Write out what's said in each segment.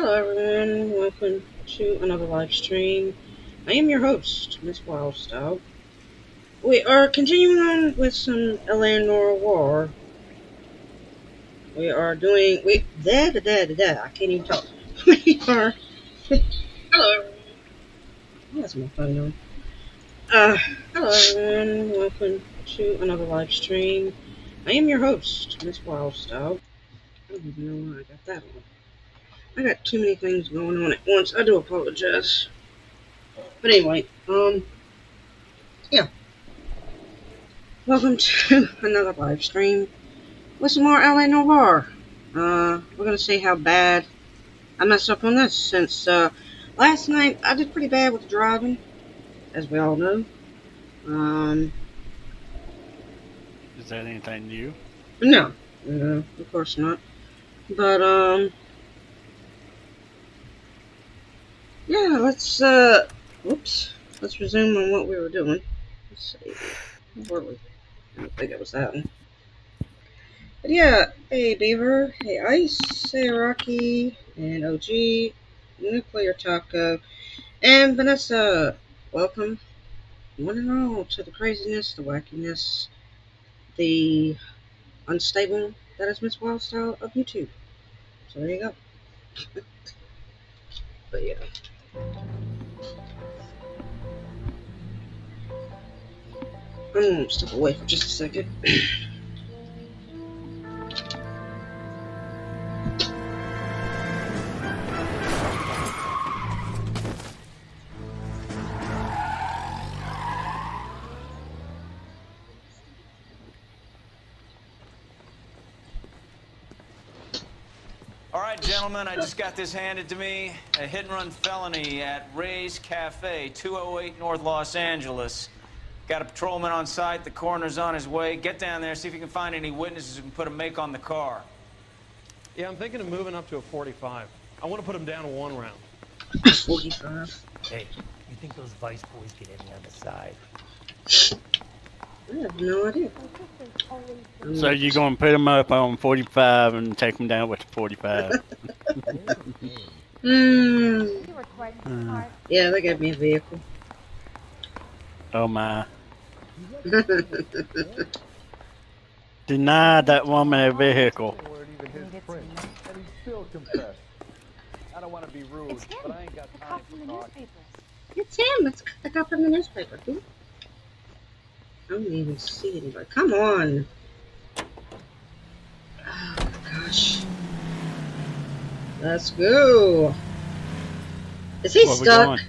Hello, everyone. Welcome to another live stream. I am your host, Miss Wildstyle. We are continuing on with some Noire. We are doing. I can't even talk. We are. Hello, everyone. That's my phone on. Hello, everyone. Welcome to another live stream. I am your host, Miss Wildstyle. I don't even know why I got that on. I got too many things going on at once. I do apologize. But anyway, yeah. Welcome to another live stream with some more LA Noir. We're gonna see how bad I messed up on this since last night I did pretty bad with the driving, as we all know. Um, Is that anything new? no, of course not. But yeah, let's resume on what we were doing. Let's see, where were we? I don't think it was that one. But yeah, hey Beaver, hey Ice, hey Rocky, and OG, Nuclear Taco, and Vanessa. Welcome, one and all, to the craziness, the wackiness, the unstable that is Miss Wildstyle of YouTube. So there you go. But yeah. I'm gonna step away for just a second. All right, gentlemen, I just got this handed to me. A hit-and-run felony at Ray's Cafe, 208 North Los Angeles. Got a patrolman on site. The coroner's on his way. Get down there, see if you can find any witnesses who can put a make on the car. Yeah, I'm thinking of moving up to a 45. I want to put him down to one round. 45. Hey, you think those Vice boys get any on the side? I have no idea. So you're going to put them up on 45 and take them down with the 45? Yeah, they gave me a vehicle. Oh my. Deny that woman a vehicle. I don't want to be rude, but I ain't got time for talk. It's him. It's the guy from the newspaper. Who? I don't even see anybody. Come on. Oh my gosh. Let's go. Is he stuck?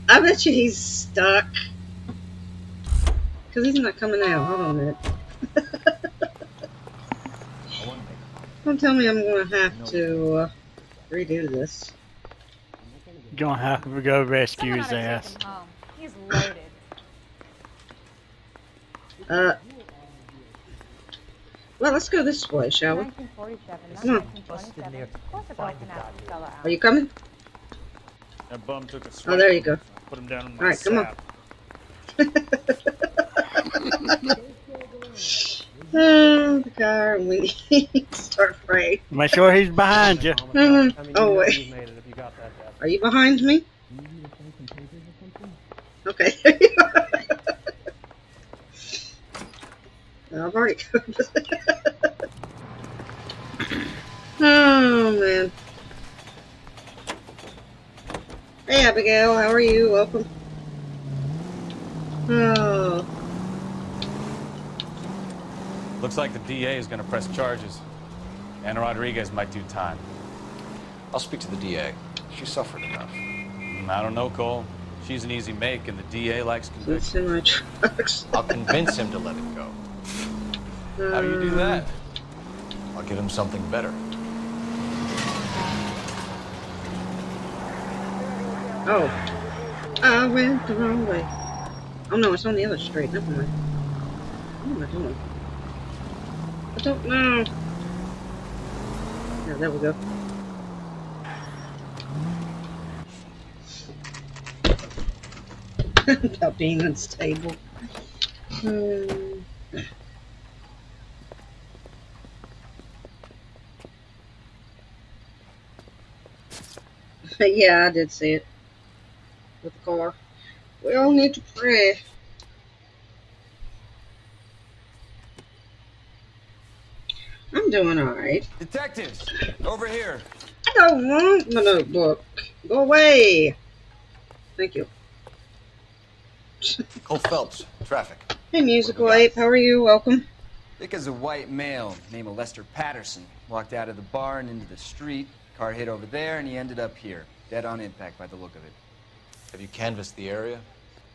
I bet you he's stuck. Because he's not coming out. Hold on a minute. Don't tell me I'm going to have to redo this. You're going to have to go rescue his ass. He's loaded. Well, let's go this way, shall we? 1947, Come on. 1927. Of course a broken out fella out. Are you coming? That bum took a swipe. Oh, there you go. Put him down in my All right, come on. The car, and we need to start praying. Make sure he's behind you. Oh, wait. Are you behind me? Okay. I've already covered it. Oh, man. Hey, Abigail. How are you? Welcome. Oh. Looks like the DA is going to press charges. Anna Rodriguez might do time. I'll speak to the DA. She suffered enough. I don't know, Cole. She's an easy make, and the DA likes It's conviction. in my trucks. I'll convince him to let it go. How do you do that? I'll give him something better. Oh. I went the wrong way. Oh, no, it's on the other street. Never mind. What am I doing? I don't know. Yeah, there we go. About being unstable. Yeah, I did see it with the car. We all need to pray. I'm doing alright. Detectives, over here. I don't want my notebook. Go away. Thank you. Cole Phelps, traffic. Hey, Musical What do we got? Ape. How are you? Welcome. Dick is a white male named Lester Patterson. Walked out of the bar and into the street. Car hit over there, and he ended up here. Dead on impact by the look of it. Have you canvassed the area?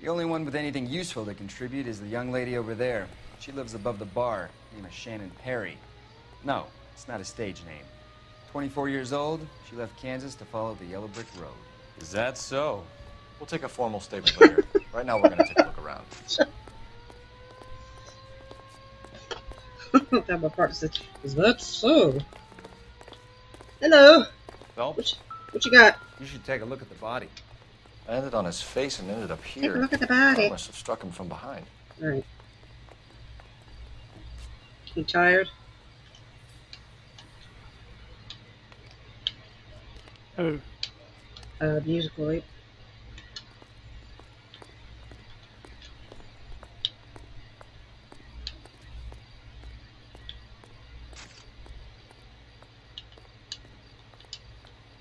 The only one with anything useful to contribute is the young lady over there. She lives above the bar. Name is Shannon Perry. No, it's not a stage name. 24 years old, she left Kansas to follow the Yellow Brick Road. Is that so? We'll take a formal statement later. Right now, we're going to take a look around. That my part says, is that so? Hello. Phelps, What you got? You should take a look at the body. I ended on his face and ended up Take here. a look at the I body. must have struck him from behind. Alright. You tired? Oh, Musical Ape.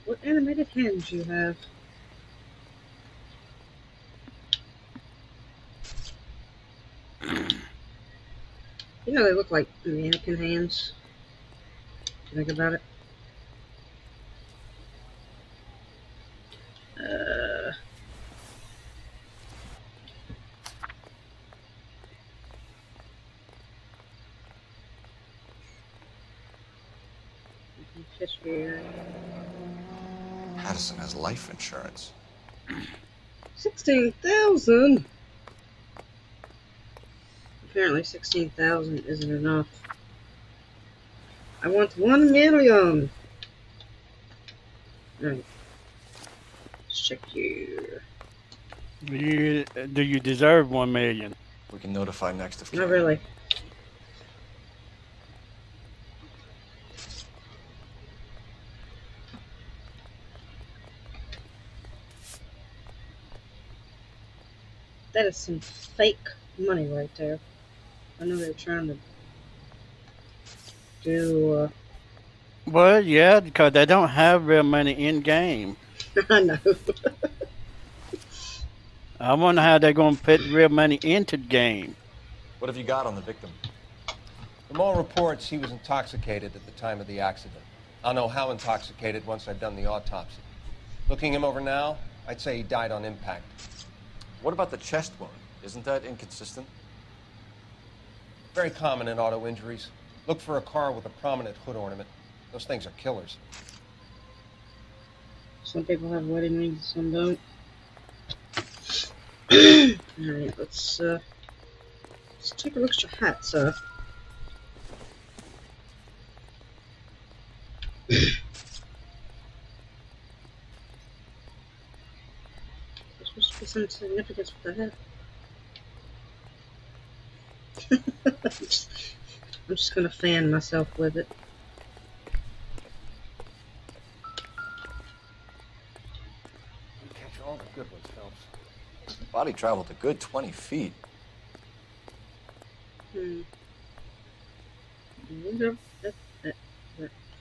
What animated hands you have? You know they look like mannequin hands. Think about it. Uh, history. Patterson has life insurance. 16,000. Apparently 16,000 isn't enough. I want 1 million. Alright. Let's check here. do you deserve 1 million? We can notify next of kin. Not really. That is some fake money right there. I know they're trying to do, Well, yeah, because they don't have real money in game. I know. I wonder how they're going to put real money into the game. What have you got on the victim? From all reports, he was intoxicated at the time of the accident. I'll know how intoxicated once I've done the autopsy. Looking him over now, I'd say he died on impact. What about the chest wound? Isn't that inconsistent? Very common in auto injuries. Look for a car with a prominent hood ornament. Those things are killers. Some people have wedding rings, some don't. Alright, let's take a look at your hat, sir. There's supposed to be some significance with the hat. I'm just gonna fan myself with it. You catch all the good ones, Phelps. Body traveled a good 20 feet. Hmm. I wonder if that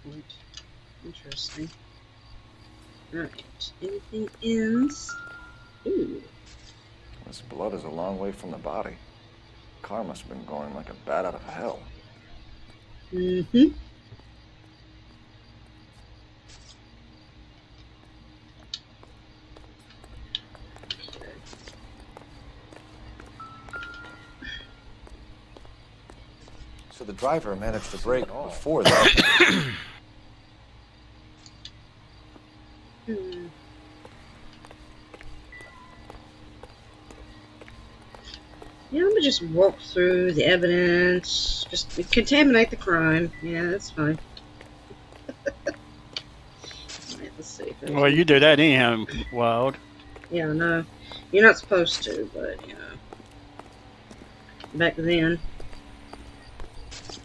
point. Interesting. Alright. Anything else? Ooh. This blood is a long way from the body. Car must have been going like a bat out of hell. Mm-hmm. So the driver managed to brake before that. Hmm. Yeah, let me just walk through the evidence. Just contaminate the crime. Yeah, that's fine. Alright, let's see. if there's Well, you do that anyhow, Wild. Yeah, no. You're not supposed to, but, you know. Back then. If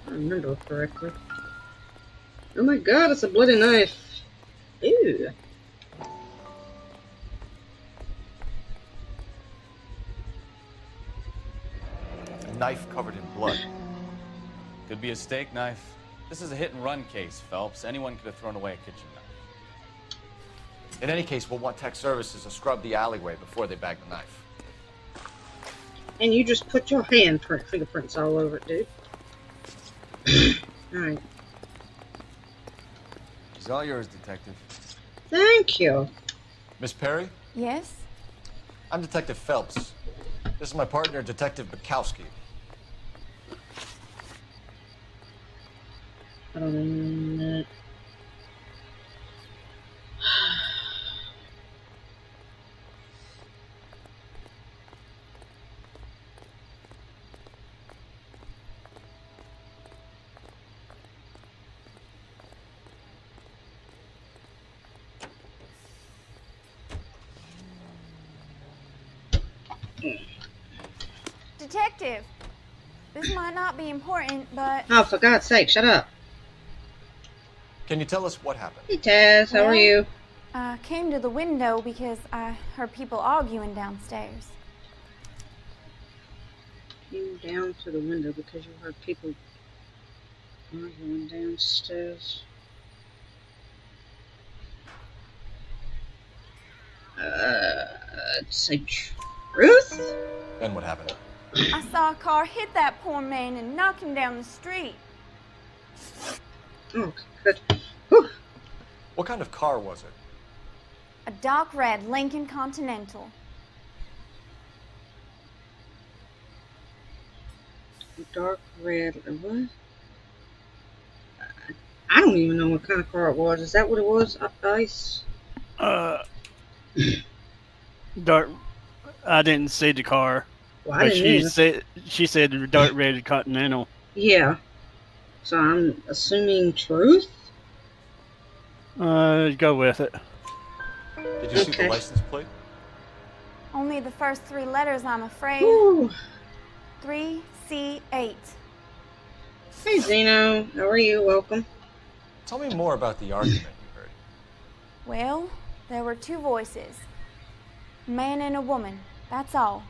I remember correctly. Oh my god, it's a bloody knife. Ew. A knife covered in blood. Could be a steak knife. This is a hit-and-run case, Phelps. Anyone could have thrown away a kitchen knife. In any case, we'll want tech services to scrub the alleyway before they bag the knife. And you just put your fingerprints all over it, dude. Alright. It's all yours, Detective. Thank you. Miss Perry, Yes? I'm Detective Phelps. This is my partner, Detective Bukowski. I don't know. Detective, this might not be important, but... Oh, for God's sake, shut up. Can you tell us what happened? Hey, Taz, how are you? I came to the window because I heard people arguing downstairs. Came down to the window because you heard people arguing downstairs. I'd say truth? Then what happened? I saw a car hit that poor man and knock him down the street. Oh, good. Whew. What kind of car was it? A dark red Lincoln Continental. Dark red. What? I don't even know what kind of car it was. Is that what it was? Ice? Dark. I didn't see the car, Well, I but didn't either. she said the dark red Continental. Yeah. So I'm assuming truth? Go with it. Did you see the Okay. license plate? Only the first three letters, I'm afraid. Ooh. 3C8. Hey, Zeno. How are you? Welcome. Tell me more about the argument you heard. Well, there were two voices. A man and a woman. That's all.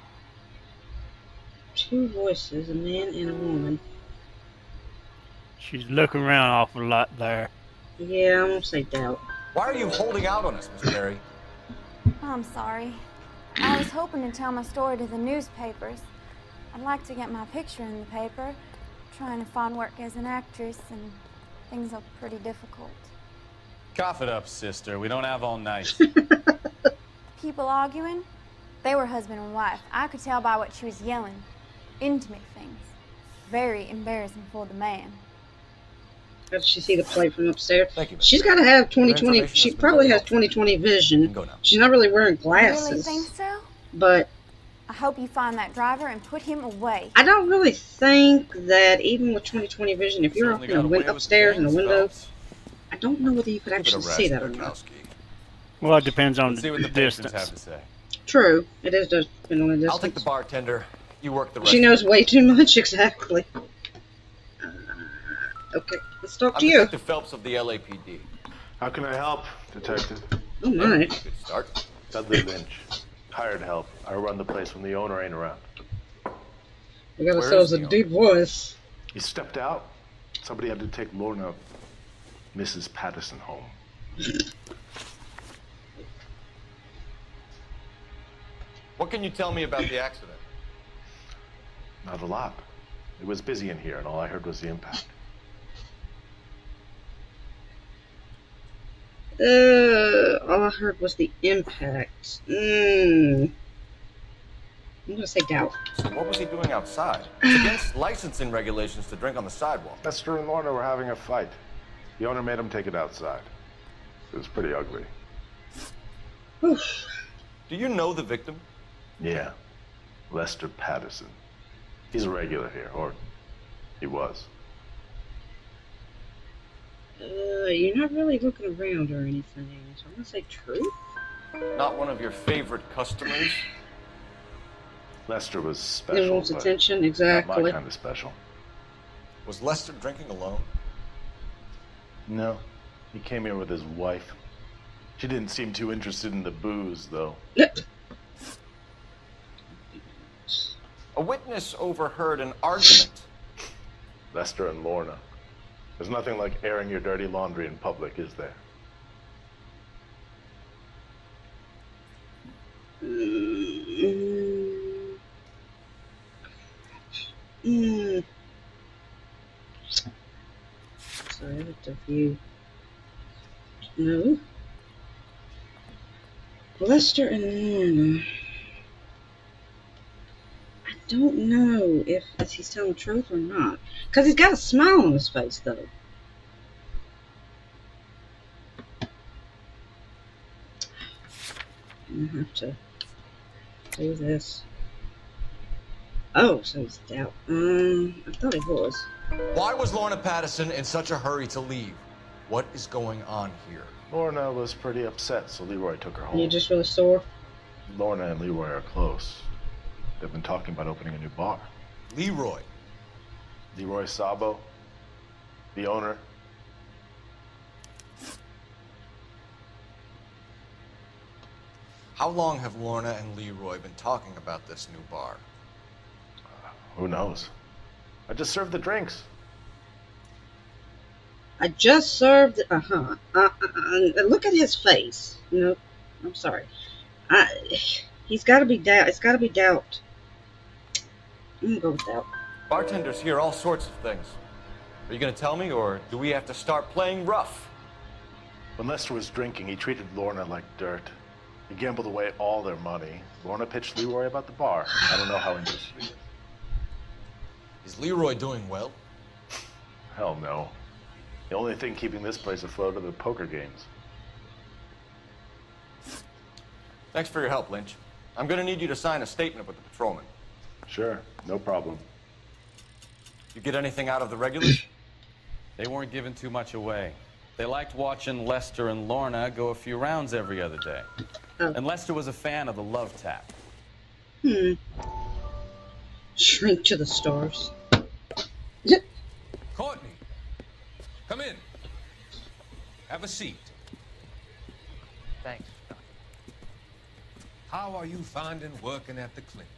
Two voices, a man and a woman. She's looking around awful lot there. Yeah, I'm gonna say doubt. Why are you holding out on us, Miss Perry? I'm sorry. I was hoping to tell my story to the newspapers. I'd like to get my picture in the paper. Trying to find work as an actress, and things are pretty difficult. Cough it up, sister. We don't have all night. People arguing? They were husband and wife. I could tell by what she was yelling. Intimate things. Very embarrassing for the man. How did she see the plate from upstairs? Thank you, Miss She's Perry. got to have Your 20/20. information She has been probably very has helpful. 20/20 You vision. can go now. She's not really wearing You really glasses. think so? But I hope you find that driver and put him away. I don't really think that even with 20/20 vision, if you're up Certainly in got the away with upstairs in the things, window, Phelps. I don't know whether you could Keep it a actually see rest, that or not. Bukowski. Well, it depends on Let's see what the the patrons have distance. to say. True, it is just depending on the distance. I'll take the bartender. You work the rest. She knows way too much, exactly. Okay, let's talk I'm to you. Detective Phelps of the LAPD. How can I help, Detective? Oh my. Good start. Dudley Lynch. Hired help. I run the place when the owner ain't around. We got Where ourselves is a the deep voice. He stepped out. Somebody had to take Lorna, Mrs. Patterson, home. What can you tell me about the accident? Not a lot. It was busy in here, and all I heard was the impact. All I heard was the impact. I'm gonna say doubt. So what was he doing outside? It's against licensing regulations to drink on the sidewalk. Lester and Lorna were having a fight. The owner made him take it outside. It was pretty ugly. Oof. Do you know the victim? Yeah. Lester Patterson. He's a regular here, or he was. You're not really looking around or anything, so I'm gonna say truth. Not one of your favorite customers? Lester was It special, wants but attention, not exactly. my kind of special. Was Lester drinking alone? No, he came here with his wife. She didn't seem too interested in the booze, though. A witness overheard an argument. Lester and Lorna. There's nothing like airing your dirty laundry in public, is there? Sorry, I have to view. No. Lester and Lorna. I don't know if he's telling the truth or not. Because he's got a smile on his face, though. I'm gonna have to do this. Oh, so he's doubt. I thought he was. Why was Lorna Patterson in such a hurry to leave? What is going on here? Lorna was pretty upset, so Leroy took her home. You're just really sore? Lorna and Leroy are close. They've been talking about opening a new bar. Leroy? Leroy Sabo, the owner. How long have Lorna and Leroy been talking about this new bar? Who knows? I just served the drinks. I just served. Look at his face. No, I'm sorry. He's got to be doubt. It's got to be doubt. I'm gonna go with doubt. Bartenders hear all sorts of things. Are you going to tell me, or do we have to start playing rough? When Lester was drinking, he treated Lorna like dirt. He gambled away all their money. Lorna pitched Leroy about the bar. I don't know how interested he is. Is Leroy doing well? Hell no. The only thing keeping this place afloat are the poker games. Thanks for your help, Lynch. I'm going to need you to sign a statement with the patrolman. Sure, no problem. You get anything out of the regulars? They weren't giving too much away. They liked watching Lester and Lorna go a few rounds every other day. Oh. And Lester was a fan of the love tap. Shrink to the stars. Courtney, come in. Have a seat. Thanks, Doctor. How are you finding working at the clinic?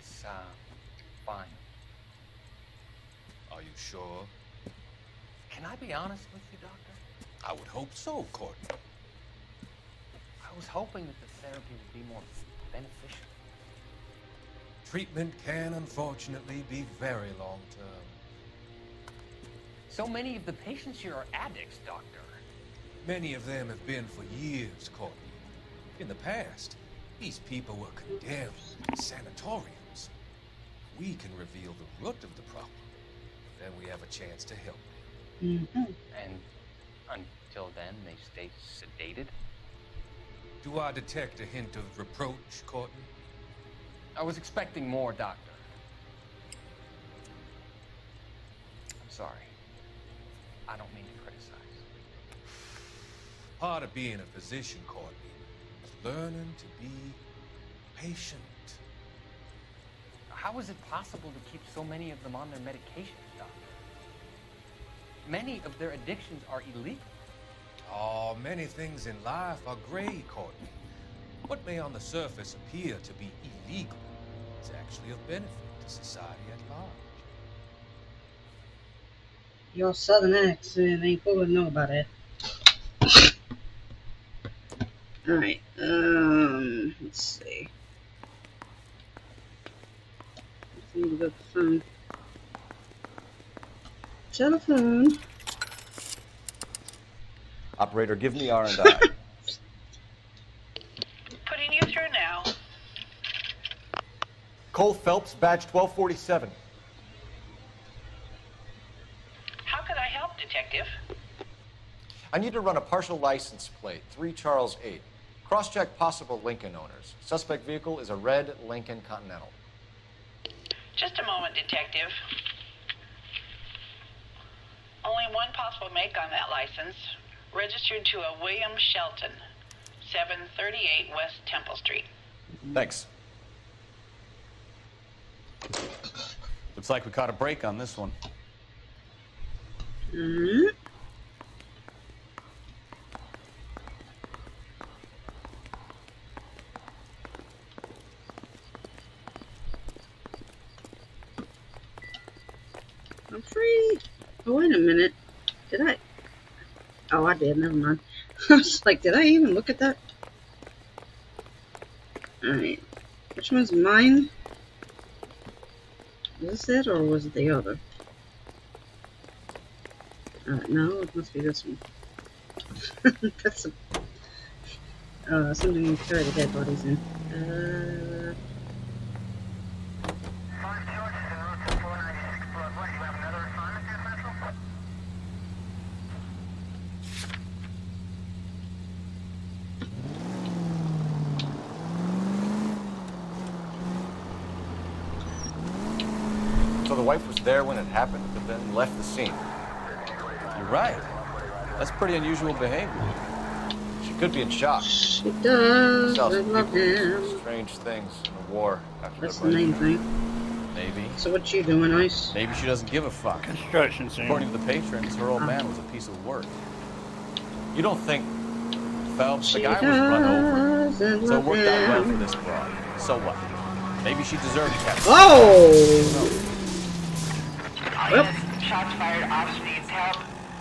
It's, fine. Are you sure? Can I be honest with you, Doctor? I would hope so, Courtney. I was hoping that the therapy would be more beneficial. Treatment can unfortunately be very long-term. So many of the patients here are addicts, Doctor. Many of them have been for years, Courtney. In the past, these people were condemned in sanatoriums. We can reveal the root of the problem. Then we have a chance to help them. And until then, they stay sedated? Do I detect a hint of reproach, Courtney? I was expecting more, Doctor. I'm sorry. I don't mean to criticize. Part of being a physician, Courtney, is learning to be patient. How is it possible to keep so many of them on their medications, Doctor? Many of their addictions are illegal. Oh, many things in life are gray, Courtney. What may on the surface appear to be illegal is actually of benefit to society at large. Your southern accent ain't fooling nobody. Alright, let's see. I need to go to the phone. Telephone. Operator, give me R&I. Putting you through now. Cole Phelps, badge 1247. How could I help, Detective? I need to run a partial license plate, 3 Charles 8. Cross-check possible Lincoln owners. Suspect vehicle is a red Lincoln Continental. Just a moment, Detective. Only one possible make on that license. Registered to a William Shelton, 738 West Temple Street. Thanks. Looks like we caught a break on this one. Mm-hmm. I'm free. Oh, wait a minute. Did I? Oh, I did. Never mind. I was like, did I even look at that? Alright. Which one's mine? Is this it, or was it the other? No, it must be this one. That's something you carry the dead bodies in. So the wife was there when it happened, but then left the scene. You're right. That's pretty unusual behavior. She could be in shock. She does. Sells I love people do him. strange things in the war after That's their the main buddies. thing. Maybe. So what you doing, Ice? Maybe she doesn't give a fuck. Construction scene. According to the patrons, her old man was a piece of work. You don't think Phelps, the She guy was run over? doesn't So it love worked out well him. for this broad. So what? Maybe she deserved to catch. Oh! All units, shots fired, ops needs help.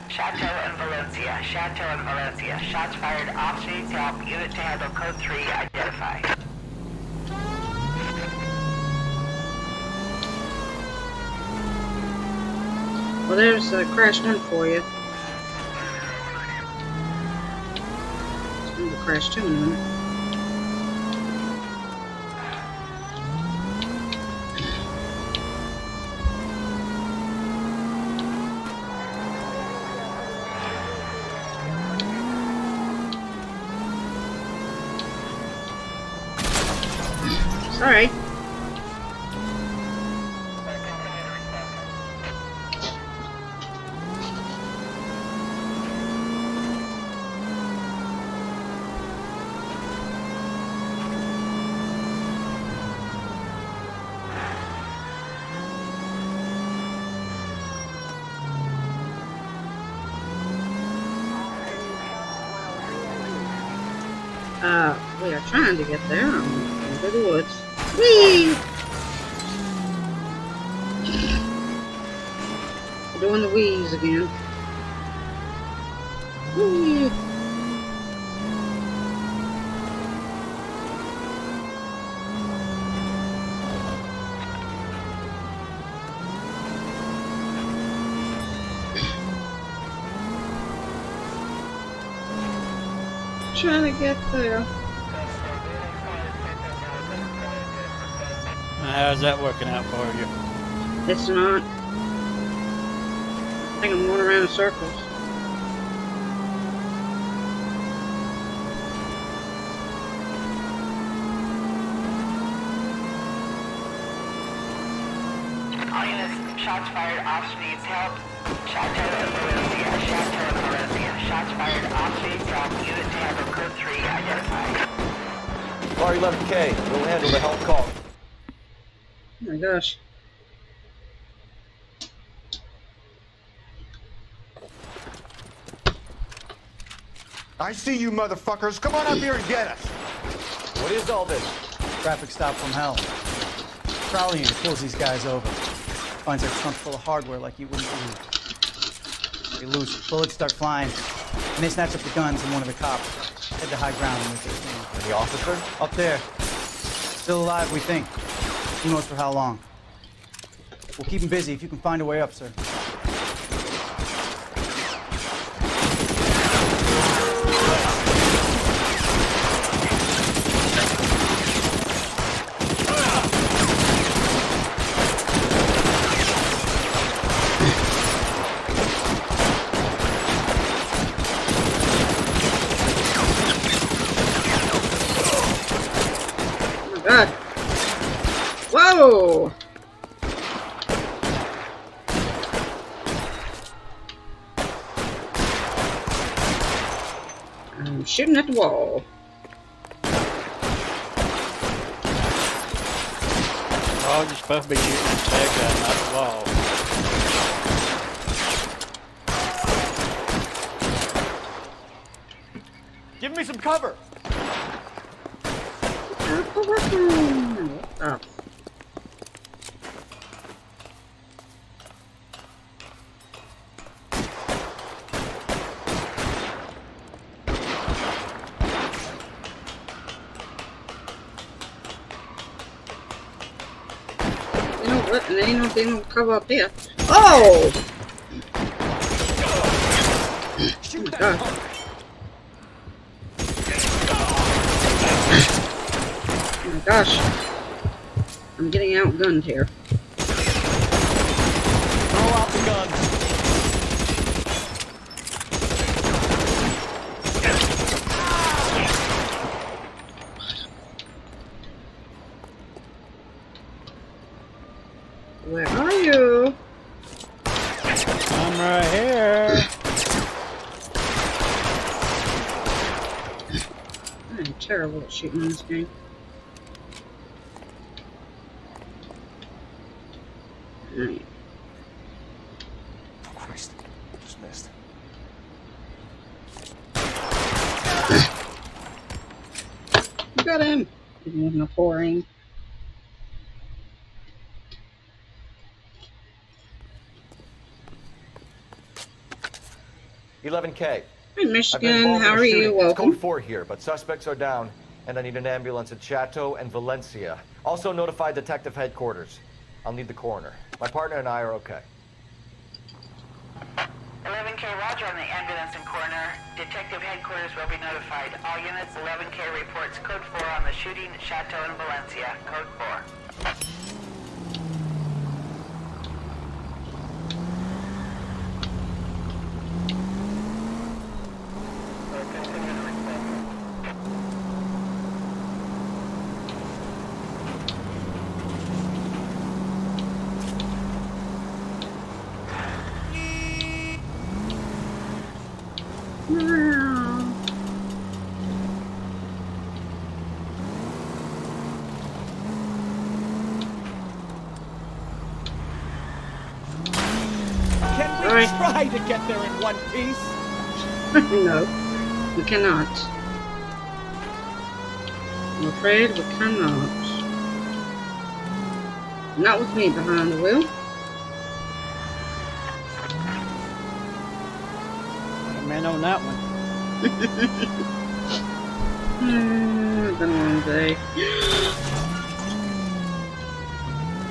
Chateau and Valencia. Chateau and Valencia. Shots fired, ops needs help. Unit to handle code 3, identify. Well, there's Crash 1 for you. It's going to Crash 2 in a minute. Sorry. We are trying to get there. I'm into the woods. Whee! We're doing the wheeze again. Whee! Trying to get there. How's that working out for you? It's not. I think I'm going around in circles. All units, shots fired, ops needs help. Chateau and Valencia. Chateau and Valencia. Shots fired, ops needs help. Unit to handle code 3, identify. R11K, we'll handle the help call. Oh my gosh. I see you motherfuckers. Come on up here and get us. What is all this? Traffic stop from hell. Trolley unit pulls these guys over. Finds their trunk full of hardware like you wouldn't believe. They lose. Bullets start flying. And they snatch up the guns and one of the cops. Head to high ground and make their stand. And the officer? Up there. Still alive, we think. Who knows for how long. We'll keep him busy if you can find a way up, sir. God. Whoa! I'm shooting at the wall. Oh, you're supposed to be shooting at the bad guy, not the wall. Give me some cover. Oh. You know what? And ain't no thing cover up here. Oh! Shoot that God. punk. Oh my gosh. I'm getting outgunned here. Throw out the guns. Where are you? I'm right here. I'm terrible at shooting in this game. Alright. Oh, Christ. Just missed. You got him. Even a pouring. $11K. Hey, I've been Michigan, involved how in a are shooting. you? It's Welcome. code 4 here, but suspects are down, and I need an ambulance at Chateau and Valencia. Also notify detective headquarters. I'll need the coroner. My partner and I are okay. 11K, roger on the ambulance and coroner. Detective headquarters will be notified. All units, 11K reports code 4 on the shooting at Chateau and Valencia. Code 4. Can we Alright. try to get there in one piece? No, we cannot. I'm afraid we cannot. Not with me behind the wheel. Man on that one. It's been a long day.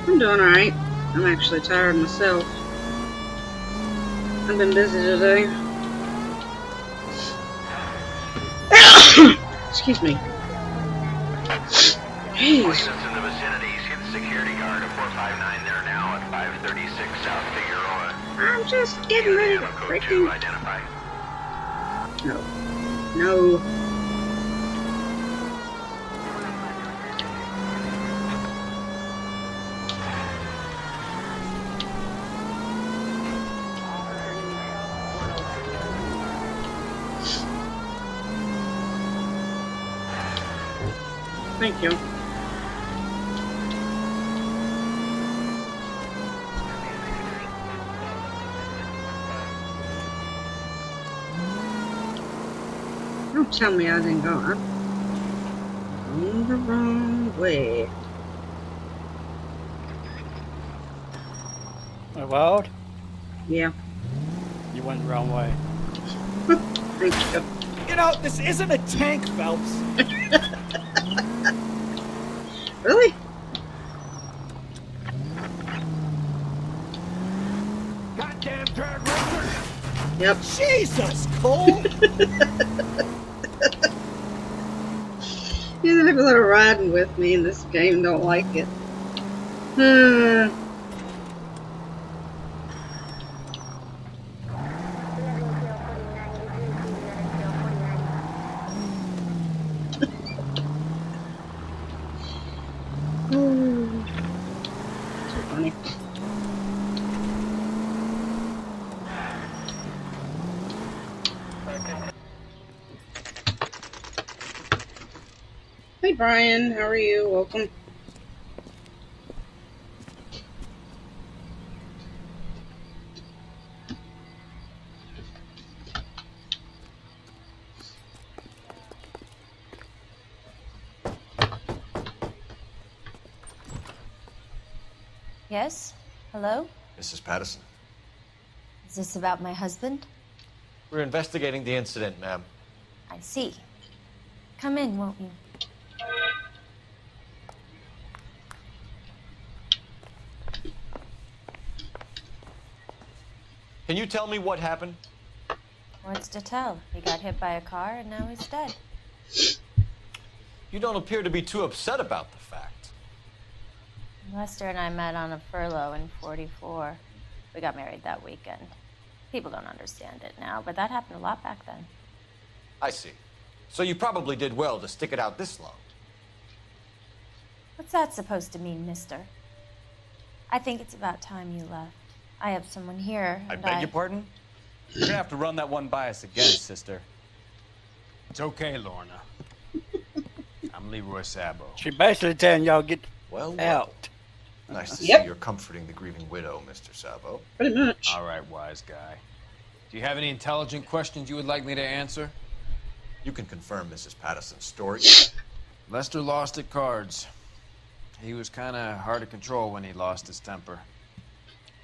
I'm doing alright. I'm actually tired myself. I've been busy today. Excuse me. Jeez. Units in the vicinity, see the security guard at 459 there now at 536 South Figueroa. I'm just getting ready to Code 2 freaking... identify. No. No. Thank you. Don't tell me I didn't go. I'm going the wrong way. My wild? Yeah. You went the wrong way. Thank you. You know, this isn't a tank, Phelps. Really? Goddamn drag racer! Yep. Jesus, Cole! Yeah, the people that are riding with me in this game don't like it. So funny. Hey Brian, how are you? Welcome. Yes? Hello? Mrs. Patterson. Is this about my husband? We're investigating the incident, ma'am. I see. Come in, won't you? Can you tell me what happened? What's to tell? He got hit by a car and now he's dead. You don't appear to be too upset about the fact. Lester and I met on a furlough in '44. We got married that weekend. People don't understand it now, but that happened a lot back then. I see. So you probably did well to stick it out this long. What's that supposed to mean, mister? I think it's about time you left. I have someone here, I and beg your pardon? You're gonna have to run that one by us again, sister. It's okay, Lorna. I'm Leroy Sabo. She basically telling y'all get out. Nice to see Yep. you're comforting the grieving widow, Mr. Sabo. Pretty much. All right, wise guy. Do you have any intelligent questions you would like me to answer? You can confirm Mrs. Patterson's story. Lester lost at cards. He was kind of hard to control when he lost his temper.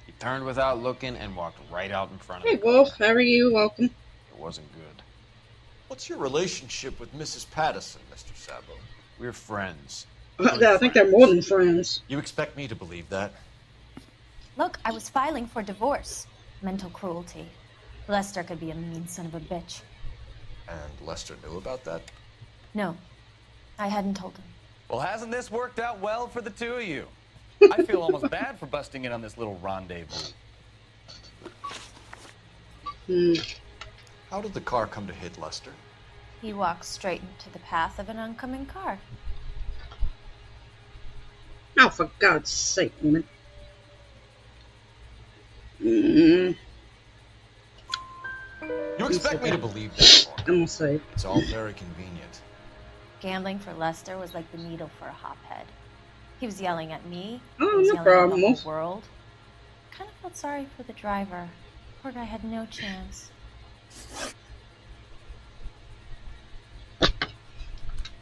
He turned without looking and walked right out in front of Hey, me. Wolf. How are you? Welcome. It wasn't good. What's your relationship with Mrs. Patterson, Mr. Sabo? We're friends. I think they're more than friends. You expect me to believe that? Look, I was filing for divorce. Mental cruelty. Lester could be a mean son of a bitch. And Lester knew about that? No, I hadn't told him. Well, hasn't this worked out well for the two of you? I feel almost bad for busting in on this little rendezvous. How did the car come to hit Lester? He walked straight into the path of an oncoming car. Oh, for God's sake, woman. Mm. You expect me to believe that, Lorna? I'm gonna say. It's all very convenient. Gambling for Lester was like the needle for a hophead. He was yelling at me. Oh, he was no yelling problem. at the whole world. Kind of felt sorry for the driver. Poor guy had no chance.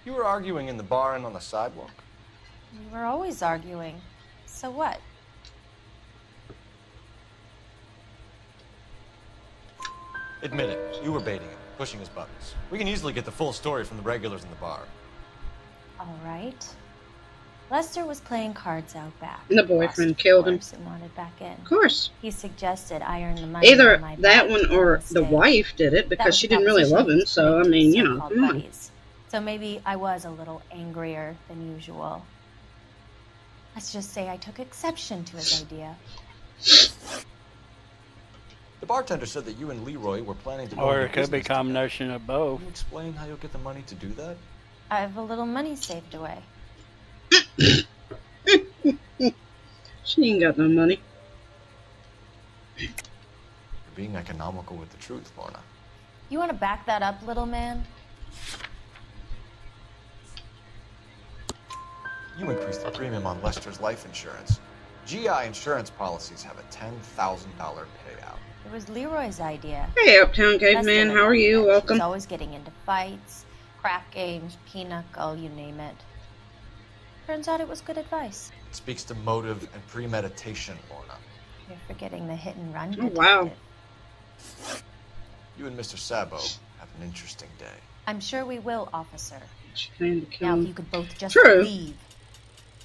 You were arguing in the bar and on the sidewalk? We were always arguing. So what? Admit it. You were baiting him, pushing his buttons. We can easily get the full story from the regulars in the bar. All right. Lester was playing cards out back. And the boyfriend killed him. And wanted back in. Of course. He suggested I earn the money. Either on my that back one or the wife did it because she didn't really love him. So, I mean, you know, so-called come on. buddies. So maybe I was a little angrier than usual. Let's just say I took exception to his idea. The bartender said that you and Leroy were planning to go Or into it could be a business combination of both. Can you explain how you'll get the money to do that? I have a little money saved away. She ain't got no money. You're being economical with the truth, Lorna. You want to back that up, little man? You increased the premium on Lester's life insurance. GI insurance policies have a $10,000 payout. It was Leroy's idea. Hey, Uptown Caveman, Lester how are you? He was Welcome. always getting into fights, crap games, pinochle, you name it. Turns out it was good advice. It speaks to motive and premeditation, Lorna. You're forgetting the hit and run. Oh, wow. You and Mr. Sabo have an interesting day. I'm sure we will, officer. She came to kill Now, him. if you could both just True. leave.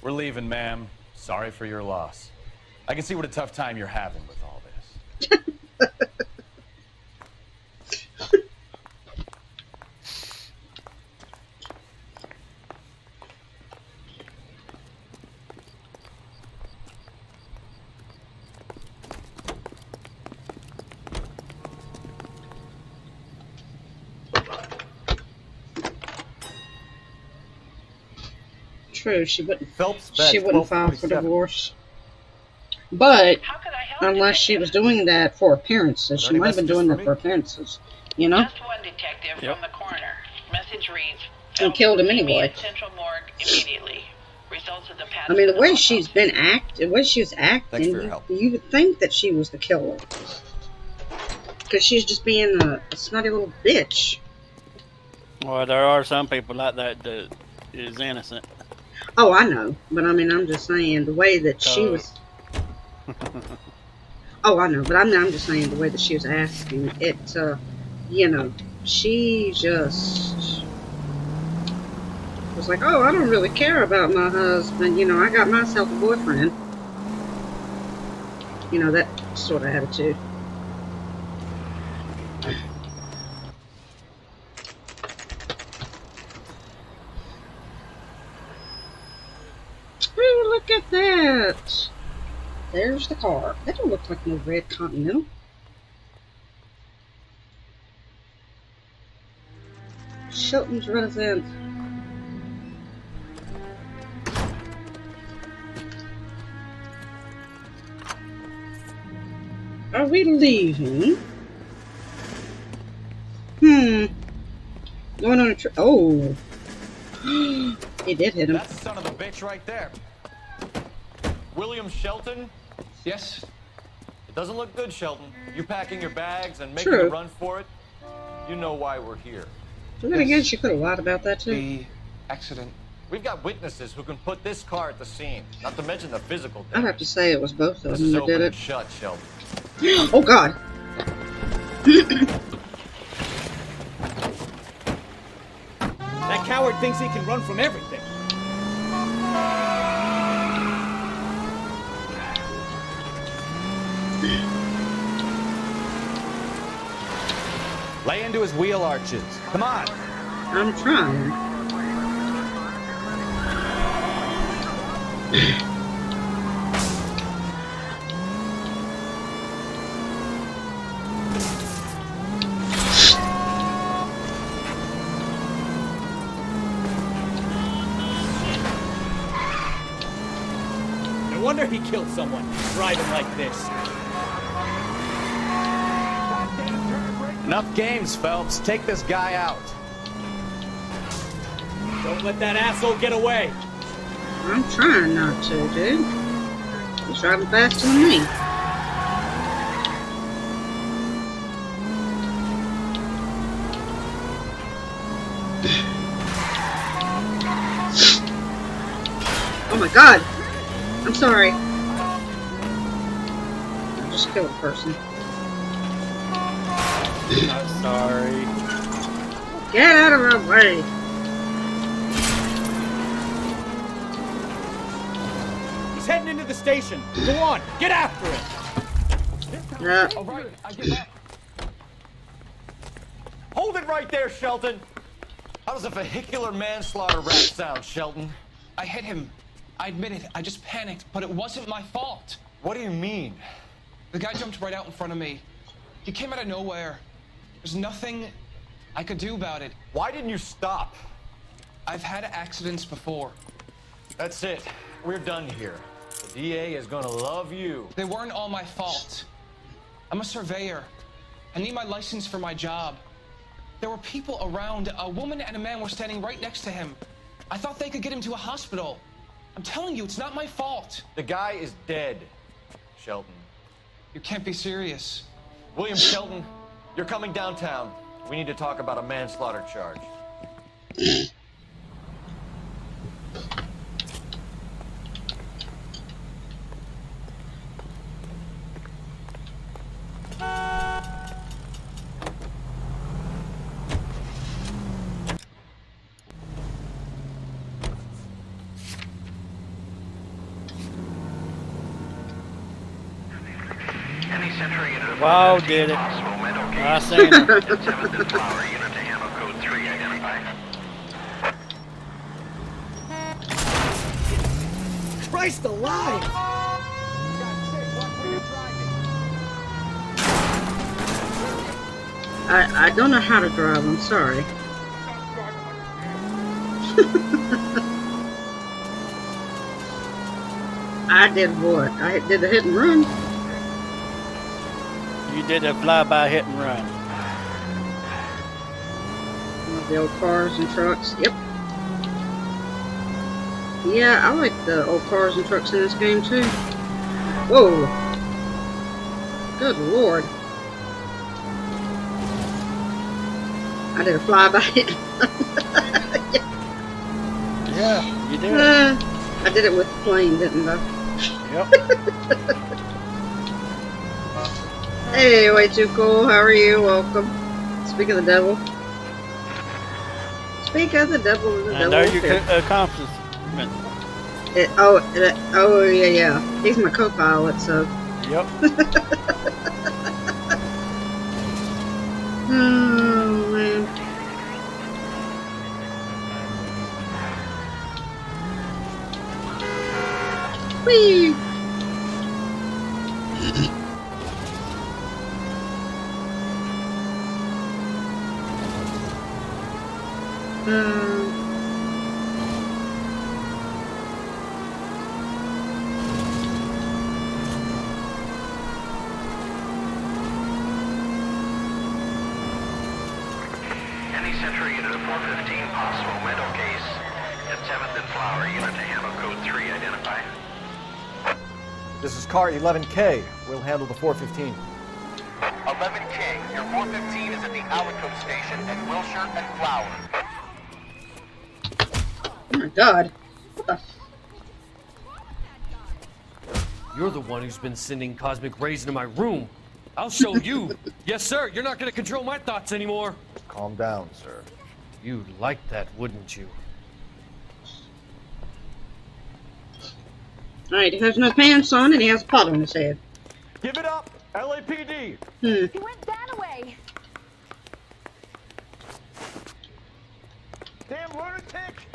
We're leaving, ma'am. Sorry for your loss. I can see what a tough time you're having with all this. True, she wouldn't. Phelps She bet wouldn't file for 1247. divorce. But unless she was doing that for appearances, she Any might have been doing messages that for for appearances. You know, Just one detective from the coroner. Message reads, and killed him anyway. Central Morgue immediately. Results of the I mean, the way she's been the way she was acting, Thanks for your help. you would think that she was the killer. Because she's just being a snotty little bitch. Well, there are some people like that that is innocent. Oh, I know. But I mean, I'm just saying, the way that she So- was Oh, I know, but I'm just saying the way that she was asking it. You know, she just was like, "Oh, I don't really care about my husband. You know, I got myself a boyfriend." You know, that sort of attitude. Ooh, look at that. There's the car. That don't look like no red Continental. Shelton's residence. Are we leaving? Going on a trip. Oh. He did hit him. That's the son of a bitch right there. William Shelton? Yes? It doesn't look good, Shelton. You packing your bags and making True. a run for it? You know why we're here. But then again, she could have lied about that too. The accident. We've got witnesses who can put this car at the scene, not to mention the physical I'd damage. have to say it was both of This them is that open did and it. shut, Shelton. Oh God. That coward thinks he can run from everything. Lay into his wheel arches. Come on. I'm trying. No wonder he killed someone driving like this. Enough games, Phelps. Take this guy out. Don't let that asshole get away. I'm trying not to, dude. He's driving faster than me. Oh my God. I'm sorry. I just killed a person. I'm sorry. Get out of my way. He's heading into the station. Go on, get after him. Yeah. All right, I give up. Hold it right there, Shelton. How does a vehicular manslaughter rap sound, Shelton? I hit him. I admit it. I just panicked, but it wasn't my fault. What do you mean? The guy jumped right out in front of me. He came out of nowhere. There's nothing I could do about it. Why didn't you stop? I've had accidents before. That's it. We're done here. The DA is gonna love you. They weren't all my fault. I'm a surveyor. I need my license for my job. There were people around. A woman and a man were standing right next to him. I thought they could get him to a hospital. I'm telling you, it's not my fault. The guy is dead, Shelton. You can't be serious. William Shelton, you're coming downtown. We need to talk about a manslaughter charge. Any Century unit of Wow, did it. possible mental I case. seen her. 7th and Flower unit to handle code 3 identified. Christ alive! I don't know how to drive. I'm sorry. I did what? I did a hit and run. You did a flyby hit and run. The old cars and trucks. Yep. Yeah, I like the old cars and trucks in this game too. Whoa. Good Lord. I did a flyby hit. Yeah, you did. I did it with the plane, didn't I? Yep. Hey, way too cool. How are you? Welcome. Speak of the devil. Speak of the devil. The I devil know is your here. accomplishment. Oh yeah. He's my co-pilot, so. Yep. Oh man. Whee! Any Central unit of 415, possible mental case. At 7th and Flower, unit to handle code 3, identify. This is car 11K. We'll handle the 415. 11K, your 415 is at the Alico station at Wilshire and Flower. Oh my god. What the? You're the one who's been sending cosmic rays into my room. I'll show you. Yes, sir. You're not going to control my thoughts anymore. Calm down, sir. You'd like that, wouldn't you? Alright, he has no pants on and he has a pot on his head. Give it up! LAPD! Hmm. He went that way. Damn lunatic!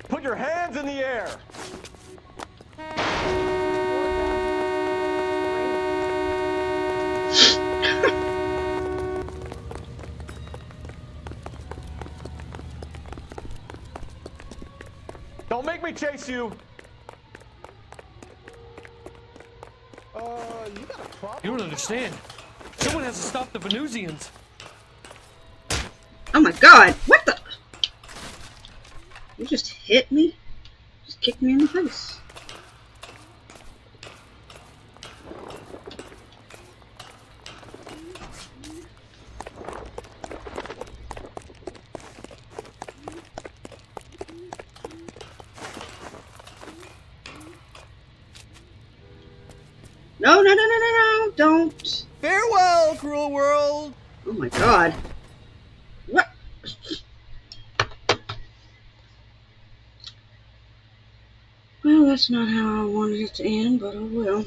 Put your hands in the air! Don't make me chase you! You got a problem? You don't understand. Someone has to stop the Venusians. Oh my god, what the? You just hit me? Just kicked me in the face. No, don't. Farewell, cruel world. Oh my god. What? Well, that's not how I wanted it to end, but oh well.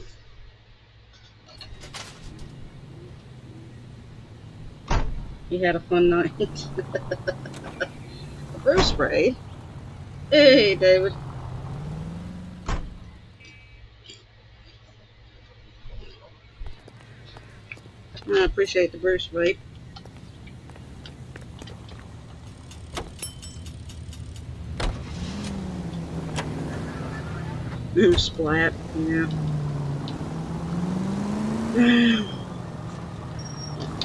You had a fun night. Bruce spray. Hey, David. I appreciate the Bruce spray. Splat, yeah.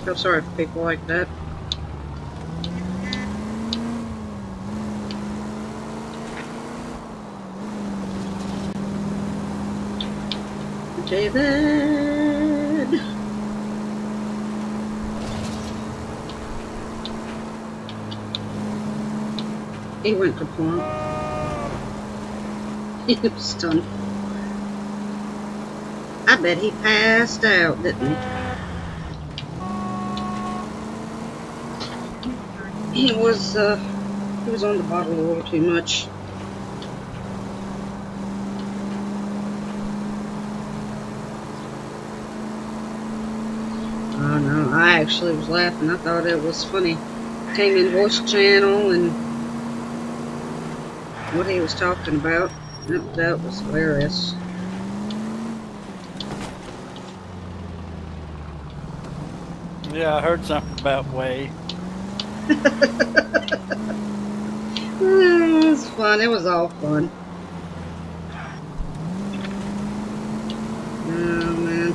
Feel sorry for people like that. David. He went kaplant. He was stunned. I bet he passed out, didn't he? He was on the bottle a little too much. Oh no, I actually was laughing. I thought it was funny. Came in voice channel and what he was talking about. That was hilarious. Yeah, I heard something about Way. It was fun. It was all fun. Oh man.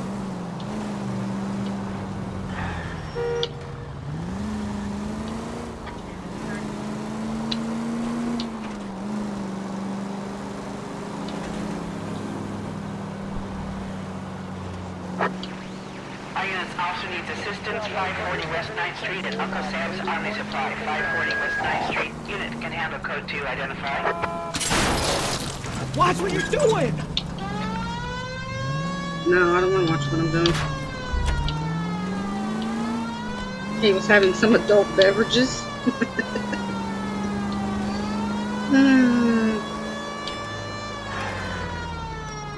Our unit's officer needs assistance. 540 West 9th Street at Uncle Sam's Army Supply. 540 West 9th Street. Unit can handle code 2. Identify. Watch what you're doing! No, I don't want to watch what I'm doing. He was having some adult beverages.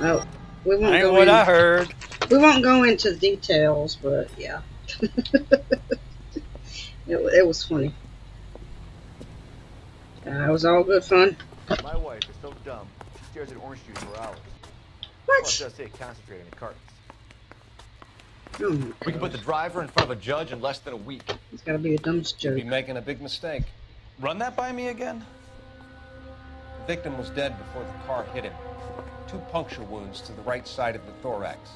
Oh, we won't Ain't go what in. I heard. We won't go into details, but yeah, it was funny. It was all good fun. My wife is so dumb, she stares at orange juice for hours. What? Well, it does say concentrate on the cartons. Oh my We can put the driver in front of a judge in less than a week. It's got to be a dumbest joke. You'd be making a big mistake. Run that by me again? The victim was dead before the car hit him. 2 puncture wounds to the right side of the thorax.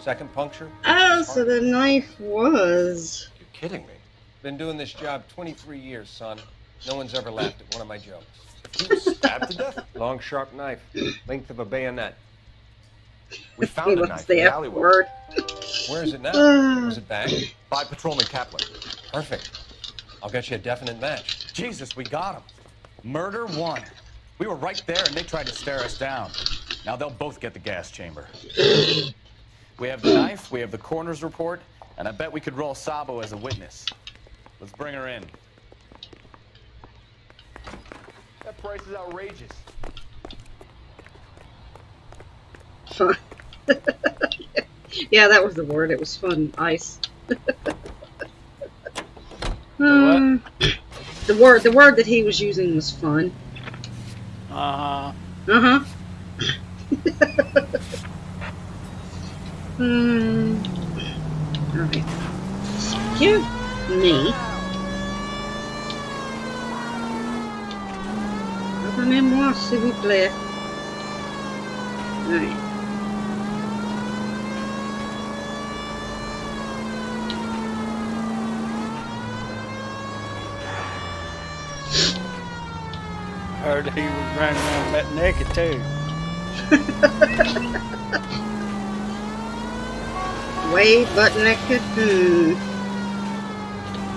Second puncture. Oh, so the knife was. You're kidding me. Been doing this job 23 years, son. No one's ever laughed at one of my jokes. He was stabbed to death? Long, sharp knife. Length of a bayonet. We found a knife in the alleyway. Word. Where is it now? Was it bagged? By Patrolman Kaplan. Perfect. I'll get you a definite match. Jesus, we got him. Murder 1. We were right there and they tried to stare us down. Now they'll both get the gas chamber. We have the knife, we have the coroner's report, and I bet we could roll Sabo as a witness. Let's bring her in. That price is outrageous. Fun. Yeah, that was the word. It was fun. Ice. The word that he was using was fun. Uh-huh. Uh-huh. Alright. Excuse me. Pardonnez-moi, s'il vous plaît. Alright. Heard he was running around that naked too. Way butt naked.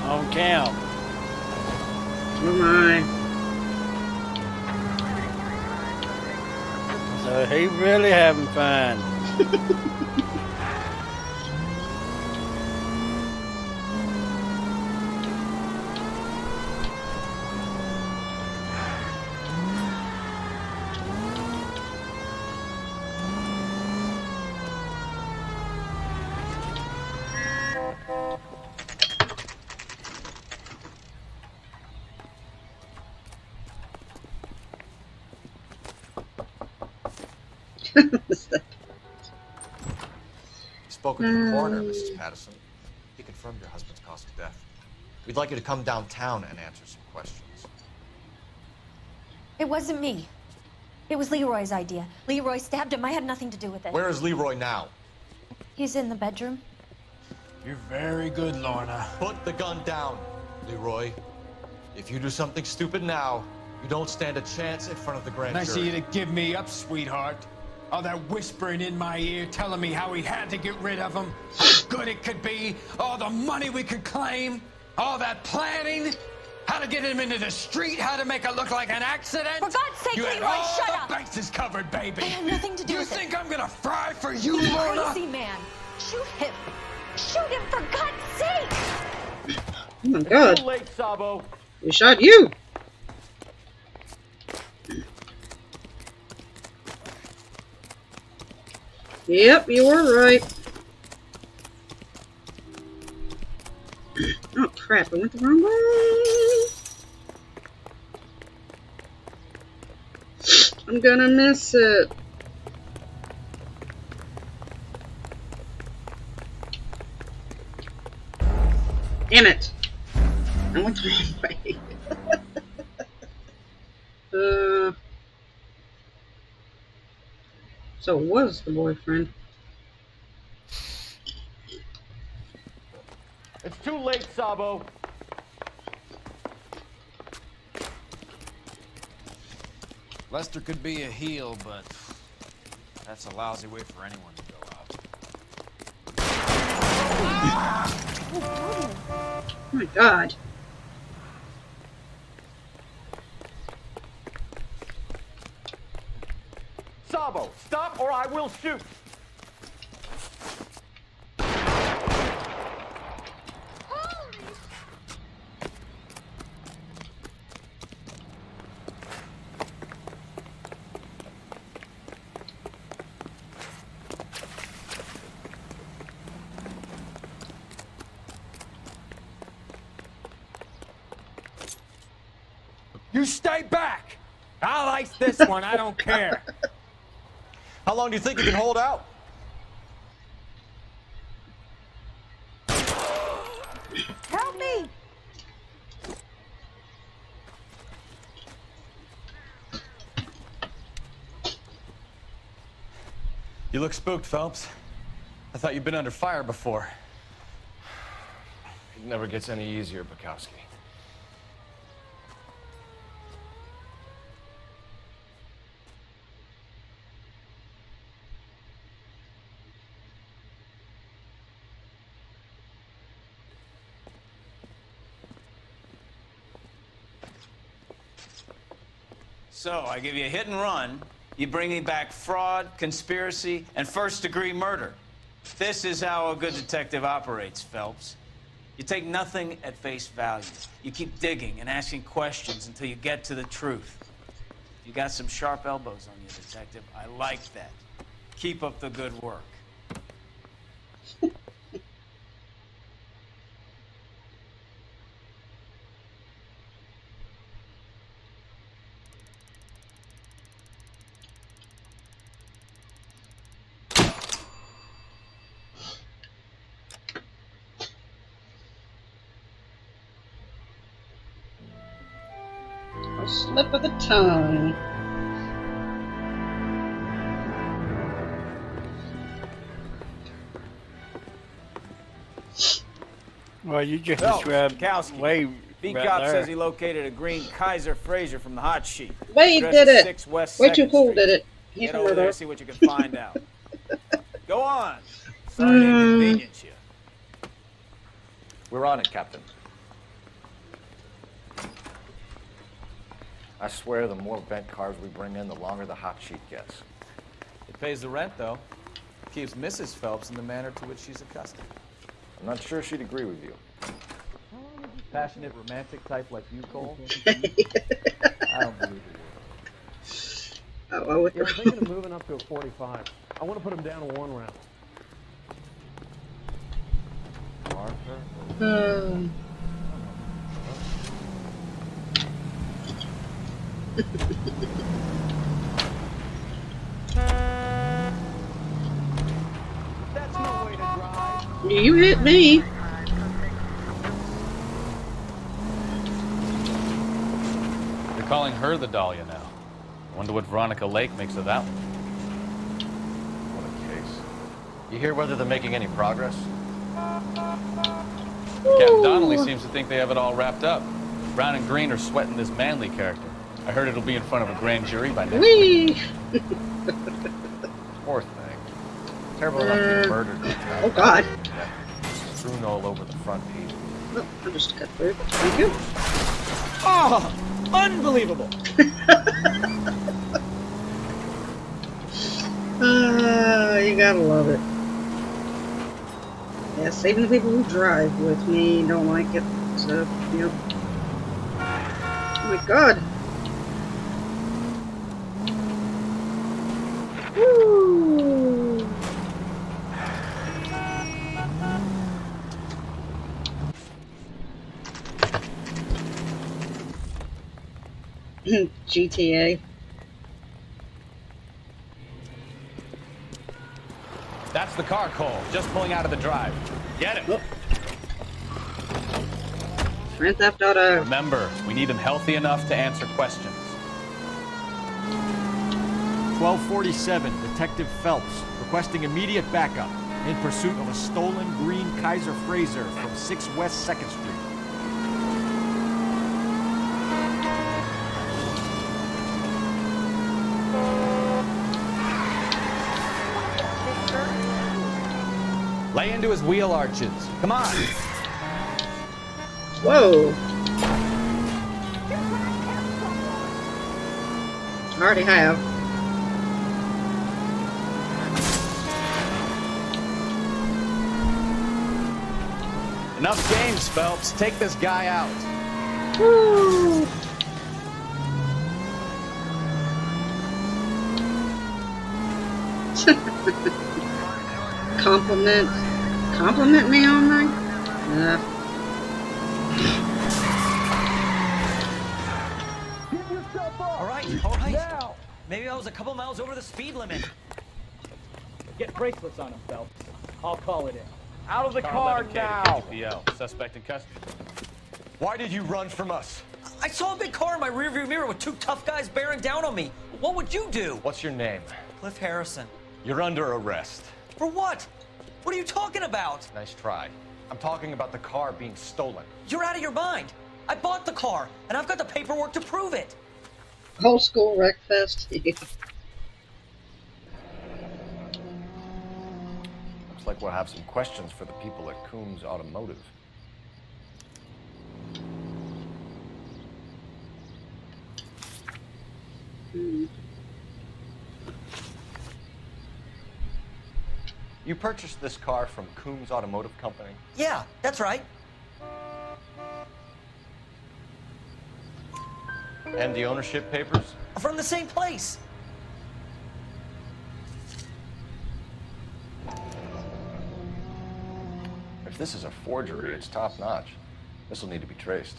On count. Oh my. So he really having fun. Spoken to the coroner, Mrs. Patterson. He confirmed your husband's cause of death. We'd like you to come downtown and answer some questions. It wasn't me. It was Leroy's idea. Leroy stabbed him. I had nothing to do with it. Where is Leroy now? He's in the bedroom. You're very good, Lorna. Put the gun down, Leroy. If you do something stupid now, you don't stand a chance in front of the grand Nice jury. of you to give me up, sweetheart. All that whispering in my ear telling me how we had to get rid of him, how good it could be, all the money we could claim, all that planning, how to get him into the street, how to make it look like an accident. For God's sake, you had Leroy, all shut the up. bases covered, baby. I had nothing to do you with it. think I'm gonna fry for you, You Lorna? crazy man. Shoot him. Shoot him, for God's sake. Oh my God. Too late, Sabo. We shot you. Yep, you were right. Oh crap, I went the wrong way. I'm gonna miss it. Damn it. I went the wrong way. So it was the boyfriend. It's too late, Sabo. Lester could be a heel, but that's a lousy way for anyone to go out. Oh my God. Sabo, stop or I will shoot. You stay back! I'll ice this one, I don't care. How long do you think you can hold out? Help me! You look spooked, Phelps. I thought you'd been under fire before. It never gets any easier, Bukowski. So, I give you a hit and run. You bring me back fraud, conspiracy, and first-degree murder. This is how a good detective operates, Phelps. You take nothing at face value. You keep digging and asking questions until you get to the truth. You got some sharp elbows on you, detective. I like that. Keep up the good work. A slip of the tongue. Well, you just Phelps, described Bukowski. way B-Cop right there. says he located a green Kaiser Fraser from the hot sheet. Wade Address did is it. 6 West Way too 2nd cool Street. did it. He's Get a over there murderer. and see what you can find out. Go on. Sorry to inconvenience you. We're on it, Captain. I swear the more bent cars we bring in, the longer the hot sheet gets. It pays the rent, though. Keeps Mrs. Phelps in the manner to which she's accustomed. I'm not sure she'd agree with you. Passionate, romantic type like you, Cole? I don't believe it. Oh, I'm thinking of moving up to a 45. I want to put him down to 1 round. Arthur? That's no way to drive. You hit me. You're calling her the Dahlia now. I wonder what Veronica Lake makes of that one. What a case. You hear whether they're making any progress? Captain Donnelly seems to think they have it all wrapped up. Brown and Green are sweating this Manley character. I heard it'll be in front of a grand jury by next week. Poor thing. Terrible enough to be murdered. Oh, God. Strewn all over the front page. Oh, I'll just cut through. Thank you. Oh, unbelievable. You gotta love it. Yeah, saving the people who drive with me don't like it. So, yep. Oh my God. Woo! GTA. That's the car, Cole. Just pulling out of the drive. Get it. Oh. Grand Theft Auto. Remember, we need him healthy enough to answer questions. 1247, Detective Phelps, requesting immediate backup in pursuit of a stolen green Kaiser Fraser from 6 West 2nd Street. Lay into his wheel arches. Come on. Whoa. I already have. Enough games, Phelps. Take this guy out. Woo. Compliment me all night? Maybe I was a couple miles over the speed limit. Get bracelets on him, Phelps. I'll call it in. Out of the Car car 11K now! to KGPL. Suspect in custody. Why did you run from us? I saw a big car in my rearview mirror with two tough guys bearing down on me. What would you do? What's your name? Cliff Harrison. You're under arrest. For what? What are you talking about? Nice try. I'm talking about the car being stolen. You're out of your mind. I bought the car, and I've got the paperwork to prove it. Old school wreckfest. Looks like we'll have some questions for the people at Coombs Automotive. You purchased this car from Coombs Automotive Company? Yeah, that's right. And the ownership papers? From the same place. If this is a forgery, it's top-notch. This will need to be traced.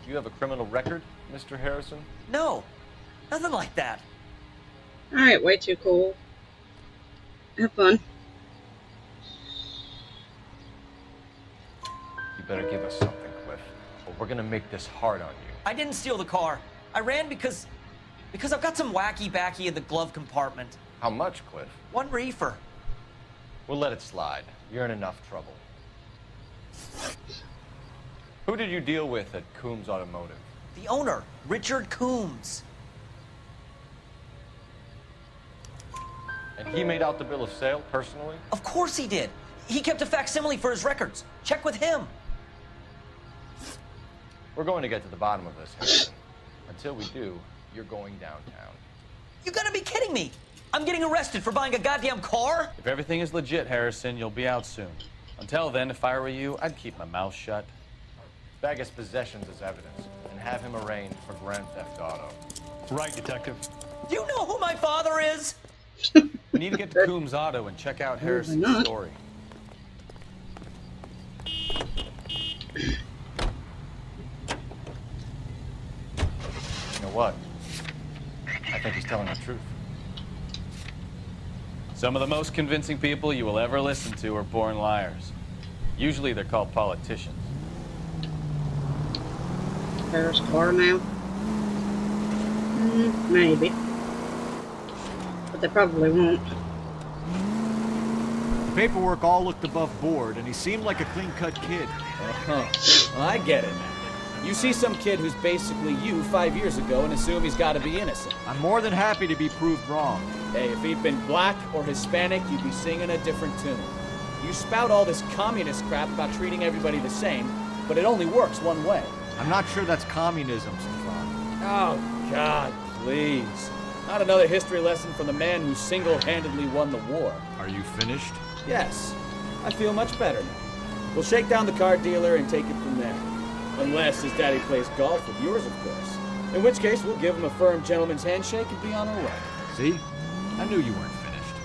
Do you have a criminal record, Mr. Harrison? No, nothing like that. Alright, way too cool. Have fun. You better give us something, Cliff, or we're gonna make this hard on you. I didn't steal the car. I ran because I've got some wacky backy in the glove compartment. How much, Cliff? 1 reefer. We'll let it slide. You're in enough trouble. Who did you deal with at Coombs Automotive? The owner, Richard Coombs. And he made out the bill of sale personally? Of course he did. He kept a facsimile for his records. Check with him. We're going to get to the bottom of this, Harrison. Until we do, you're going downtown. You gotta be kidding me. I'm getting arrested for buying a goddamn car? If everything is legit, Harrison, you'll be out soon. Until then, if I were you, I'd keep my mouth shut. Bag his possessions as evidence, and have him arraigned for Grand Theft Auto. Right, Detective. Do you know who my father is? We need to get to Coombs Auto and check out Harrison's story. You know what? I think he's telling the truth. Some of the most convincing people you will ever listen to are born liars. Usually they're called politicians. Paris car now? Maybe. But they probably won't. The paperwork all looked above board, and he seemed like a clean-cut kid. Well, I get it now. You see some kid who's basically you 5 years ago and assume he's got to be innocent. I'm more than happy to be proved wrong. Hey, if he'd been black or Hispanic, you'd be singing a different tune. You spout all this communist crap about treating everybody the same, but it only works one way. I'm not sure that's communism, Stefan. Oh, God, please. Not another history lesson from the man who single-handedly won the war. Are you finished? Yes. I feel much better now. We'll shake down the car dealer and take it from there. Unless his daddy plays golf with yours, of course. In which case, we'll give him a firm gentleman's handshake and be on our way. See? I knew you weren't finished.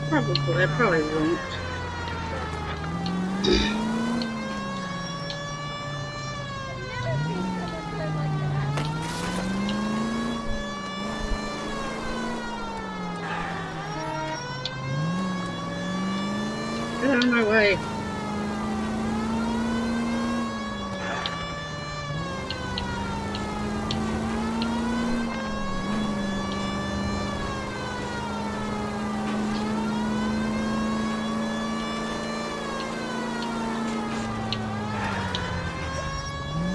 Probably. I probably won't. Get out of my way.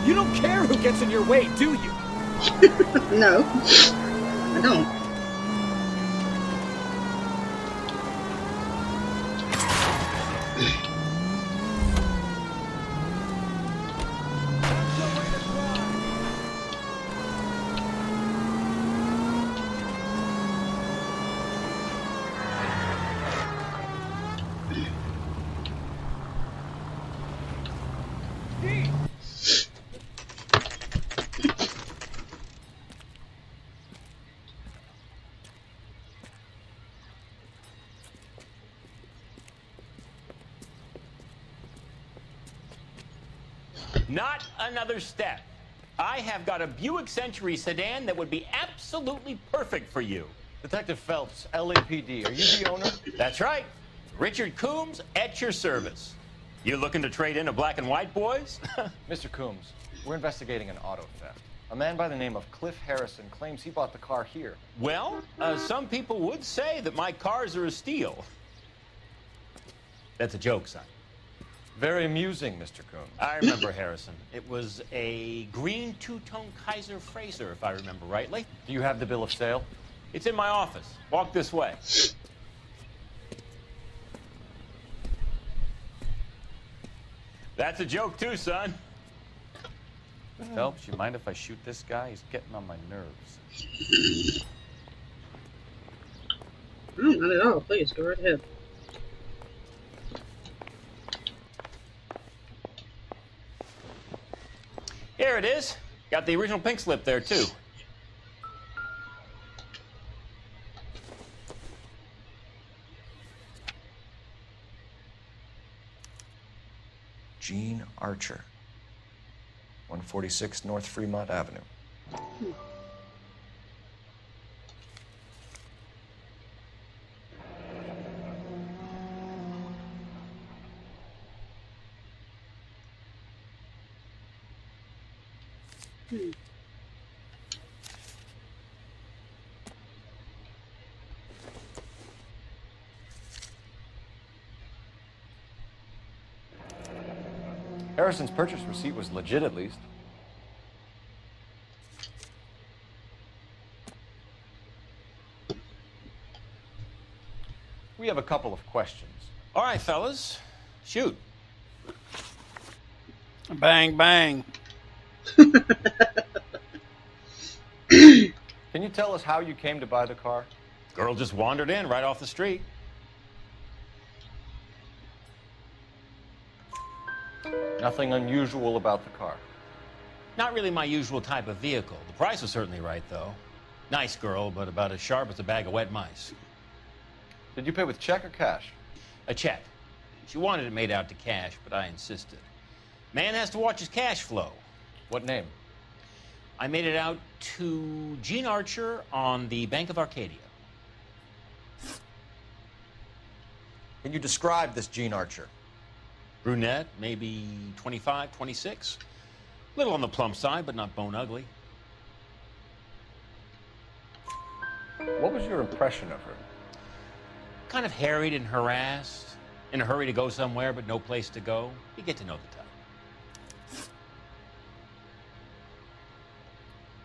You don't care who gets in your way, do you? No, I don't. Not another step. I have got a Buick Century sedan that would be absolutely perfect for you. Detective Phelps, LAPD, are you the owner? That's right. Richard Coombs at your service. You looking to trade in a black and white, boys? Mr. Coombs, we're investigating an auto theft. A man by the name of Cliff Harrison claims he bought the car here. Well, some people would say that my cars are a steal. That's a joke, son. Very amusing, Mr. Coombs. I remember Harrison. It was a green two-tone Kaiser Frazer, if I remember rightly. Do you have the bill of sale? It's in my office. Walk this way. That's a joke too, son. Phelps, you mind if I shoot this guy? He's getting on my nerves. Not at all. Please, go right ahead. Here it is. Got the original pink slip there, too. Gene Archer, 146 North Fremont Avenue. Harrison's purchase receipt was legit, at least. We have a couple of questions. All right, fellas. Shoot. Bang, bang. Can you tell us how you came to buy the car? Girl just wandered in right off the street. Nothing unusual about the car. Not really my usual type of vehicle. The price was certainly right, though. Nice girl, but about as sharp as a bag of wet mice. Did you pay with check or cash? A check. She wanted it made out to cash, but I insisted. Man has to watch his cash flow. What name? I made it out to Gene Archer on the Bank of Arcadia. Can you describe this Gene Archer? Brunette, maybe 25, 26. Little on the plump side, but not bone ugly. What was your impression of her? Kind of harried and harassed. In a hurry to go somewhere, but no place to go. You get to know the type.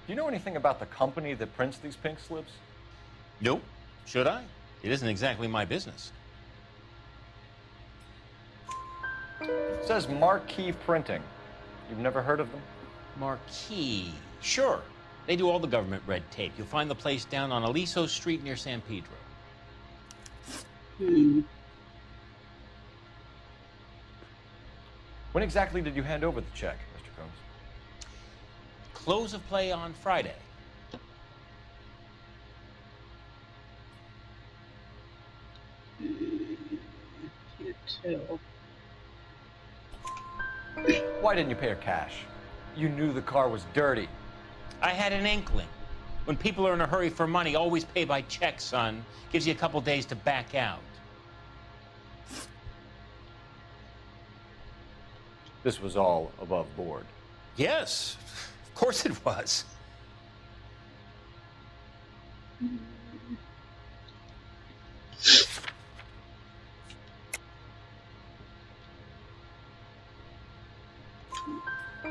Do you know anything about the company that prints these pink slips? Nope. Should I? It isn't exactly my business. It says Marquee Printing. You've never heard of them? Marquee. Sure. They do all the government red tape. You'll find the place down on Aliso Street near San Pedro. When exactly did you hand over the check, Mr. Combs? Close of play on Friday. Can't tell. Why didn't you pay her cash? You knew the car was dirty. I had an inkling. When people are in a hurry for money, always pay by check, son. Gives you a couple days to back out. This was all above board. Yes, of course it was.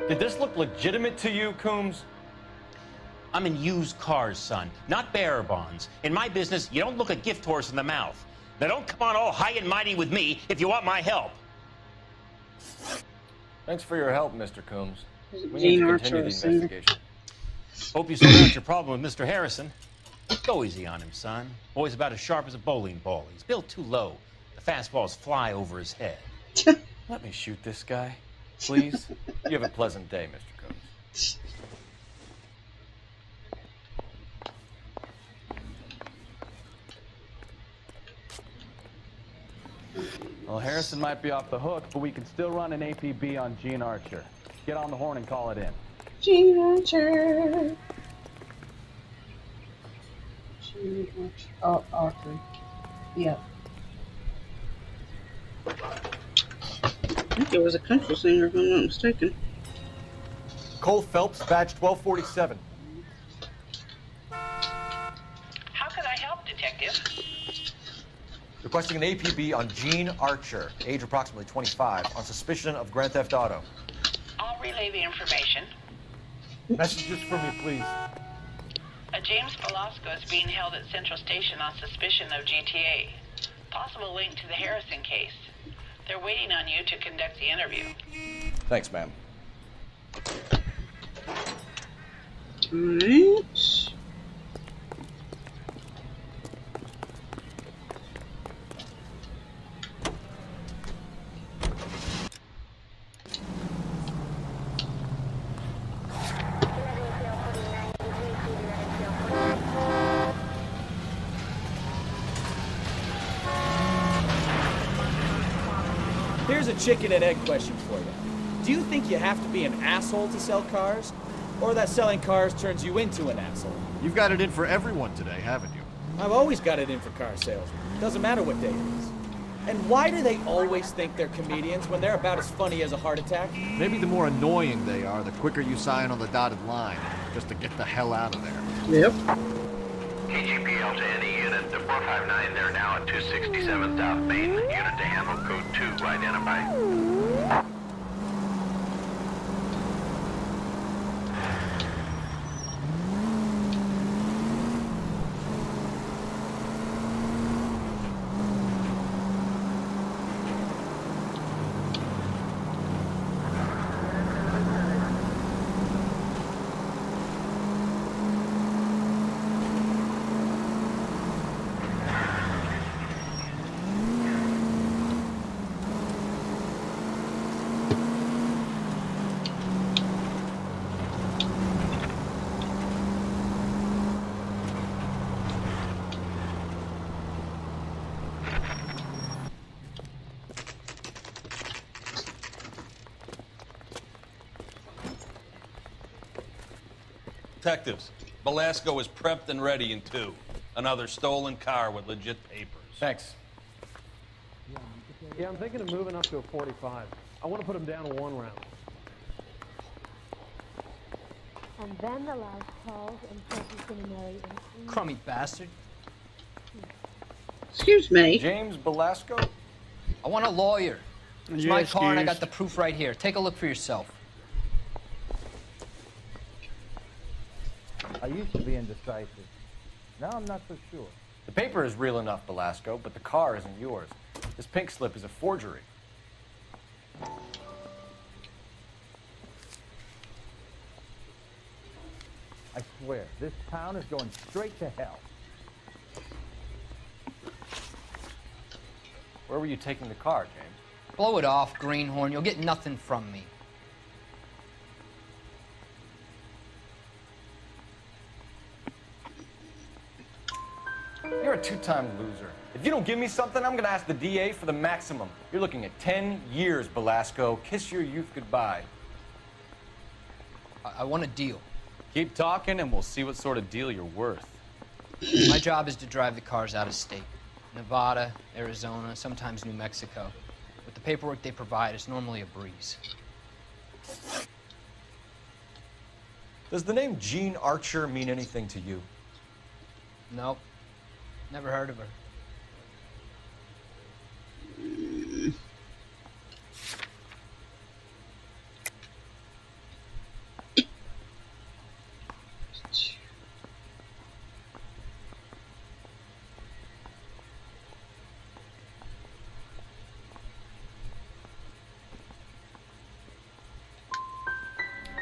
Did this look legitimate to you, Coombs? I'm in used cars, son, not bearer bonds. In my business, you don't look a gift horse in the mouth. Now don't come on all high and mighty with me if you want my help. Thanks for your help, Mr. Coombs. We need Gene to Archer continue the is in- investigation. Hope you sorted out your problem with Mr. Harrison. Go easy on him, son. Boy's about as sharp as a bowling ball. He's built too low. The fastballs fly over his head. Let me shoot this guy, please. You have a pleasant day, Mr. Coombs. Well, Harrison might be off the hook, but we can still run an APB on Gene Archer. Get on the horn and call it in. Gene Archer. Gene Archer. Oh, Archer. Yeah. I think it was a country singer, if I'm not mistaken. Cole Phelps, badge 1247. How can I help, Detective? Requesting an APB on Gene Archer, age approximately 25, on suspicion of Grand Theft Auto. I'll relay the information. Messages for me, please. A James Velasco is being held at Central Station on suspicion of GTA. Possible link to the Harrison case. They're waiting on you to conduct the interview. Thanks, ma'am. Alright. Here's a chicken and egg question for you. Do you think you have to be an asshole to sell cars? Or that selling cars turns you into an asshole? You've got it in for everyone today, haven't you? I've always got it in for car salesmen. Doesn't matter what day it is. And why do they always think they're comedians when they're about as funny as a heart attack? Maybe the more annoying they are, the quicker you sign on the dotted line, just to get the hell out of there. Yep. KGPL to any unit. The 459, they're now at 267 South Main. Unit to handle code 2, identified. Detectives, Velasco is prepped and ready in 2. Another stolen car with legit papers. Thanks. Yeah, I'm thinking of moving up to a 45. I want to put him down to 1 round. And then the last calls and says he's gonna marry an Crummy bastard. Excuse me. James Velasco? I want a lawyer. It's You're my car and I got excused. the proof right here. Take a look for yourself. I used to be indecisive. Now I'm not so sure. The paper is real enough, Velasco, but the car isn't yours. This pink slip is a forgery. I swear, this town is going straight to hell. Where were you taking the car, James? Blow it off, greenhorn. You'll get nothing from me. You're a 2-time loser. If you don't give me something, I'm gonna ask the DA for the maximum. You're looking at 10 years, Velasco. Kiss your youth goodbye. I want a deal. Keep talking and we'll see what sort of deal you're worth. My job is to drive the cars out of state. Nevada, Arizona, sometimes New Mexico. With the paperwork they provide, it's normally a breeze. Does the name Gene Archer mean anything to you? Nope. Never heard of her.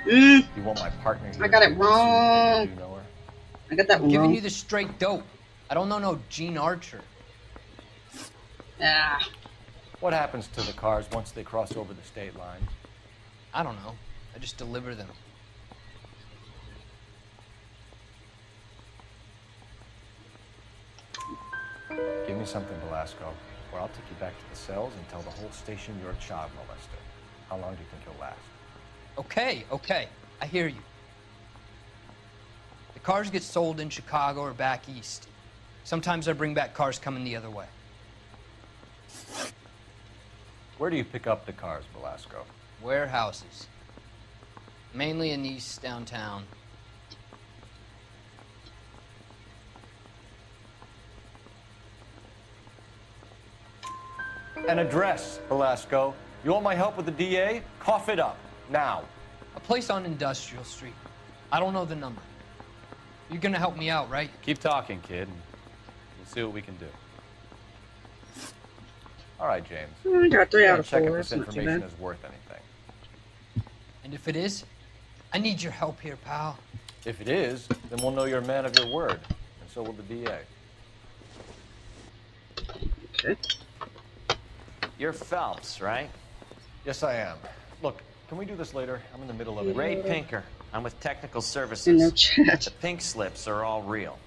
You want my partner here? I got it Do wrong. you know her? I got that I'm one giving wrong. you the straight dope. I don't know no Gene Archer. Ah. What happens to the cars once they cross over the state lines? I don't know. I just deliver them. Give me something, Velasco, or I'll take you back to the cells and tell the whole station you're a child molester. How long do you think you'll last? Okay, I hear you. The cars get sold in Chicago or back east. Sometimes I bring back cars coming the other way. Where do you pick up the cars, Velasco? Warehouses. Mainly in East downtown. An address, Velasco. You want my help with the DA? Cough it up, now. A place on Industrial Street. I don't know the number. You're gonna help me out, right? Keep talking, kid, and we'll see what we can do. All right, James. I got 3 out of Check 4. if That's this not too information bad. is worth anything. And if it is, I need your help here, pal. If it is, then we'll know you're a man of your word, and so will the DA. Okay. You're Phelps, right? Yes, I am. Look, can we do this later? I'm in the middle of it. Ray Pinker. I'm with Technical In Services. no chat. The pink slips are all real.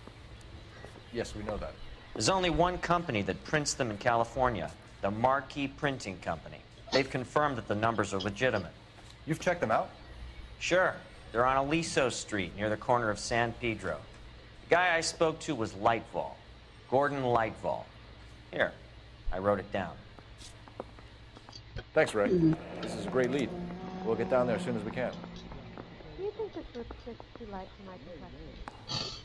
Yes, we know that. There's only one company that prints them in California, the Marquee Printing Company. They've confirmed that the numbers are legitimate. You've checked them out? Sure. They're on Aliso Street, near the corner of San Pedro. The guy I spoke to was Lightval. Gordon Lightval. Here, I wrote it down. Thanks, Ray. This is a great lead. We'll get down there as soon as we can. Do you think this lipstick's too light for my complexion?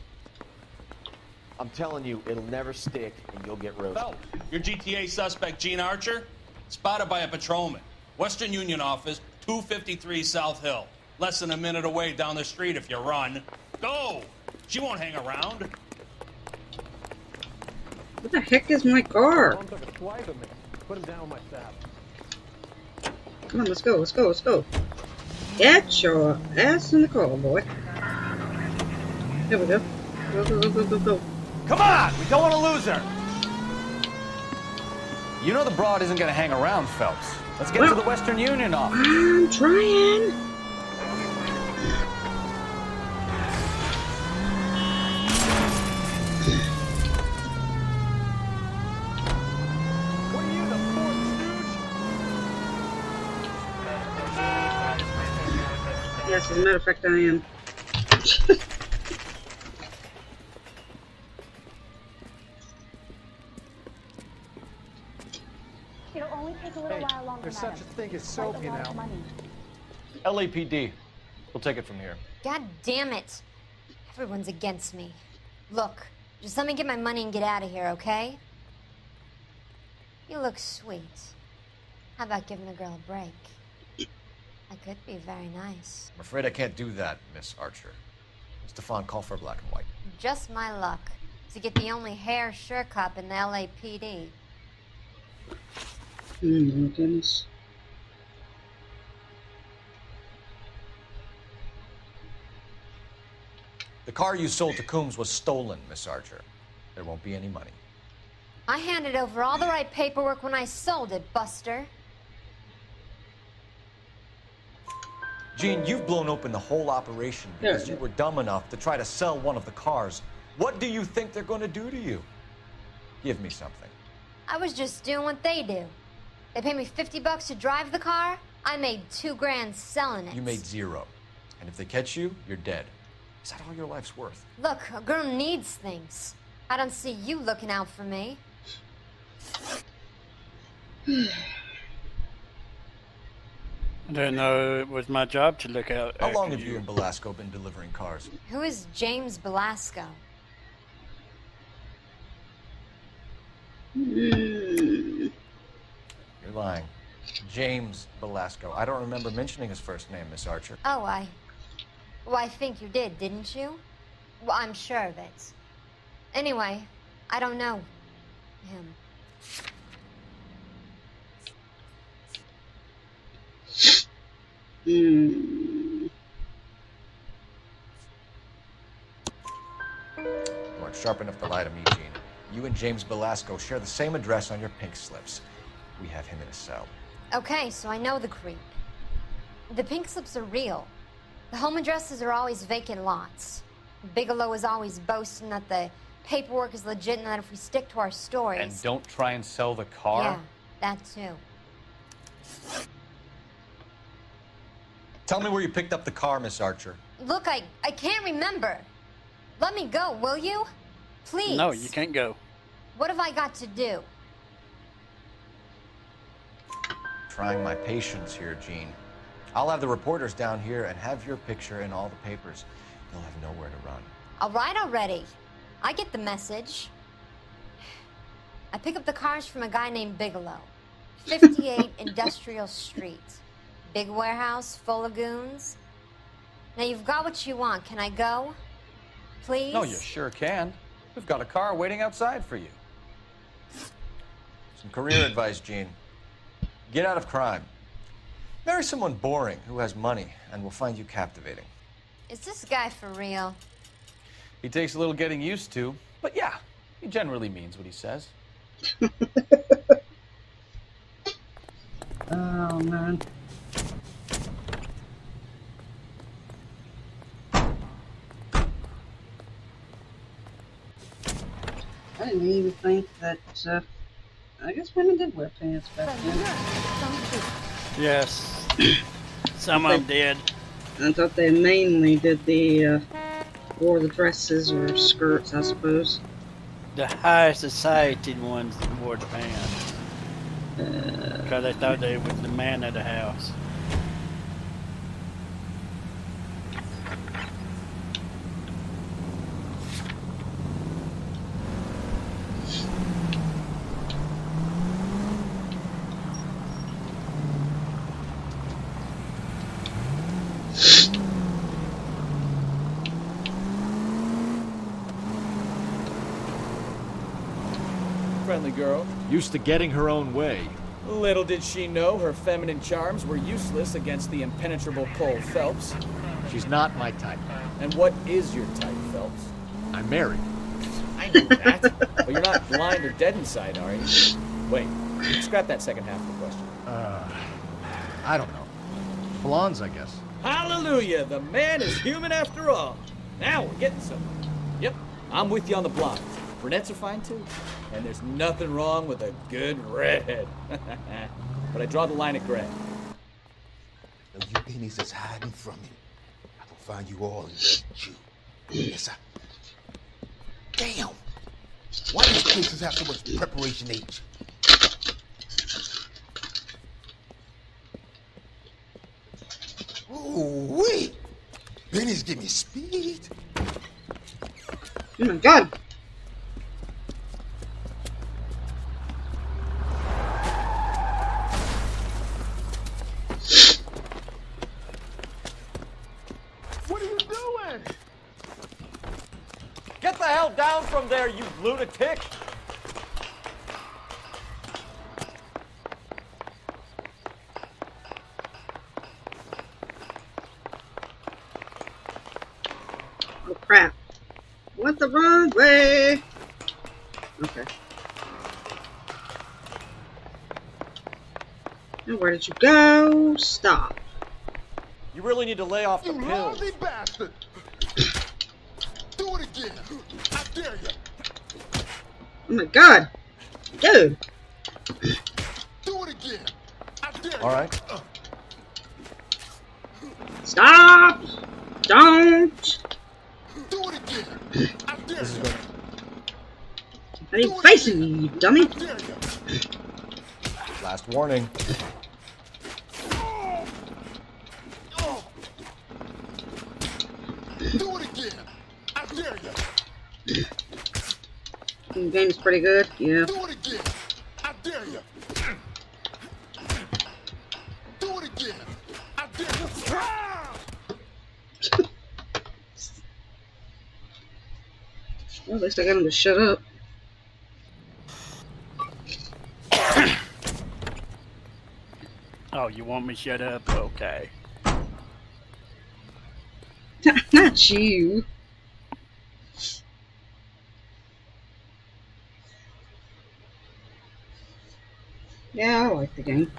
I'm telling you, it'll never stick, and you'll get roasted. Phelps, your GTA suspect, Gene Archer, spotted by a patrolman. Western Union office, 253 South Hill. Less than a minute away down the street if you run. Go! She won't hang around. What the heck is my car? Tom took a swipe at me. Put him down with my saddle. Come on, let's go, let's go, let's go. Get your ass in the car, boy. There we go. Go, go, go, go, go, go. Come on! We don't want to lose her! You know the broad isn't going to hang around, Phelps. Let's get to the Western Union office. I'm trying. What are you, the fourth stooge? Yes, as a matter of fact, I am. It'll only take a little while longer. There's such a thing as soap, you know. LAPD. We'll take it from here. God damn it. Everyone's against me. Look, just let me get my money and get out of here, okay? You look sweet. How about giving a girl a break? I could be very nice. I'm afraid I can't do that, Miss Archer. Stefan, call for black and white. Just my luck to get the only hair sure cop in the LAPD. Oh my goodness. The car you sold to Coombs was stolen, Miss Archer. There won't be any money. I handed over all the right paperwork when I sold it, Buster. Gene, you've blown open the whole operation because you were dumb enough to try to sell one of the cars. What do you think they're going to do to you? Give me something. I was just doing what they do. They paid me $50 to drive the car. I made $2 grand selling it. You made zero. And if they catch you, you're dead. Is that all your life's worth? Look, a girl needs things. I don't see you looking out for me. I didn't know it was my job to look out. How long have you and Velasco been delivering cars? Who is James Belasco? You're lying. James Velasco. I don't remember mentioning his first name, Miss Archer. Oh, well, I think you did, didn't you? Well, I'm sure of it. Anyway, I don't know him. You aren't sharp enough to lie to me, Gene. You and James Belasco share the same address on your pink slips. We have him in a cell. Okay, so I know the creep. The pink slips are real. The home addresses are always vacant lots. Bigelow is always boasting that the paperwork is legit and that if we stick to our stories... And don't try and sell the car? Yeah, that too. Tell me where you picked up the car, Miss Archer. Look, I can't remember. Let me go, will you? Please. No, you can't go. What have I got to do? Trying my patience here, Gene. I'll have the reporters down here and have your picture in all the papers. You'll have nowhere to run. All right already. I get the message. I pick up the cars from a guy named Bigelow. 58 Industrial Street. Big warehouse full of goons. Now you've got what you want. Can I go? Please? No, you sure can. We've got a car waiting outside for you. Some career advice, Gene. Get out of crime. Marry someone boring who has money and will find you captivating. Is this guy for real? He takes a little getting used to, but yeah, he generally means what he says. Oh, man. I didn't even think that, I guess women did wear pants back then. Yes. Some of them did. I thought they mainly did wore the dresses or skirts, I suppose. The high society ones wore the pants. Because they thought they was the man of the house. Friendly girl. Used to getting her own way. Little did she know her feminine charms were useless against the impenetrable Cole Phelps. She's not my type. And what is your type, Phelps? I'm married. I knew that. But you're not blind or dead inside, are you? Wait, scrap that second half of the question. I don't know. Blondes, I guess. Hallelujah! The man is human after all. Now we're getting somewhere. Yep, I'm with you on the blondes. Brunettes are fine too. And there's nothing wrong with a good redhead. But I draw the line at gray. Now you pennies that's hiding from him. I can find you all and get you. Yes, sir. Damn! Why do these places have so much preparation age? Ooh, wait! Pennies give me speed. Oh my god! What are you doing? Get the hell down from there, you lunatic! Oh crap. Went the wrong way! Okay. Now where did you go? Stop. You really need to lay off the You pills. lousy bastard! Do it again! I dare you! Oh my god! Dude! Do it again! I dare you! All right. Stop! Don't! Do it again! I dare This is you! good. How are you facing me, you dummy? I dare you! Last warning. Do it again! I dare you! The game's pretty good, yeah. Do it again! I dare you! Do it again! I dare you! Well, at least I got him to shut up. Oh, you want me to shut up? Okay. Not you. Yeah, I like the game.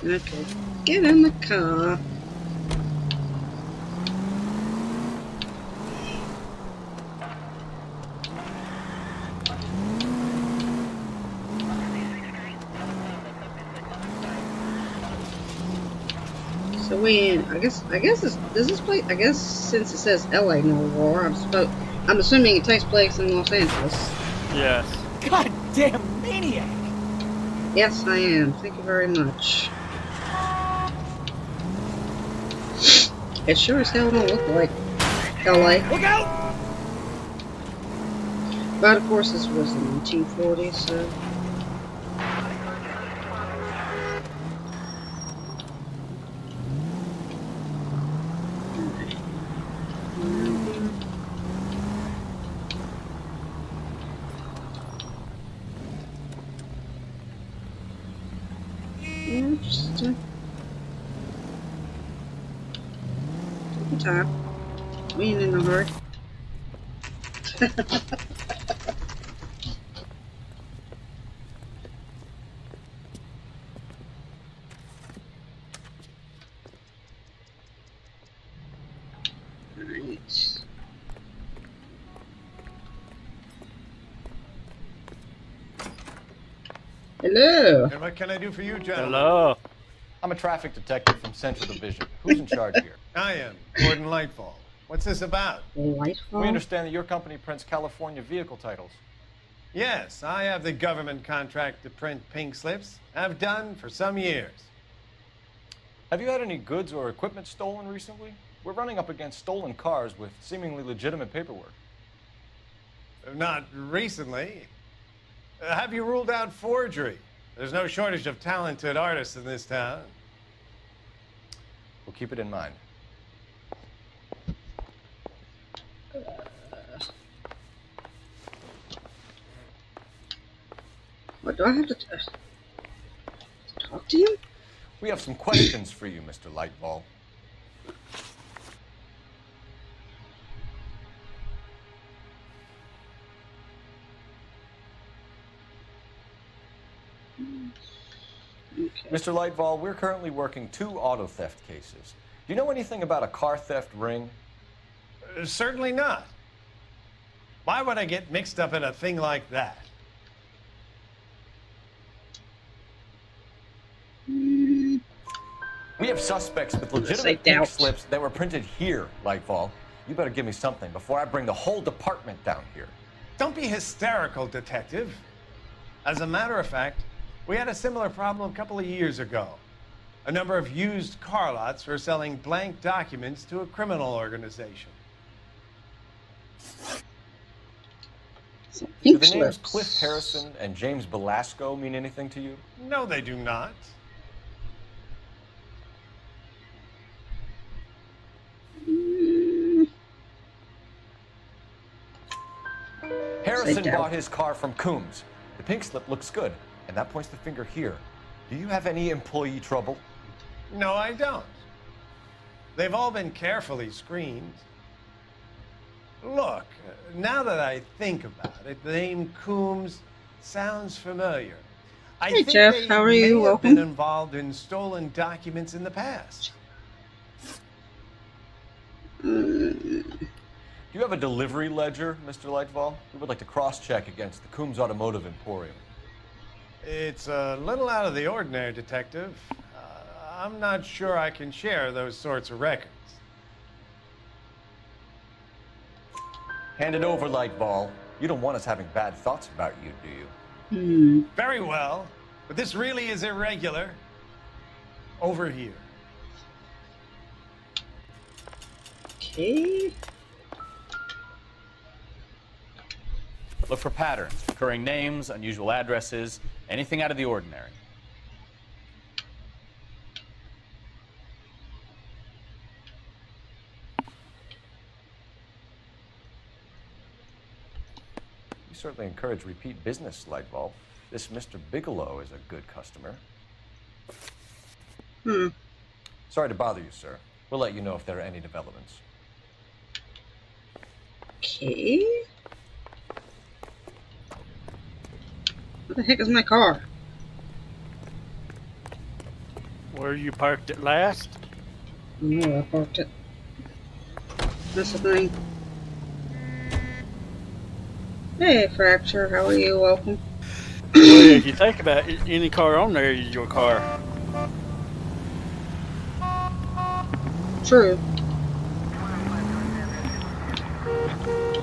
Okay, get in the car. So I guess does this place? I guess since it says L.A. Noire, I'm assuming it takes place in Los Angeles. Yes. Goddamn maniac! Yes, I am. Thank you very much. It sure as hell don't look like L.A. Look out! But of course, this was the 1940s, so. Just take your time. We ain't in a hurry. Right. Hello. And what can I do for you, gentlemen? Hello. I'm a traffic detective from Central Division. Who's in charge here? I am, Gordon Lightfall. What's this about? Lightfall? We understand that your company prints California vehicle titles. Yes, I have the government contract to print pink slips. I've done for some years. Have you had any goods or equipment stolen recently? We're running up against stolen cars with seemingly legitimate paperwork. Not recently. Have you ruled out forgery? There's no shortage of talented artists in this town. We'll keep it in mind. What do I have to talk to you? We have some questions for you, Mr. Lightball. Okay. Mr. Lightball, we're currently working 2 auto theft cases. Do you know anything about a car theft ring? Certainly not. Why would I get mixed up in a thing like that? We have suspects with legitimate pink slips that were printed here, Lightfall. You better give me something before I bring the whole department down here. Don't be hysterical, Detective. As a matter of fact, we had a similar problem a couple of years ago. A number of used car lots were selling blank documents to a criminal organization. Do the names Cliff Harrison and James Belasco mean anything to you? No, they do not. Harrison bought his car from Coombs. The pink slip looks good, and that points the finger here. Do you have any employee trouble? No, I don't. They've all been carefully screened. Look, now that I think about it, the name Coombs sounds familiar. I think Jeff, they how are may you? have Welcome. been involved in stolen documents in the past. Do you have a delivery ledger, Mr. Lightfall? We would like to cross-check against the Coombs Automotive Emporium. It's a little out of the ordinary, Detective. I'm not sure I can share those sorts of records. Hand it over, Lightball. You don't want us having bad thoughts about you, do you? Very well, but this really is irregular. Over here. Okay. Look for patterns, recurring names, unusual addresses, anything out of the ordinary. We certainly encourage repeat business, Lightball. This Mr. Bigelow is a good customer. Sorry to bother you, sir. We'll let you know if there are any developments. Okay. What the heck is my car? Where you parked it last? No, I parked it. That's the thing. Hey, Fracture, how are you? Welcome. Well, if you think about it, any car on there is your car. True.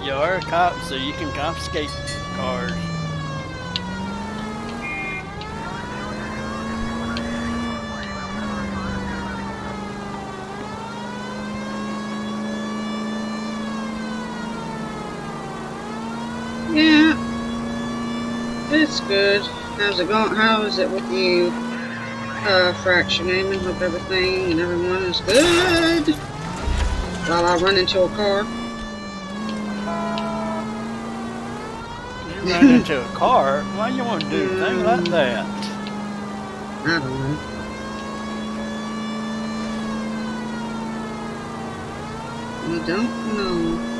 You are a cop, so you can confiscate cars. Yeah, it's good. How's it going? How is it with you, Fracture Gaming? Hope everything and everyone is good. While I run into a car. You run into a car? Why you want to do a thing like that? I don't know. I don't know.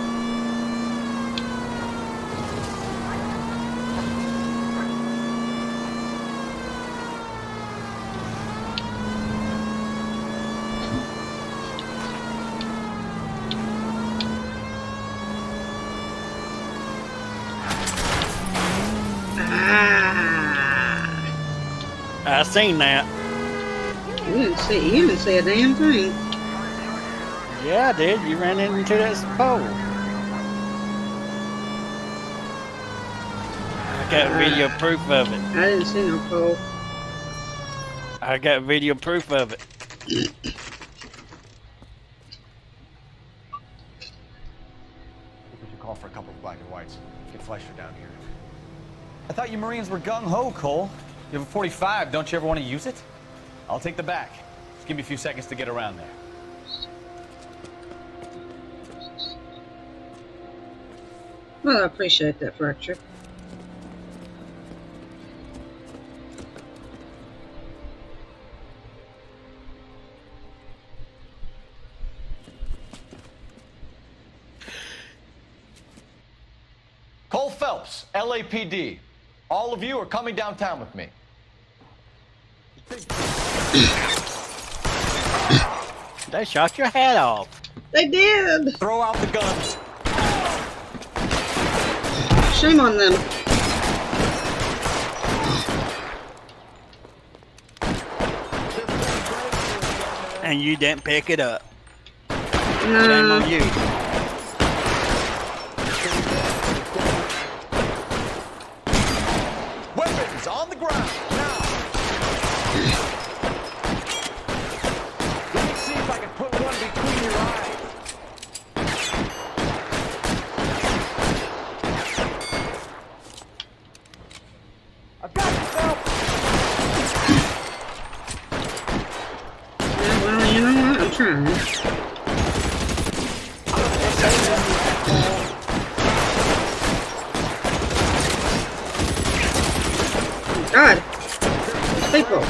I seen that. You didn't see a damn thing. Yeah, I did. You ran into that pole. I got video proof of it. I didn't see no pole. I got video proof of it. What would you call for a couple of black and whites? Get Fleischer down here. I thought you Marines were gung-ho, Cole. You have a 45. Don't you ever want to use it? I'll take the back. Just give me a few seconds to get around there. Well, I appreciate that, Fracture. Cole Phelps, LAPD. All of you are coming downtown with me. They shot your head off. They did. Throw out the guns. Shame on them. And you didn't pick it up. No. Shame on you. Weapons on the ground, now! Let me see if I can put one between your eyes. I've got you, Phelps! Yeah, well, you know what? I'm trying. God, these people.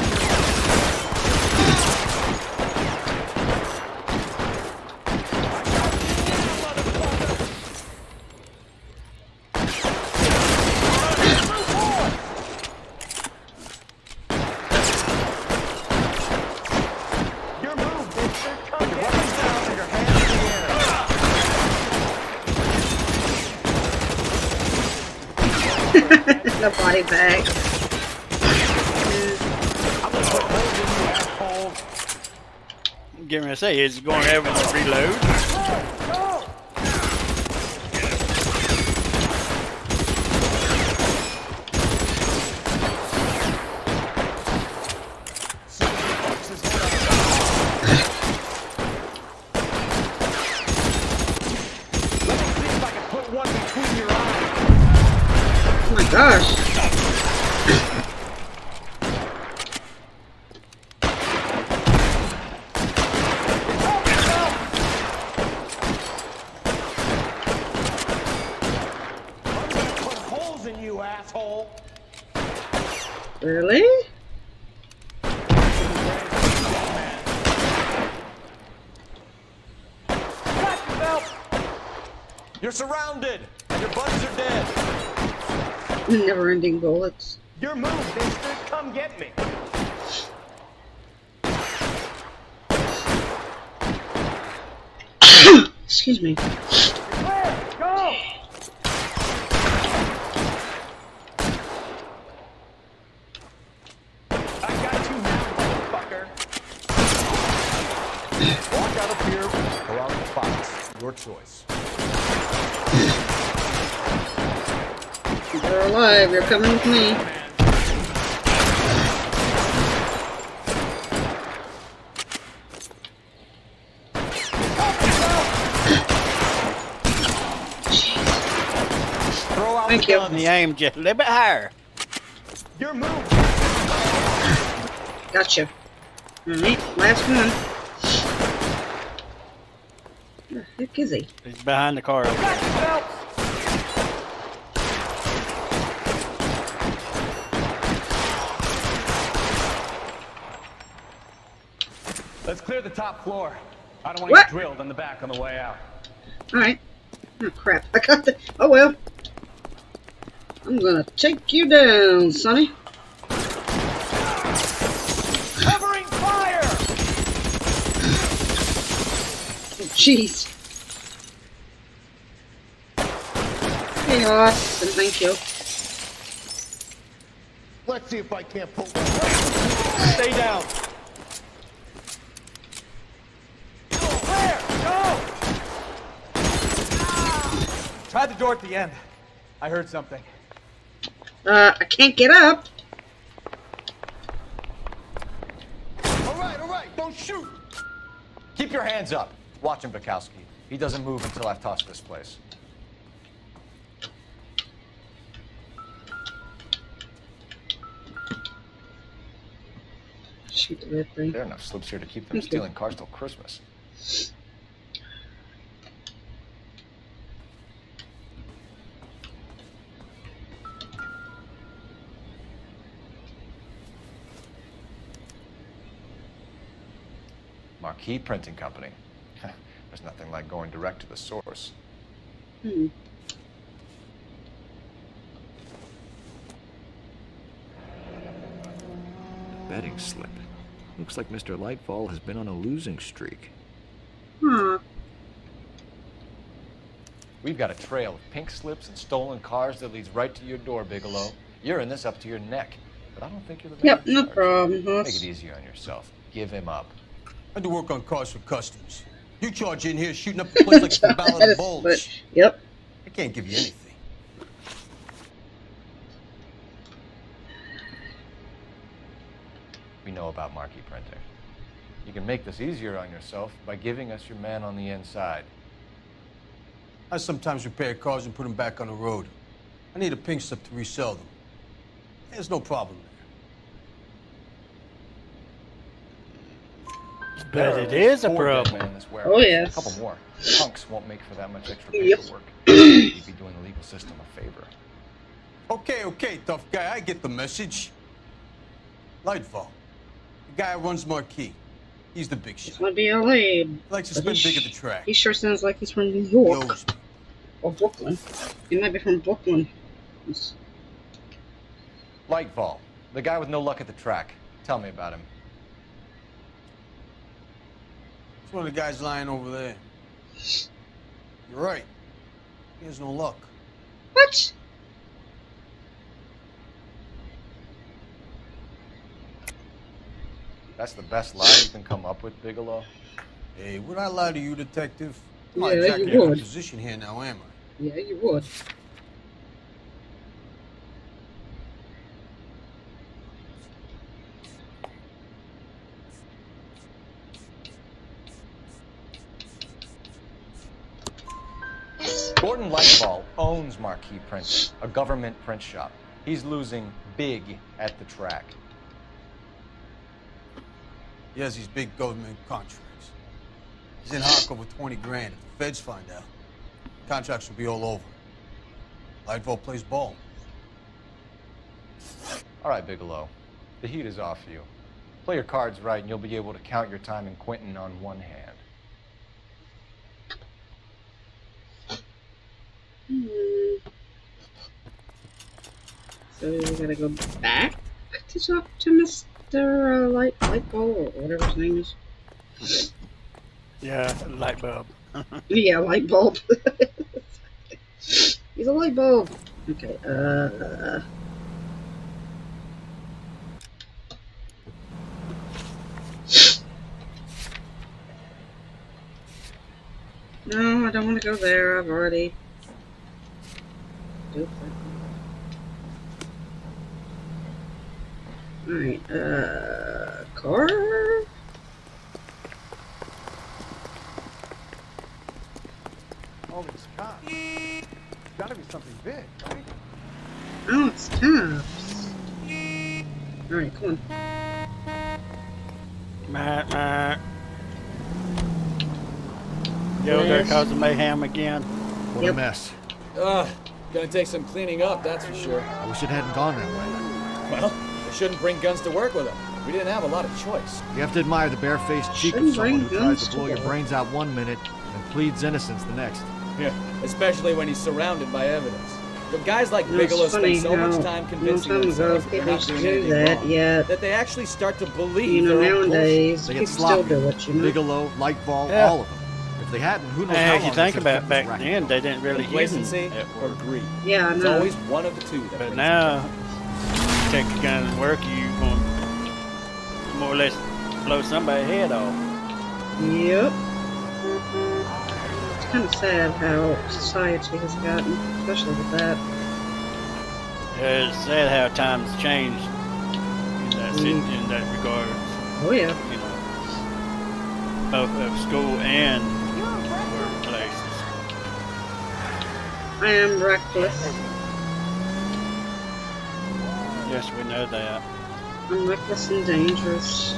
Your move, mister. Come your weapons down and your hands in the air. The body bag. Give me a say, it's going to have a reload. Oh my gosh. Really? You're surrounded, and your buddies are dead. Never-ending bullets. Your move, mister. Come get me. Excuse me. Clear, go! I got you now, motherfucker. Walk out of here or out of the box. Your choice. You're alive. You're coming with me. Thank you. The aim just a little bit higher. Your move. Gotcha. Alright, last one. Where the heck is he? He's behind the car. Let's clear the top floor. I don't want to get drilled in the back on the way out. Alright. Oh crap. I got the. Oh well. I'm gonna take you down, Sonny. Covering fire! Oh, jeez. Hey, Austin, thank you. Let's see if I can't pull. Stay down. Where? Go! Try the door at the end. I heard something. I can't get up. All right, don't shoot. Keep your hands up. Watch him, Bukowski. He doesn't move until I've tossed this place. Shoot the red thing. There are enough slips here to keep them stealing cars till Christmas. Marquee Printing Company. There's nothing like going direct to the source. Hmm. Betting slip. Looks like Mr. Lightfall has been on a losing streak. Huh. We've got a trail of pink slips and stolen cars that leads right to your door, Bigelow. You're in this up to your neck, but I don't think you're the man. Yep, in no charge. problem, Make Hoss. it easy on yourself. Give him up. I do work on cars for customs. You charge in here shooting up the place like it's the Ballad of the Bulge. Yep. I can't give you anything. We know about Marquee Printing. You can make this easier on yourself by giving us your man on the inside. I sometimes repair cars and put them back on the road. I need a pink slip to resell them. There's no problem there. But it is a Four dead problem. men in this warehouse. Oh, yes. A couple more. Punks won't make for that much extra Yep. paperwork. You'd be doing the legal system a favor. Okay, tough guy. I get the message. Lightfall. The guy who runs Marquee. He's the big shot. This might be LA. Likes to but spend he big at the track. He sure sounds like he's from New He York. owes me. Or Brooklyn. He might be from Brooklyn. He's- Lightfall, the guy with no luck at the track. Tell me about him. It's one of the guys lying over there. You're right. He has no luck. What? That's the best lie you can come up with, Bigelow? Hey, would I lie to you, detective? I'm Yeah, not exactly you in a would. position here now, am I? Yeah, you would. Gordon Lightfall owns Marquee Printing, a government print shop. He's losing big at the track. He has these big government contracts. He's in hock over 20 grand. If the feds find out, contracts will be all over. Lightfall plays ball. All right, Bigelow. The heat is off you. Play your cards right and you'll be able to count your time in Quentin on one hand. So we gotta go back to talk to Mr. Lightbulb or whatever his name is. Yeah, light bulb. Yeah, light bulb. He's a light bulb. Okay, No, I don't want to go there. I've already. Alright, car? Holy Scott. It's gotta be something big, right? Oh, it's cops. Alright, come on. Yo, there causing mayhem again. What a mess. Ugh, gonna take some cleaning up, that's for sure. I wish it hadn't gone that way. Well, we shouldn't bring guns to work with them. We didn't have a lot of choice. You have to admire the barefaced cheek of someone who tries to blow your brains out one minute and pleads innocence the next. Yeah, especially when he's surrounded by evidence. But guys like Bigelow spend so much time convincing themselves that they're not doing anything wrong, that they actually start to believe their own nowadays, They people get still sloppy. do it, you know? Bigelow, Lightball, Yeah. all of them. If they hadn't, who knows how And long if you this think would about have it, kept back this racket. then, they didn't really use Complacency them or greed. Yeah, I It's know. always one of the two. That But brings now, take a gun and work, you going to more or less blow somebody's head off. Yep. It's kind of sad how society has gotten, especially with that. It's sad how times changed in that regard. Oh, yeah. You know, both of school and workplaces. I am reckless. Yes, we know that. I'm reckless and dangerous.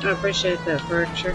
I appreciate that fracture.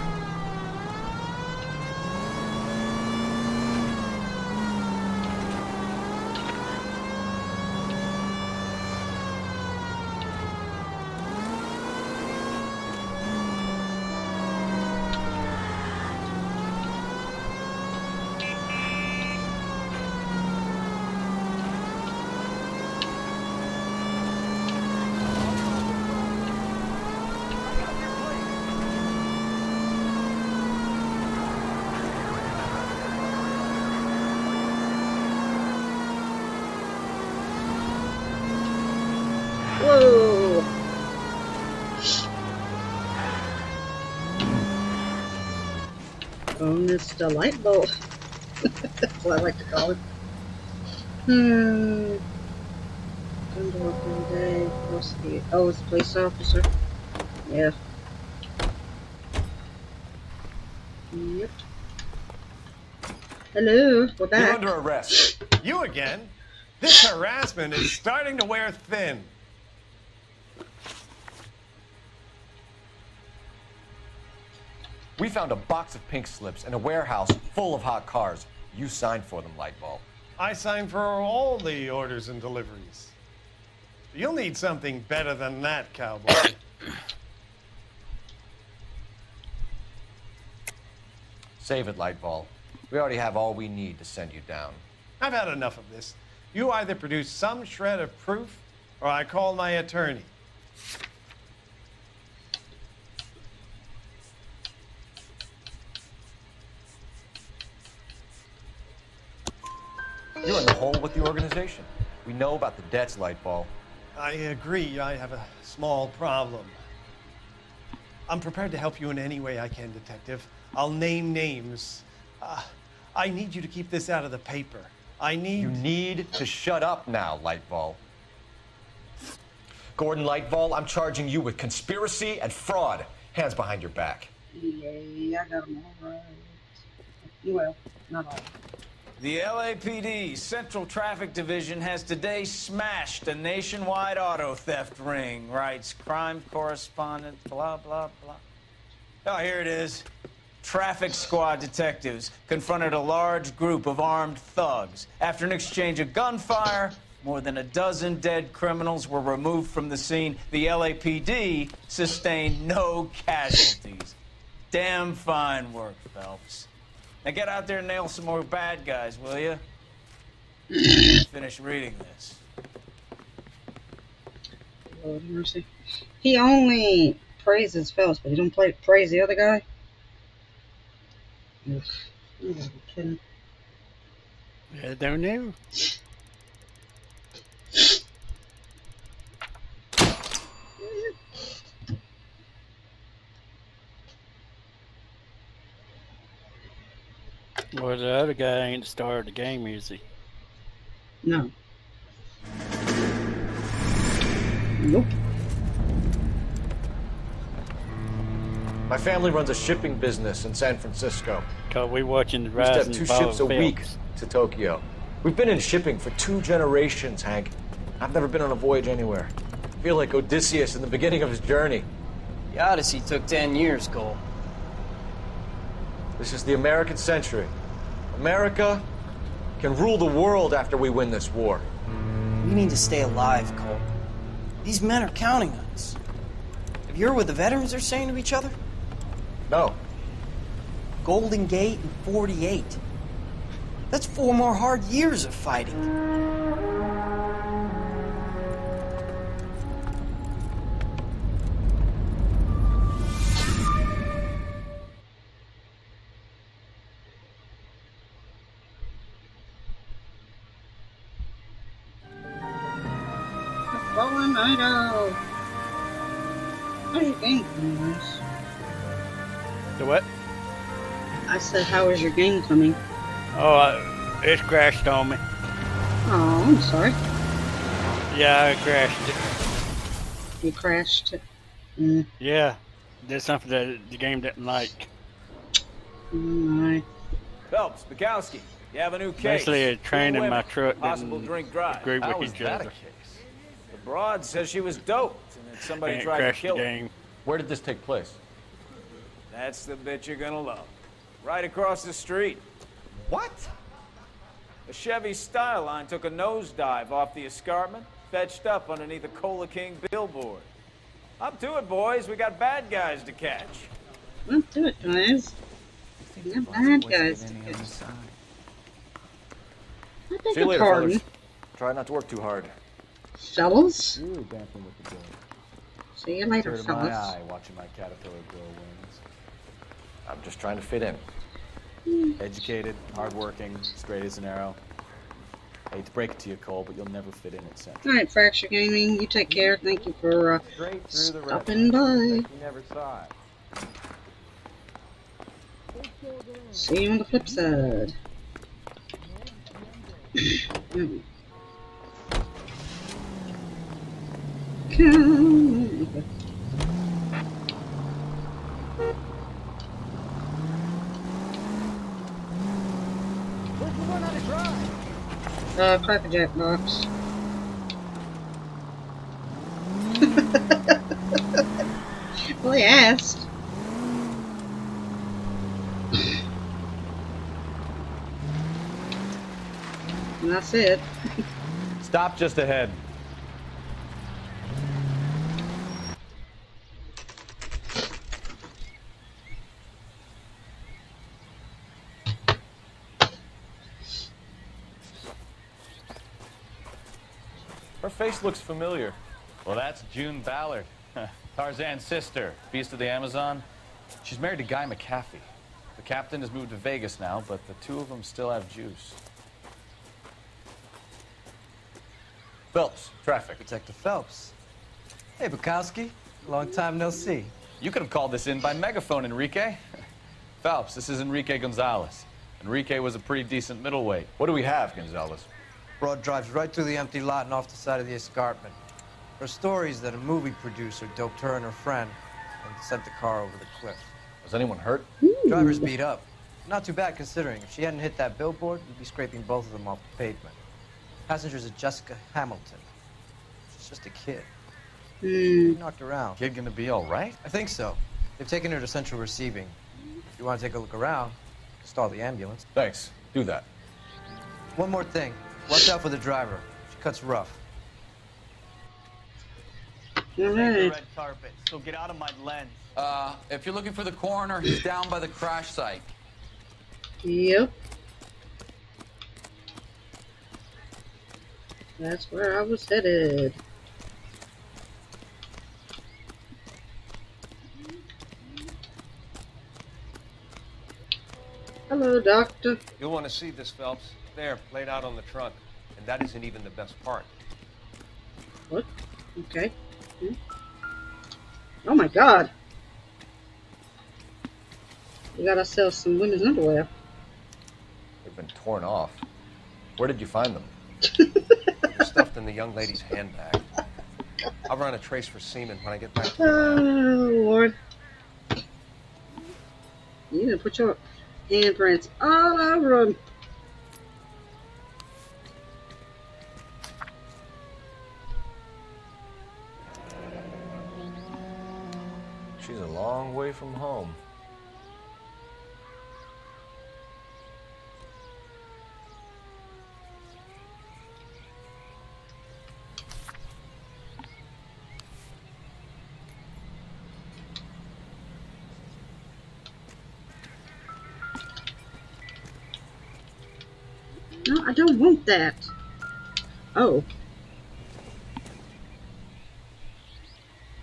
Whoa! Bonus delight bolt. That's what I like to call it. Come to work every day. What's the? Oh, it's a police officer. Yeah. Yep. Hello, we're back. You're under arrest. You again? This harassment is starting to wear thin. We found a box of pink slips in a warehouse full of hot cars. You signed for them, Lightball. I signed for all the orders and deliveries. You'll need something better than that, cowboy. Save it, Lightball. We already have all we need to send you down. I've had enough of this. You either produce some shred of proof, or I call my attorney. You're in the hole with the organization. We know about the debts, Lightball. I agree. I have a small problem. I'm prepared to help you in any way I can, Detective. I'll name names. I need you to keep this out of the paper. You need to shut up now, Lightball. Gordon Lightball, I'm charging you with conspiracy and fraud. Hands behind your back. Yeah, I got them all right. Well, not all. The LAPD Central Traffic Division has today smashed a nationwide auto theft ring, writes crime correspondent, blah, blah, blah. Oh, here it is. Traffic squad detectives confronted a large group of armed thugs. After an exchange of gunfire, more than a dozen dead criminals were removed from the scene. The LAPD sustained no casualties. Damn fine work, Phelps. Now get out there and nail some more bad guys, will you? Finish reading this. Lord mercy. He only praises Phelps, but he don't praise the other guy? Ugh. You gotta be kidding. I don't know. Well, the other guy ain't the star of the game, is he? No. Nope. My family runs a shipping business in San Francisco. Cause we watching the We used to rise have and 2 fall ships a of week films. to Tokyo. We've been in shipping for 2 generations, Hank. I've never been on a voyage anywhere. I feel like Odysseus in the beginning of his journey. The Odyssey took 10 years, Cole. This is the American century. America can rule the world after we win this war. We need to stay alive, Cole. These men are counting on us. Have you heard what the veterans are saying to each other? No. Golden Gate and 48. That's 4 more hard years of fighting. Fallen Idol. How's your game coming, guys? The what? I said, how is your game coming? Oh, it's crashed on me. Oh, I'm sorry. Yeah, I crashed it. You crashed it. Mm. Yeah, there's something that the game didn't like. Oh my. Phelps, Bukowski, you have a new case. Basically, a train Two and my women, truck possible didn't drink drive. agree How with was each that a other. case? The broad says she was doped and that somebody And it tried to crashed kill the her. game. Where did this take place? That's the bit you're gonna love. Right across the street. What? A Chevy Styline took a nosedive off the escarpment, fetched up underneath a Cola King billboard. Up to it, boys. We got bad guys to catch. Up to it, guys. We got bad guys to catch. I beg See you your later, pardon. fellas. Try not to work too hard. Fellas? You're dancing with the boy. See you later, Tear to my fellas. eye watching my caterpillar grow wings. I'm just trying to fit in. Educated, hardworking, straight as an arrow. I hate to break it to you, Cole, but you'll never fit in at Central. Alright, Fracture Gaming, you take care. Thank you for Straight through the stopping by. You never saw it. See you on the flip side. Come. Okay. Where'd you learn how to drive? Cracker Jack box. Well, he asked. And that's it. Stop just ahead. Her face looks familiar. Well, that's June Ballard, Tarzan's sister, Beast of the Amazon. She's married to Guy McAfee. The captain has moved to Vegas now, but the two of them still have juice. Phelps, traffic. Detective Phelps. Hey, Bukowski. Long time no see. You could have called this in by megaphone, Enrique. Phelps, this is Enrique Gonzalez. Enrique was a pretty decent middleweight. What do we have, Gonzalez? Broad drives right through the empty lot and off the side of the escarpment. Her story is that a movie producer doped her and her friend and sent the car over the cliff. Was anyone hurt? Driver's beat up. Not too bad considering. If she hadn't hit that billboard, we'd be scraping both of them off the pavement. Passenger's a Jessica Hamilton. She's just a kid. She knocked around. Kid gonna be all right? I think so. They've taken her to central receiving. If you want to take a look around, stall the ambulance. Thanks. Do that. One more thing. Watch out for the driver. She cuts rough. Alright. Red carpet, so get out of my lens. If you're looking for the coroner, he's down by the crash site. Yep. That's where I was headed. Hello, Doctor. You'll want to see this, Phelps. There, laid out on the trunk. And that isn't even the best part. What? Okay. Oh my god. We gotta sell some women's underwear. They've been torn off. Where did you find them? They're stuffed in the young lady's handbag. I'll run a trace for semen when I get back to the lab. Oh, Lord. You gonna put your handprints all over them. She's a long way from home. No, I don't want that. Oh.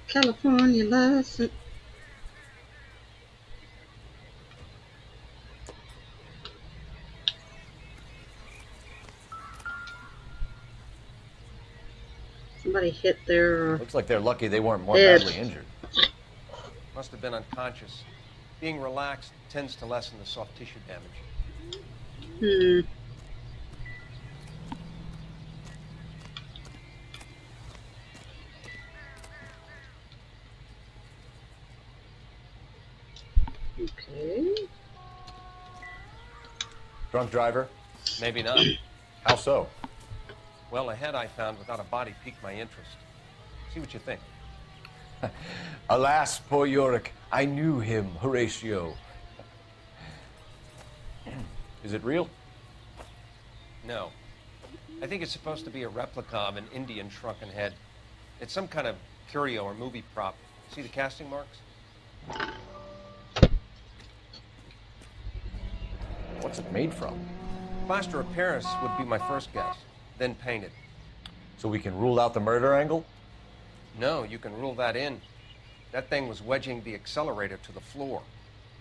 California license. Somebody hit their... Looks like they're lucky they weren't more head. badly injured. Must have been unconscious. Being relaxed tends to lessen the soft tissue damage. Hmm. Okay. Drunk driver? Maybe not. How so? Well, a head I found without a body piqued my interest. See what you think. Alas, poor Yorick. I knew him, Horatio. Is it real? No. I think it's supposed to be a replica of an Indian shrunken head. It's some kind of curio or movie prop. See the casting marks? What's it made from? Plaster of Paris would be my first guess, then painted. So we can rule out the murder angle? No, you can rule that in. That thing was wedging the accelerator to the floor.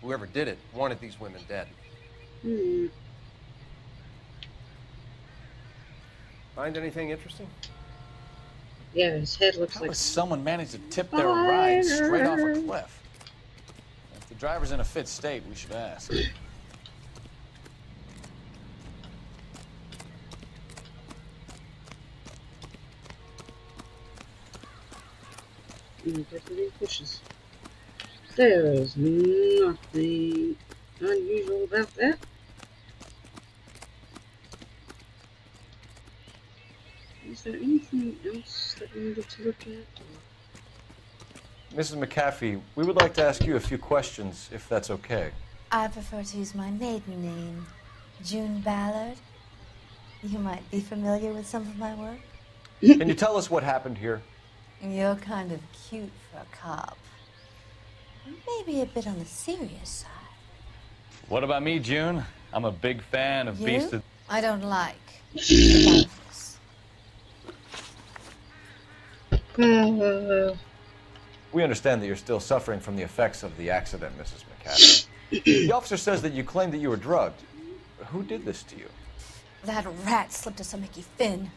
Whoever did it wanted these women dead. Hmm. Find anything interesting? Yeah, his head looks How like... does someone manage to tip their ride straight off a cliff? If the driver's in a fit state, we should ask. Definitely pushes. There is nothing unusual about that. Is there anything else that we needed to look at? Mrs. McAfee, we would like to ask you a few questions, if that's okay. I prefer to use my maiden name, June Ballard. You might be familiar with some of my work. Can you tell us what happened here? You're kind of cute for a cop. Maybe a bit on the serious side. What about me, June? I'm a big fan of You? Beast of... I don't like. We understand that you're still suffering from the effects of the accident, Mrs. McAfee. The officer says that you claimed that you were drugged. Who did this to you? That rat slipped us a Mickey Finn.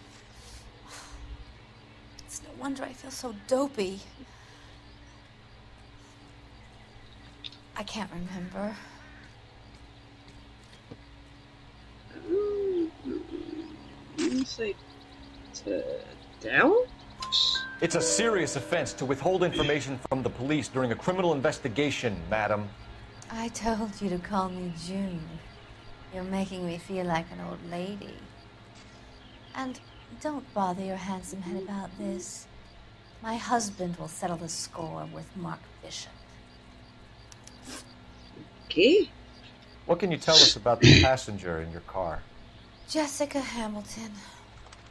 It's no wonder I feel so dopey. I can't remember. Let me say, Dow? It's a serious offense to withhold information from the police during a criminal investigation, madam. I told you to call me June. You're making me feel like an old lady. And don't bother your handsome head about this. My husband will settle the score with Mark Bishop. Okay. What can you tell us about the passenger in your car? Jessica Hamilton.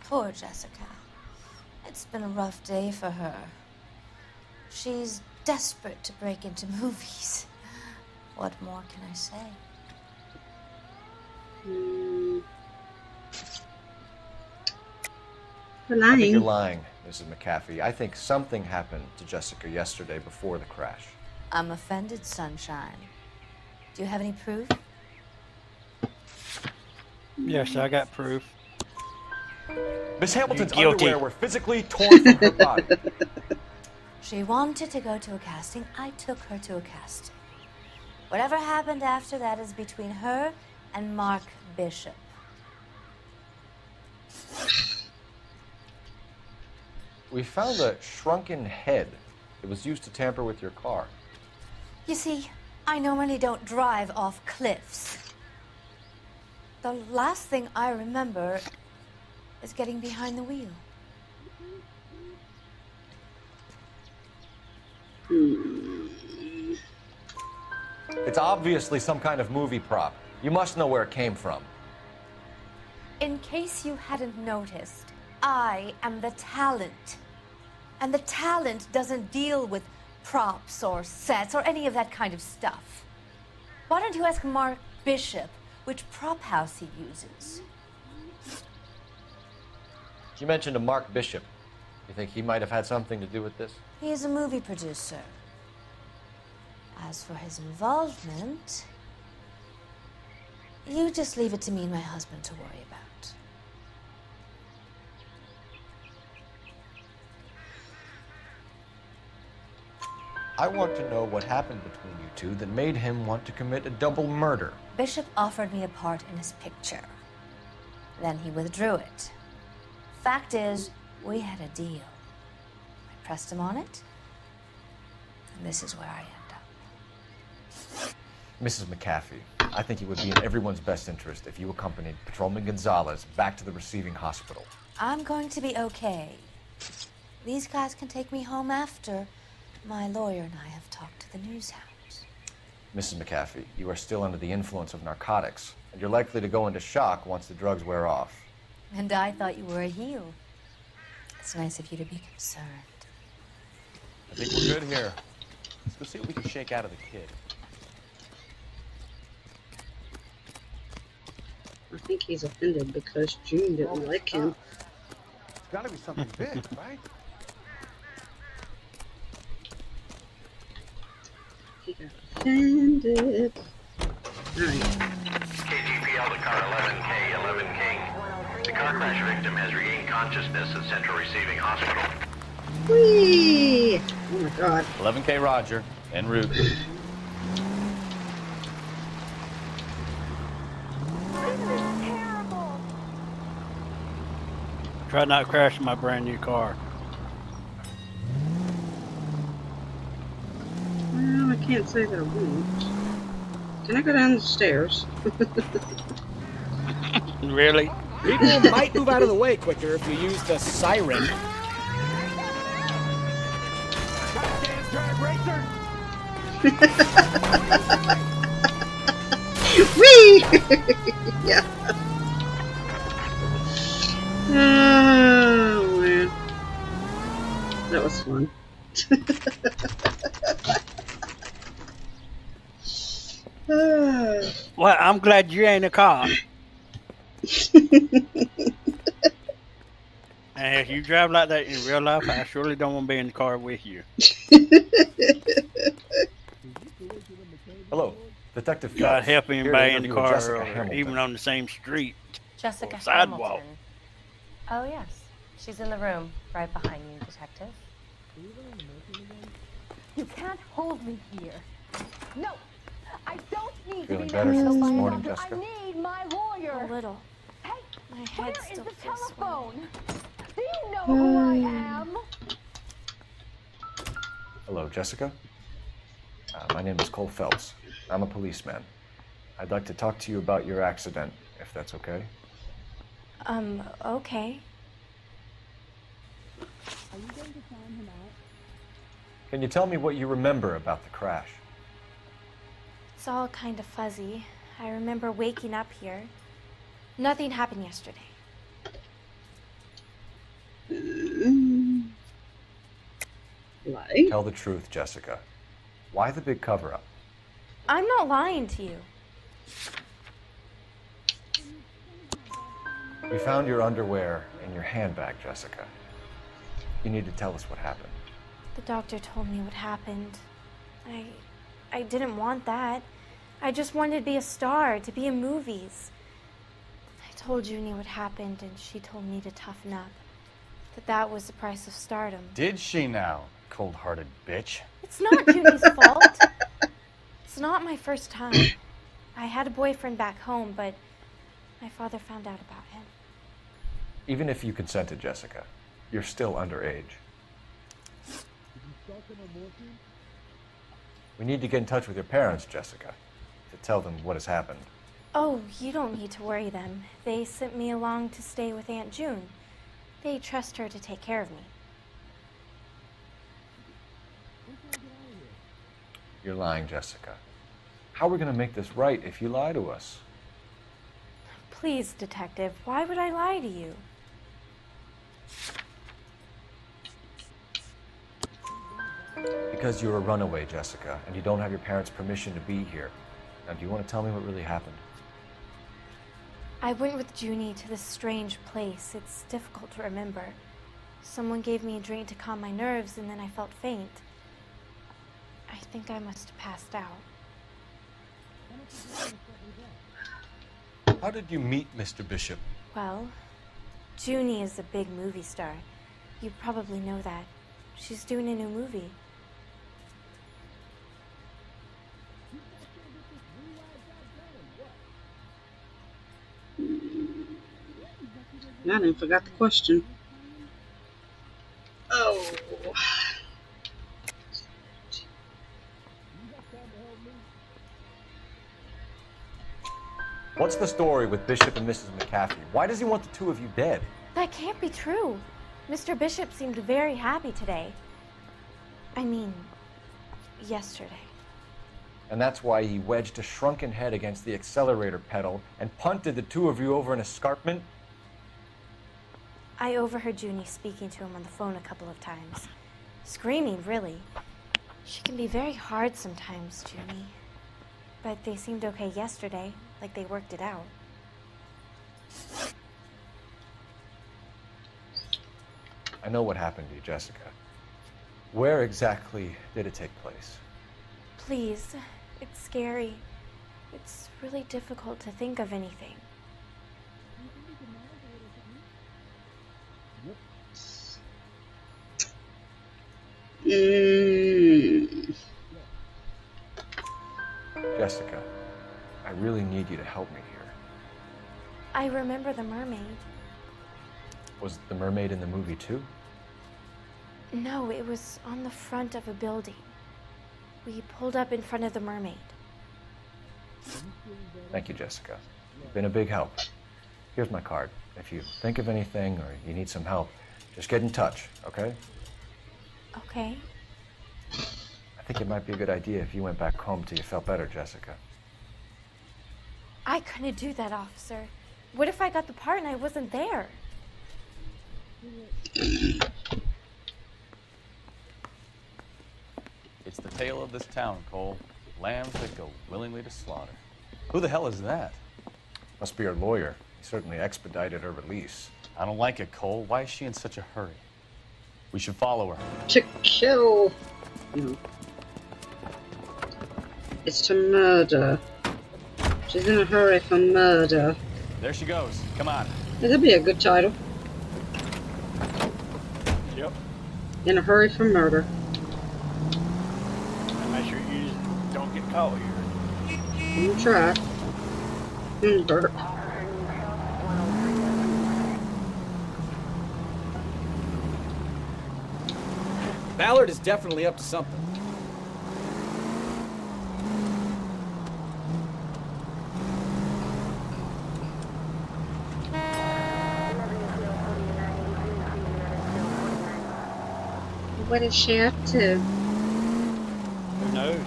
Poor Jessica. It's been a rough day for her. She's desperate to break into movies. What more can I say? I think you're lying, Mrs. McAfee. I think something happened to Jessica yesterday before the crash. I'm offended, Sunshine. Do you have any proof? Yes, I got proof. Miss Hamilton's You're guilty. underwear were physically torn from her body. She wanted to go to a casting. I took her to a casting. Whatever happened after that is between her and Mark Bishop. We found a shrunken head. It was used to tamper with your car. You see, I normally don't drive off cliffs. The last thing I remember is getting behind the wheel. It's obviously some kind of movie prop. You must know where it came from. In case you hadn't noticed, I am the talent. And the talent doesn't deal with props or sets or any of that kind of stuff. Why don't you ask Mark Bishop which prop house he uses? You mentioned a Mark Bishop. You think he might have had something to do with this? He is a movie producer. As for his involvement, you just leave it to me and my husband to worry about. I want to know what happened between you two that made him want to commit a double murder. Bishop offered me a part in his picture. Then he withdrew it. Fact is, we had a deal. I pressed him on it, and this is where I end up. Mrs. McAfee, I think it would be in everyone's best interest if you accompanied Patrolman Gonzalez back to the receiving hospital. I'm going to be okay. These guys can take me home after my lawyer and I have talked to the news house. Mrs. McAfee, you are still under the influence of narcotics, and you're likely to go into shock once the drugs wear off. And I thought you were a heel. It's nice of you to be concerned. I think we're good here. Let's go see what we can shake out of the kid. I think he's offended because June didn't like him. It's got to be something big, right? He got offended. Alright. KGPL to car 11K, 11K. The car crash victim has regained consciousness at Central Receiving Hospital. Whee! Oh my god. 11K Roger, en route. Try not crashing my brand new car. Well, I can't say that I won't. Can I go down the stairs? Really? People might move out of the way quicker if you use the siren. Whee! Yeah. Oh, man. That was fun. Well, I'm glad you ain't a cop. And if you drive like that in real life, I surely don't want to be in the car with you. Hello, Detective God Phelps. help Here to anybody in the interview car Jessica or Hamilton. even on the same street. Jessica or sidewalk. Hamilton. Oh, yes. She's in the room, right behind you, Detective. You can't hold me here. No, I don't need Feeling to be better next since to this my morning, mother. Jessica? I need my lawyer. A little. Hey, My where head is still the feels telephone? Do you know who I am? Hello, Jessica. My name is Cole Phelps. I'm a policeman. I'd like to talk to you about your accident, if that's okay. Okay. Can you tell me what you remember about the crash? It's all kind of fuzzy. I remember waking up here. Nothing happened yesterday. Lie? Tell the truth, Jessica. Why the big cover-up? I'm not lying to you. We found your underwear in your handbag, Jessica. You need to tell us what happened. The doctor told me what happened. I didn't want that. I just wanted to be a star, to be in movies. I told Junie what happened, and she told me to toughen up. That was the price of stardom. Did she now, cold-hearted bitch? It's not Junie's fault. It's not my first time. I had a boyfriend back home, but my father found out about him. Even if you consented, Jessica, you're still underage. We need to get in touch with your parents, Jessica, to tell them what has happened. Oh, you don't need to worry them. They sent me along to stay with Aunt June. They trust her to take care of me. You're lying, Jessica. How are we going to make this right if you lie to us? Please, Detective, why would I lie to you? Because you're a runaway, Jessica, and you don't have your parents' permission to be here. Now, do you want to tell me what really happened? I went with Junie to this strange place. It's difficult to remember. Someone gave me a drink to calm my nerves, and then I felt faint. I think I must have passed out. How did you meet Mr. Bishop? Well, Junie is a big movie star. You probably know that. She's doing a new movie. I didn't forgot the question. Oh. What's the story with Bishop and Mrs. McCaffrey? Why does he want the two of you dead? That can't be true. Mr. Bishop seemed very happy today. I mean, yesterday. And that's why he wedged a shrunken head against the accelerator pedal and punted the two of you over an escarpment? I overheard Junie speaking to him on the phone a couple of times. Screaming, really. She can be very hard sometimes, Junie. But they seemed okay yesterday, like they worked it out. I know what happened to you, Jessica. Where exactly did it take place? Please, it's scary. It's really difficult to think of anything. Jessica, I really need you to help me here. I remember the mermaid. Was the mermaid in the movie too? No, it was on the front of a building. We pulled up in front of the mermaid. Thank you, Jessica. You've been a big help. Here's my card. If you think of anything or you need some help, just get in touch, okay? Okay. I think it might be a good idea if you went back home till you felt better, Jessica. I couldn't do that, officer. What if I got the part and I wasn't there? It's the tale of this town, Cole. Lambs that go willingly to slaughter. Who the hell is that? Must be her lawyer. He certainly expedited her release. I don't like it, Cole. Why is she in such a hurry? We should follow her. To kill. No. It's to murder. She's in a hurry for murder. There she goes. Come on. Yeah, that'd be a good title. Yep. In a hurry for murder. And make sure you don't get caught here. You try. Bert. Ballard is definitely up to something. What is she up to? Who knows?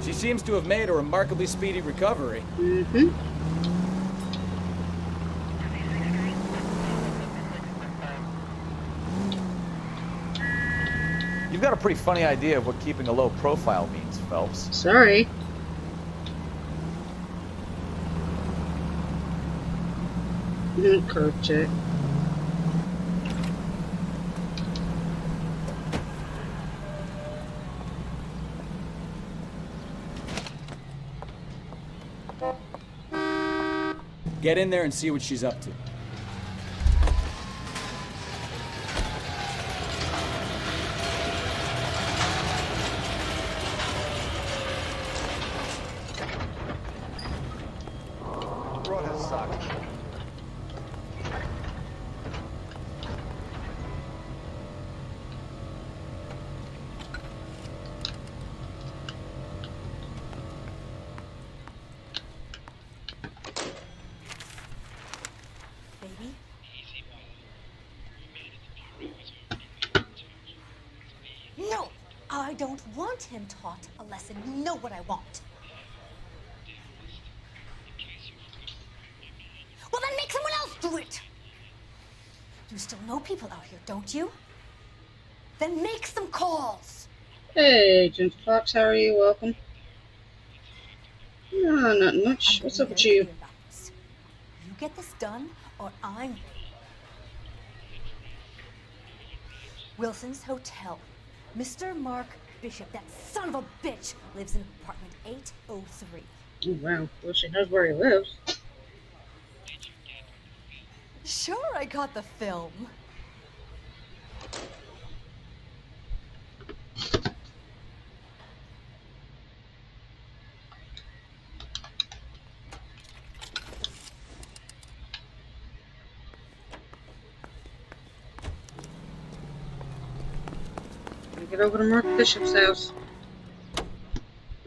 She seems to have made a remarkably speedy recovery. Mm-hmm. You've got a pretty funny idea of what keeping a low profile means, Phelps. Sorry. Curve check. Get in there and see what she's up to. Baby? No! I don't want him taught a lesson. You know what I want. Well, then make someone else do it! You still know people out here, don't you? Then make some calls! Hey, Gentle Fox, how are you? Welcome. No, nothing much. What's up with you? You get this done, or I'm... Wilson's Hotel. Mr. Mark Bishop, that son of a bitch, lives in apartment 803. Oh, wow. Well, she knows where he lives. Sure, I got the film. Get over to Mark Bishop's house.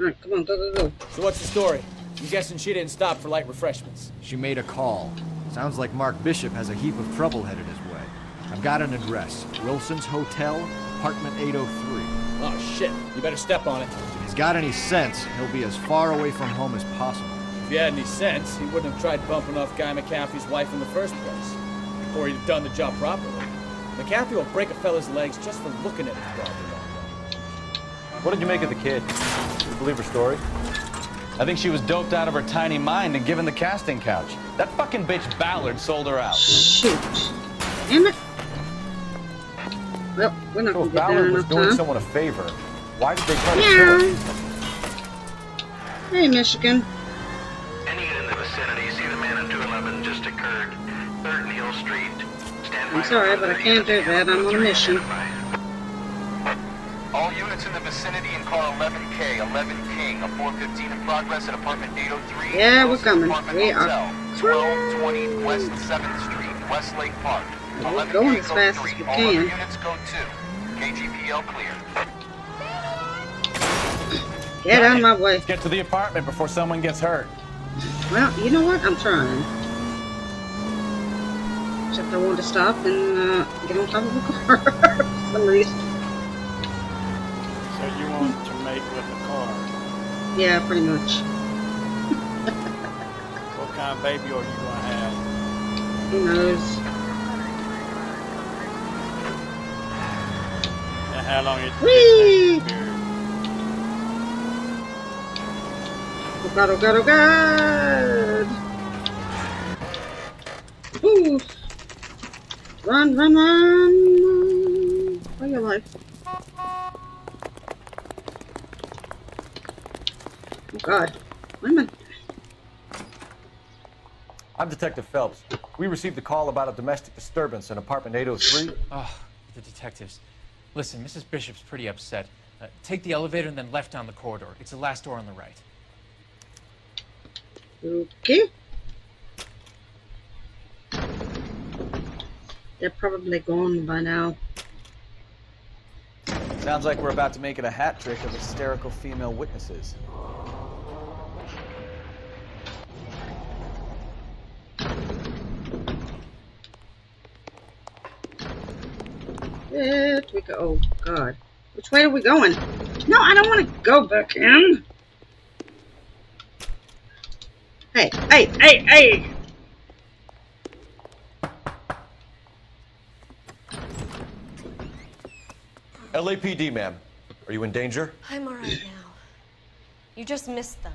Alright, come on, go, go, go. So what's the story? I'm guessing she didn't stop for light refreshments. She made a call. Sounds like Mark Bishop has a heap of trouble headed his way. I've got an address. Wilson's Hotel, apartment 803. Oh shit, you better step on it. If he's got any sense, he'll be as far away from home as possible. If he had any sense, he wouldn't have tried bumping off Guy McAfee's wife in the first place. Or he'd have done the job properly. McAfee will break a fella's legs just for looking at his dog. What did you make of the kid? Did you believe her story? I think she was doped out of her tiny mind and given the casting couch. That fucking bitch Ballard sold her out. Shoot. Damn it. Well, we're not So going if to get there Ballard was enough doing time. someone a favor, why did they try to kill her? Hey, Michigan. Any in the vicinity, see the man on 211 just occurred. 3rd and Hill Street. Stand I'm sorry, but I can't do that. I'm on a mission. All units in the vicinity in car 11K, 11 King, a 415 in progress at apartment 803. Yeah, we're coming. We are. 1220 West 7th Street, Westlake Park. We're going as fast as we All other can. units go 2. KGPL clear. Get out of my way. Let's get to the apartment before someone gets hurt. Well, you know what? I'm trying. Except I want to stop and get on top of the car for some reason. So you want to make with the car? Yeah, pretty much. What kind of baby are you gonna have? Who knows? And how long it Whee! takes to Oh god, oh god, oh god! Ooh! Run, run, run! For your life. Oh god. Wait a minute. I'm Detective Phelps. We received a call about a domestic disturbance in apartment 803. Oh, the detectives. Listen, Mrs. Bishop's pretty upset. Take the elevator and then left down the corridor. It's the last door on the right. Okay. They're probably gone by now. Sounds like we're about to make it a hat trick of hysterical female witnesses. There we go. Oh god. Which way are we going? No, I don't want to go back in. Hey, hey, hey, hey! LAPD, ma'am. Are you in danger? I'm all right now. You just missed them.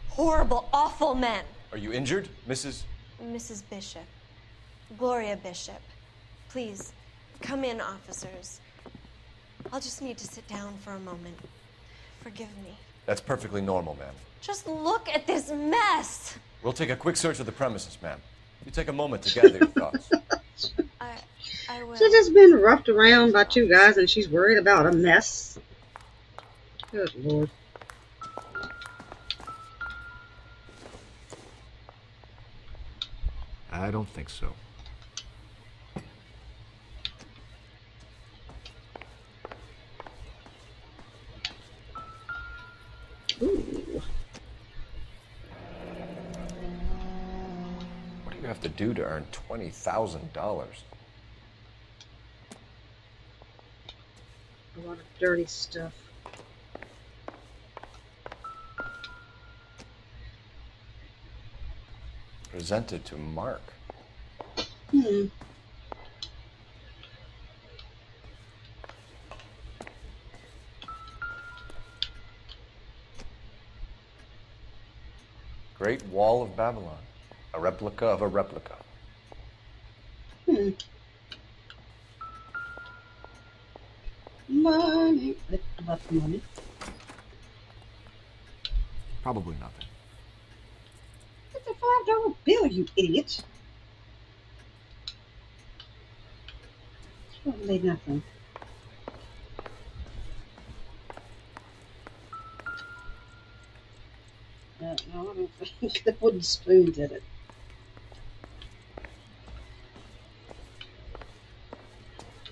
Horrible, awful men. Are you injured, Mrs.? Mrs. Bishop. Gloria Bishop. Please, come in, officers. I'll just need to sit down for a moment. Forgive me. That's perfectly normal, ma'am. Just look at this mess. We'll take a quick search of the premises, ma'am. You take a moment to gather your thoughts. I will. She's just been roughed around by two guys and she's worried about a mess. Good lord. I don't think so. Ooh. What do you have to do to earn $20,000? A lot of dirty stuff. Presented to Mark. Hmm. Great Wall of Babylon. A replica of a replica. Hmm. Money. Enough money. Probably nothing. It's a $5 bill, you idiot. It's probably nothing. No, I don't think the wooden spoon did it.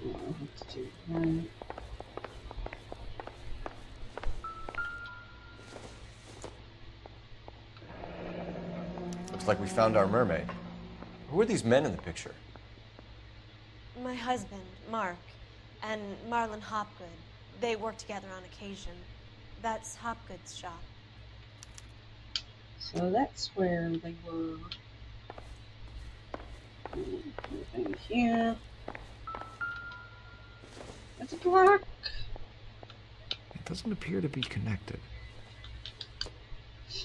Oh, I'll have to do that. Looks like we found our mermaid. Who are these men in the picture? My husband, Mark, and Marlon Hopgood. They work together on occasion. That's Hopgood's shop. So that's where they were. Anything here? That's a clock. It doesn't appear to be connected.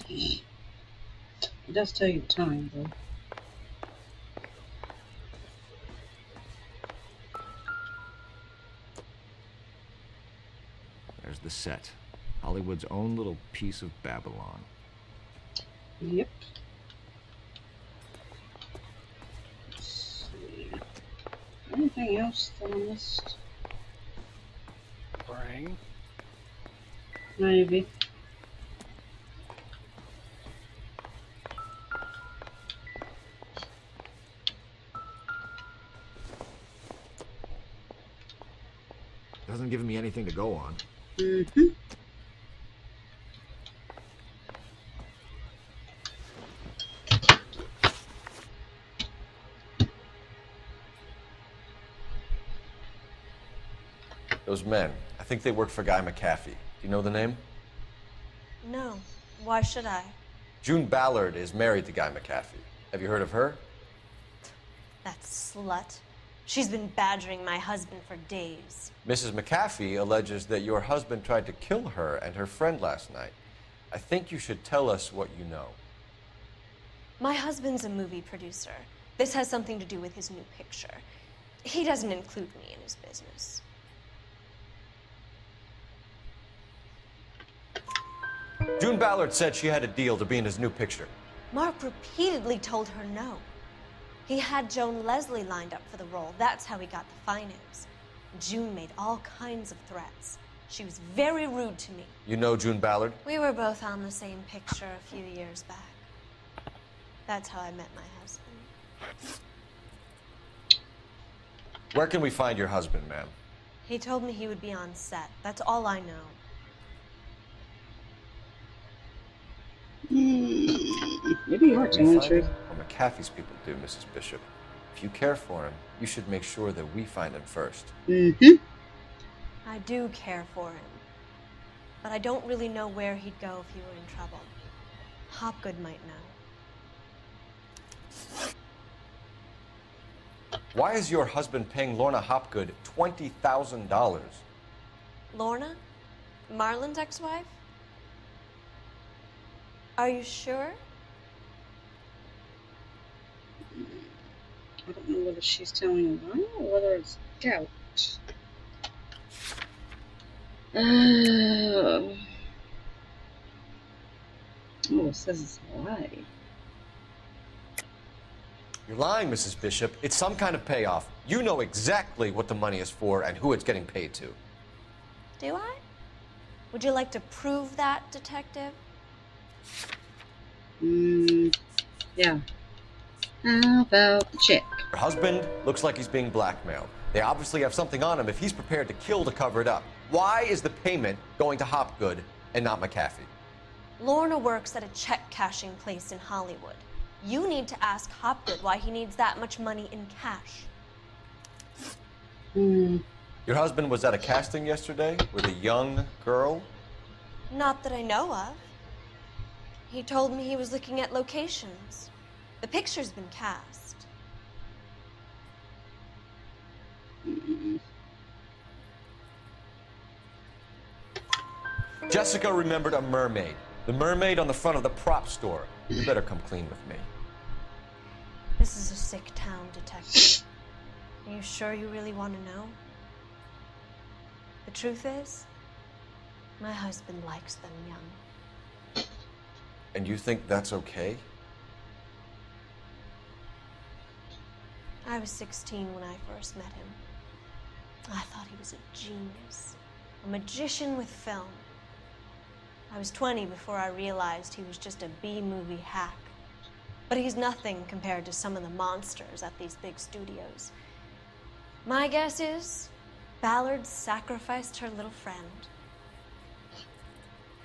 It does tell you the time, though. There's the set. Hollywood's own little piece of Babylon. Yep. Let's see. Anything else that I missed? Ring. Maybe. Doesn't give me anything to go on. Mm-hmm. Those men. I think they work for Guy McAfee. Do you know the name? No. Why should I? June Ballard is married to Guy McAfee. Have you heard of her? That slut. She's been badgering my husband for days. Mrs. McAfee alleges that your husband tried to kill her and her friend last night. I think you should tell us what you know. My husband's a movie producer. This has something to do with his new picture. He doesn't include me in his business. June Ballard said she had a deal to be in his new picture. Mark repeatedly told her no. He had Joan Leslie lined up for the role. That's how he got the finance. June made all kinds of threats. She was very rude to me. You know June Ballard? We were both on the same picture a few years back. That's how I met my husband. Where can we find your husband, ma'am? He told me he would be on set. That's all I know. Maybe you are telling the truth. Well, McAfee's people do, Mrs. Bishop. If you care for him, you should make sure that we find him first. Mm-hmm. I do care for him. But I don't really know where he'd go if he were in trouble. Hopgood might know. Why is your husband paying Lorna Hopgood $20,000? Lorna? Marlon's ex-wife? Are you sure? I don't know whether she's telling a lie or whether it's doubt. Oh, it says it's a lie. You're lying, Mrs. Bishop. It's some kind of payoff. You know exactly what the money is for and who it's getting paid to. Do I? Would you like to prove that, Detective? Yeah. How about the check? Her husband looks like he's being blackmailed. They obviously have something on him if he's prepared to kill to cover it up. Why is the payment going to Hopgood and not McAfee? Lorna works at a check cashing place in Hollywood. You need to ask Hopgood why he needs that much money in cash. Your husband was at a casting yesterday with a young girl? Not that I know of. He told me he was looking at locations. The picture's been cast. Jessica remembered a mermaid. The mermaid on the front of the prop store. You better come clean with me. This is a sick town, detective. Are you sure you really want to know? The truth is, my husband likes them young. And you think that's okay? I was 16 when I first met him. I thought he was a genius, a magician with film. I was 20 before I realized he was just a B-movie hack. But he's nothing compared to some of the monsters at these big studios. My guess is Ballard sacrificed her little friend.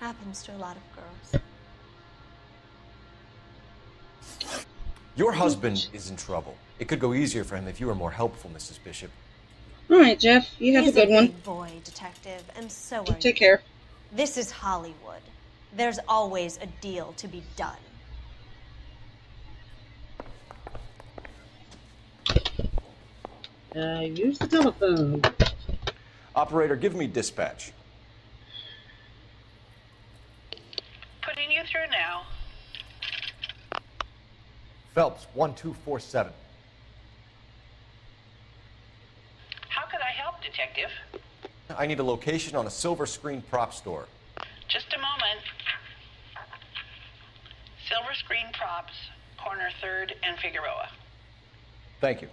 Happens to a lot of girls. Your husband is in trouble. It could go easier for him if you were more helpful, Mrs. Bishop. All right, Jeff, you have He's a good one. Big boy, detective, and so are Take you. care. This is Hollywood. There's always a deal to be done. Use the telephone. Operator, give me dispatch. Putting you through now. Phelps, 1247. How could I help, Detective? I need a location on a silver screen prop store. Just a moment. Silver Screen Props, corner 3rd and Figueroa. Thank you.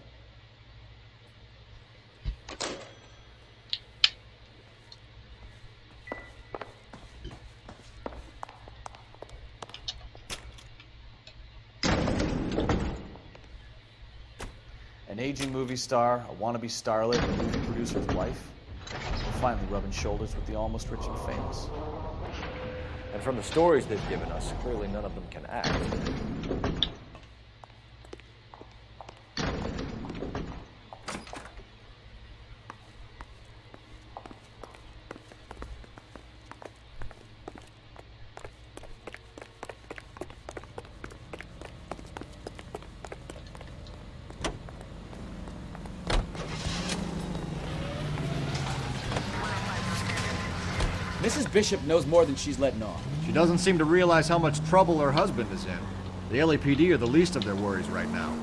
An aging movie star, a wannabe starlet, a movie producer's wife. Finally rubbing shoulders with the almost rich and famous. And from the stories they've given us, clearly none of them can act. Mrs. Bishop knows more than she's letting on. She doesn't seem to realize how much trouble her husband is in. The LAPD are the least of their worries right now.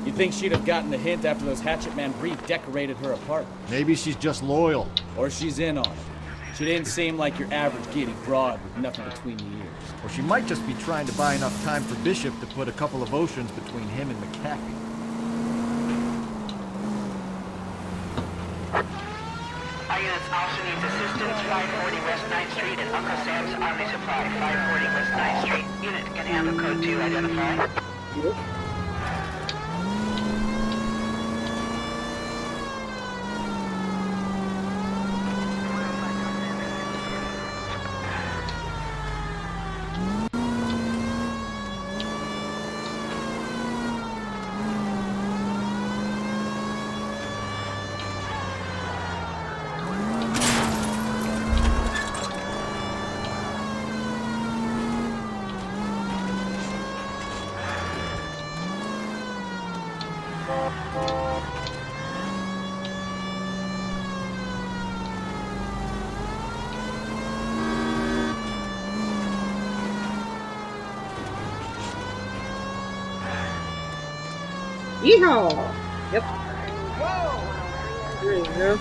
You'd think she'd have gotten the hint after those Hatchet Man redecorated her apartment. Maybe she's just loyal. Or she's in on it. She didn't seem like your average giddy broad with nothing between the ears. Or she might just be trying to buy enough time for Bishop to put a couple of oceans between him and McAfee. Our units also needs assistance, 540 West 9th Street and Uncle Sam's Army Supply, 540 West 9th Street. Unit can handle code 2, identify. Yeehaw! Yep. There you go.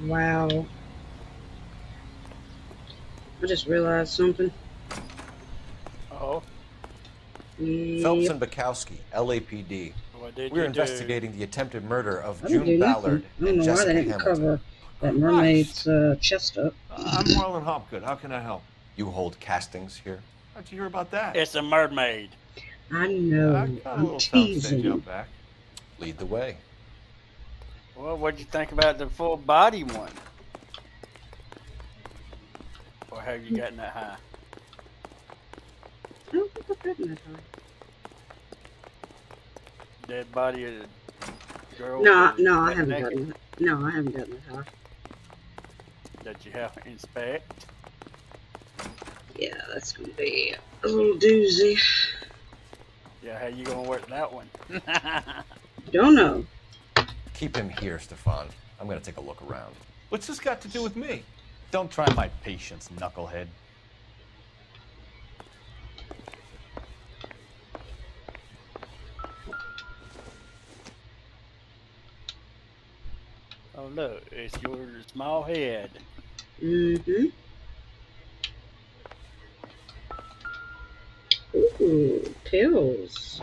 Wow. I just realized something. Oh. Phelps and Bukowski, LAPD. What did We're you do? investigating the attempted murder of I didn't June do nothing. Ballard I don't and know why Jessica they didn't Hamilton. cover that mermaid's chest up. I'm Marlon Hopgood. How can I help? You hold castings here? How'd you hear about that? It's a mermaid. I know. I got a I'm little soundstage teasing. out back. Lead the way. Well, what'd you think about the full body one? Or have you gotten that high? I don't think I've gotten that high. Dead body of the girl? No, that no, I got haven't naked gotten that. No, I haven't gotten that high. That you have to inspect? Yeah, that's gonna be a little doozy. Yeah, how you gonna work that one? Don't know. Keep him here, Stefan. I'm gonna take a look around. What's this got to do with me? Don't try my patience, knucklehead. Oh look, it's your small head. Mm-hmm. Ooh, pills.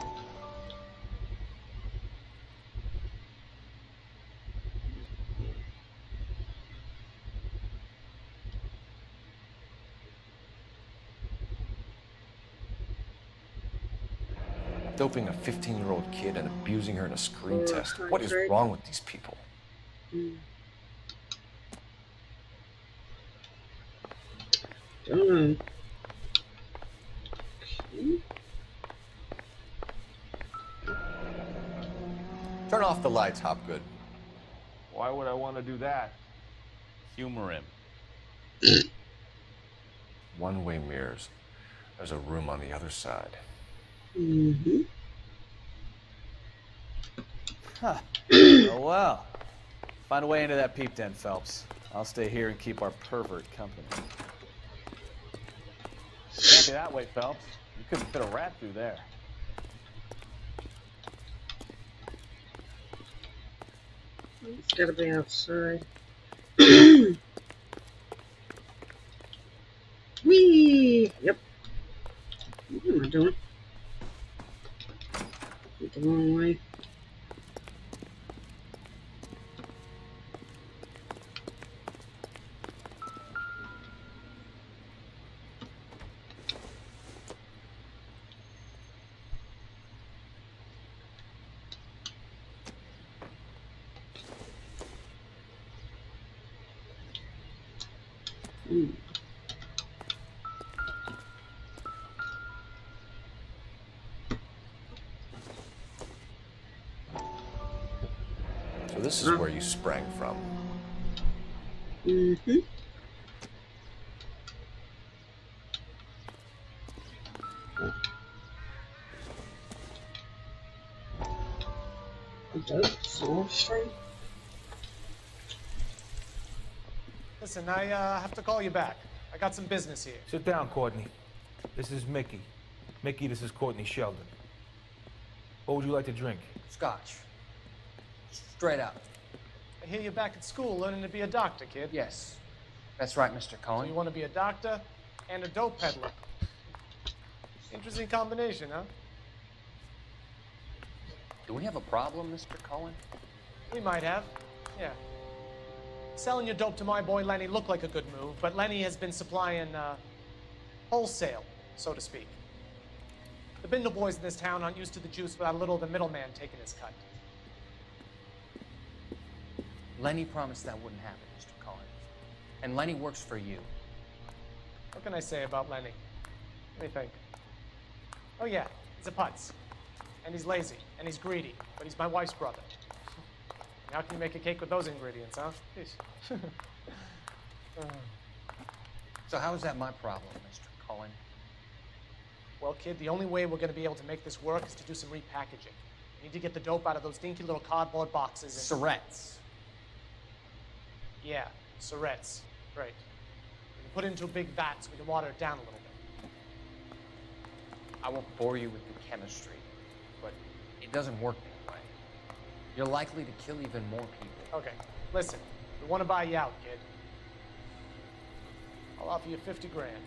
Doping a 15-year-old kid and abusing her in a screen test. What is hydrate. wrong with these people? Mm. Don't know. Okay. Turn off the lights, Hopgood. Why would I want to do that? Humor him. One-way mirrors. There's a room on the other side. Mm-hmm. Huh. Oh, well. Find a way into that peep den, Phelps. I'll stay here and keep our pervert company. Can't be that way, Phelps. You couldn't fit a rat through there. It's gotta be outside. Whee! Yep. What am I doing? Went the wrong way. So this is where you sprang from. Mm-hmm. Soul string. Listen, I have to call you back. I got some business here. Sit down, Courtney. This is Mickey. Mickey, this is Courtney Sheldon. What would you like to drink? Scotch. Straight up. I hear you're back at school learning to be a doctor, kid. Yes. That's right, Mr. So Cohen. you want to be a doctor and a dope peddler. Interesting combination, huh? Do we have a problem, Mr. Cohen? We might have. Yeah. Selling your dope to my boy Lenny looked like a good move, but Lenny has been supplying, wholesale, so to speak. The Bindle boys in this town aren't used to the juice without a little of the middleman taking his cut. Lenny promised that wouldn't happen, Mr. Cohen. And Lenny works for you. What can I say about Lenny? Let me think. Oh yeah, he's a putz. And he's lazy, and he's greedy, but he's my wife's brother. How can you make a cake with those ingredients, huh? Jeez. So how is that my problem, Mr. Cohen? Well, kid, the only way we're going to be able to make this work is to do some repackaging. We need to get the dope out of those dinky little cardboard boxes and... Surrettes. Yeah, Surrettes. Right. We can put it into a big vat so we can water it down a little bit. I won't bore you with the chemistry, but it doesn't work that way. You're likely to kill even more people. Okay, listen. We want to buy you out, kid. I'll offer you 50 grand.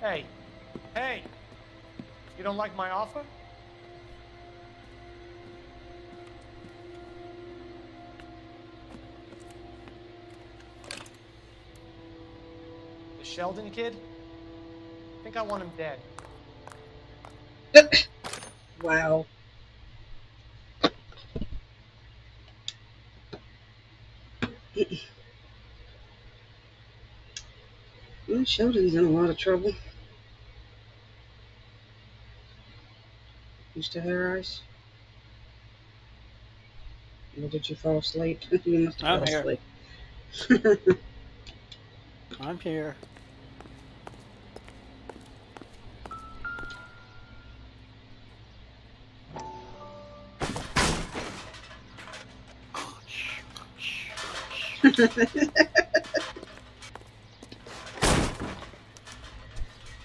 Hey, You don't like my offer? The Sheldon kid? I think I want him dead. Wow. Well, Sheldon's in a lot of trouble. Mr. Harris? Or did you fall asleep? You must have I'm fell here. asleep. I'm here.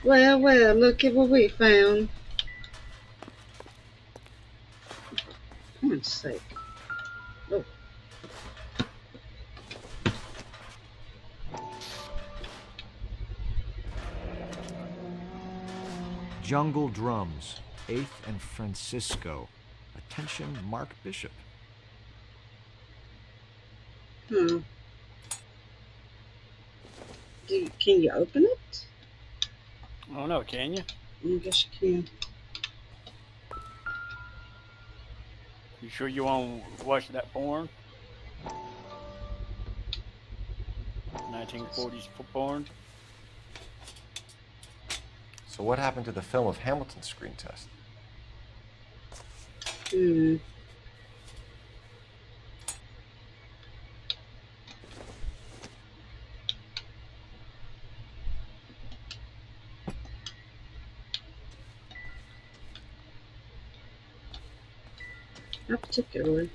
Well, well, look at what we found. For heaven's sake. Oh. Jungle Drums, 8th and Francisco. Attention, Mark Bishop. Hmm. Can you open it? I don't know, can you? I guess you can. You sure you want to watch that porn? 1940s porn? So what happened to the film of Hamilton's screen test? Hmm. Not particularly.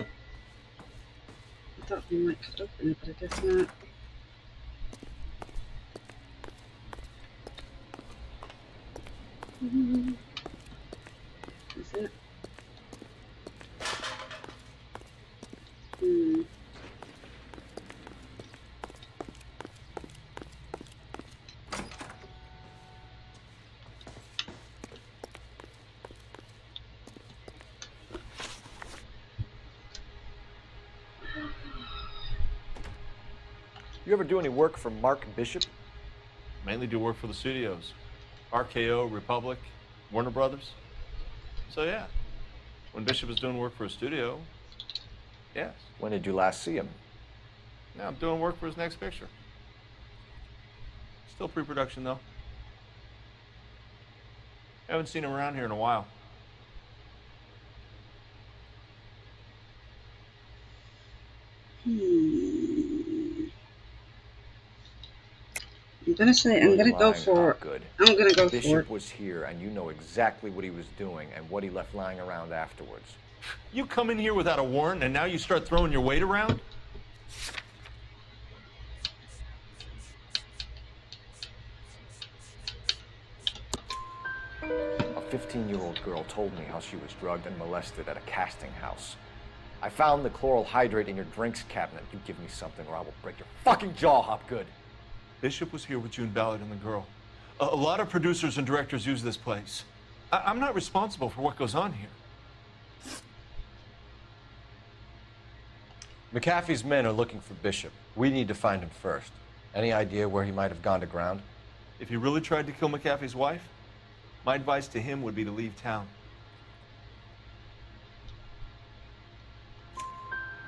I thought we might could open it, but I guess not. Is it? Hmm. You ever do any work for Mark Bishop? Mainly do work for the studios. RKO, Republic, Warner Brothers. So yeah, when Bishop is doing work for a studio, yes. When did you last see him? Now I'm doing work for his next picture. Still pre-production though. Haven't seen him around here in a while. I'm gonna say I'm gonna go for it. Good. I'm gonna go for Bishop it. was here, and you know exactly what he was doing and what he left lying around afterwards. You come in here without a warrant, and now you start throwing your weight around? A 15-year-old girl told me how she was drugged and molested at a casting house. I found the chloral hydrate in your drinks cabinet. You give me something or I will break your fucking jaw, Hopgood. Bishop was here with June Ballard and the girl. A lot of producers and directors use this place. I'm not responsible for what goes on here. McAfee's men are looking for Bishop. We need to find him first. Any idea where he might have gone to ground? If he really tried to kill McAfee's wife, my advice to him would be to leave town.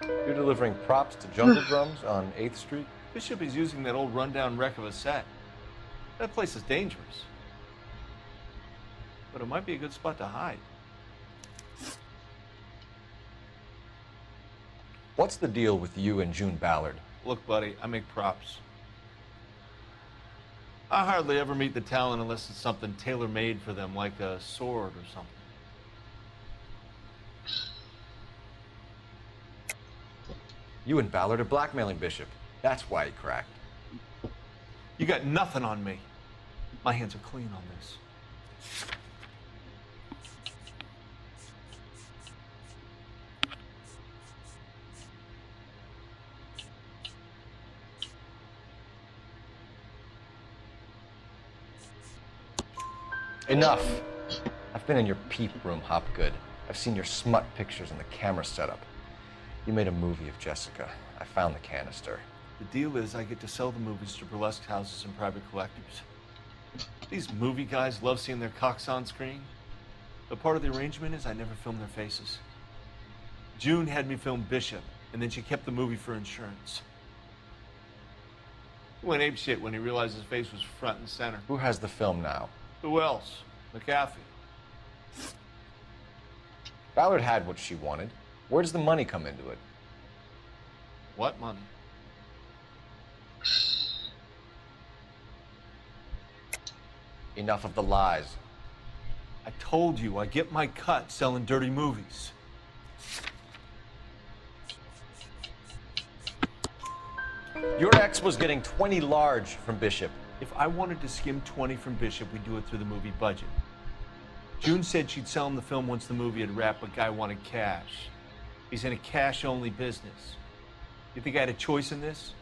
You're delivering props to Jungle Drums on 8th Street? Bishop is using that old rundown wreck of a set. That place is dangerous. But it might be a good spot to hide. What's the deal with you and June Ballard? Look, buddy, I make props. I hardly ever meet the talent unless it's something tailor-made for them, like a sword or something. You and Ballard are blackmailing Bishop. That's why he cracked. You got nothing on me. My hands are clean on this. Enough. I've been in your peep room, Hopgood. I've seen your smut pictures and the camera setup. You made a movie of Jessica. I found the canister. The deal is I get to sell the movies to burlesque houses and private collectors. These movie guys love seeing their cocks on screen. But part of the arrangement is I never film their faces. June had me film Bishop, and then she kept the movie for insurance. He went apeshit when he realized his face was front and center. Who has the film now? Who else? McAfee. Ballard had what she wanted. Where does the money come into it? What money? Enough of the lies. I told you I get my cut selling dirty movies. Your ex was getting 20 large from Bishop. If I wanted to skim 20 from Bishop, we'd do it through the movie budget. June said she'd sell him the film once the movie had wrapped, but Guy wanted cash. He's in a cash-only business. You think I had a choice in this?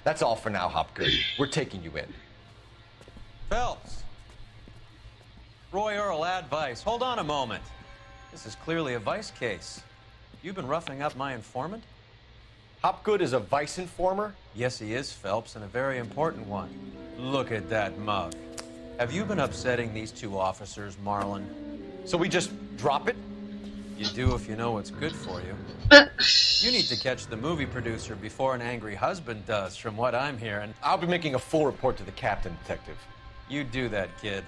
That's all for now, Hopgood. We're taking you in. Phelps. Roy Earl, advice. Hold on a moment. This is clearly a vice case. You've been roughing up my informant? Hopgood is a vice informer? Yes, he is, Phelps, and a very important one. Look at that mug. Have you been upsetting these two officers, Marlon? So we just drop it? You do if you know what's good for you. You need to catch the movie producer before an angry husband does, from what I'm hearing. I'll be making a full report to the captain, Detective. You do that, kid.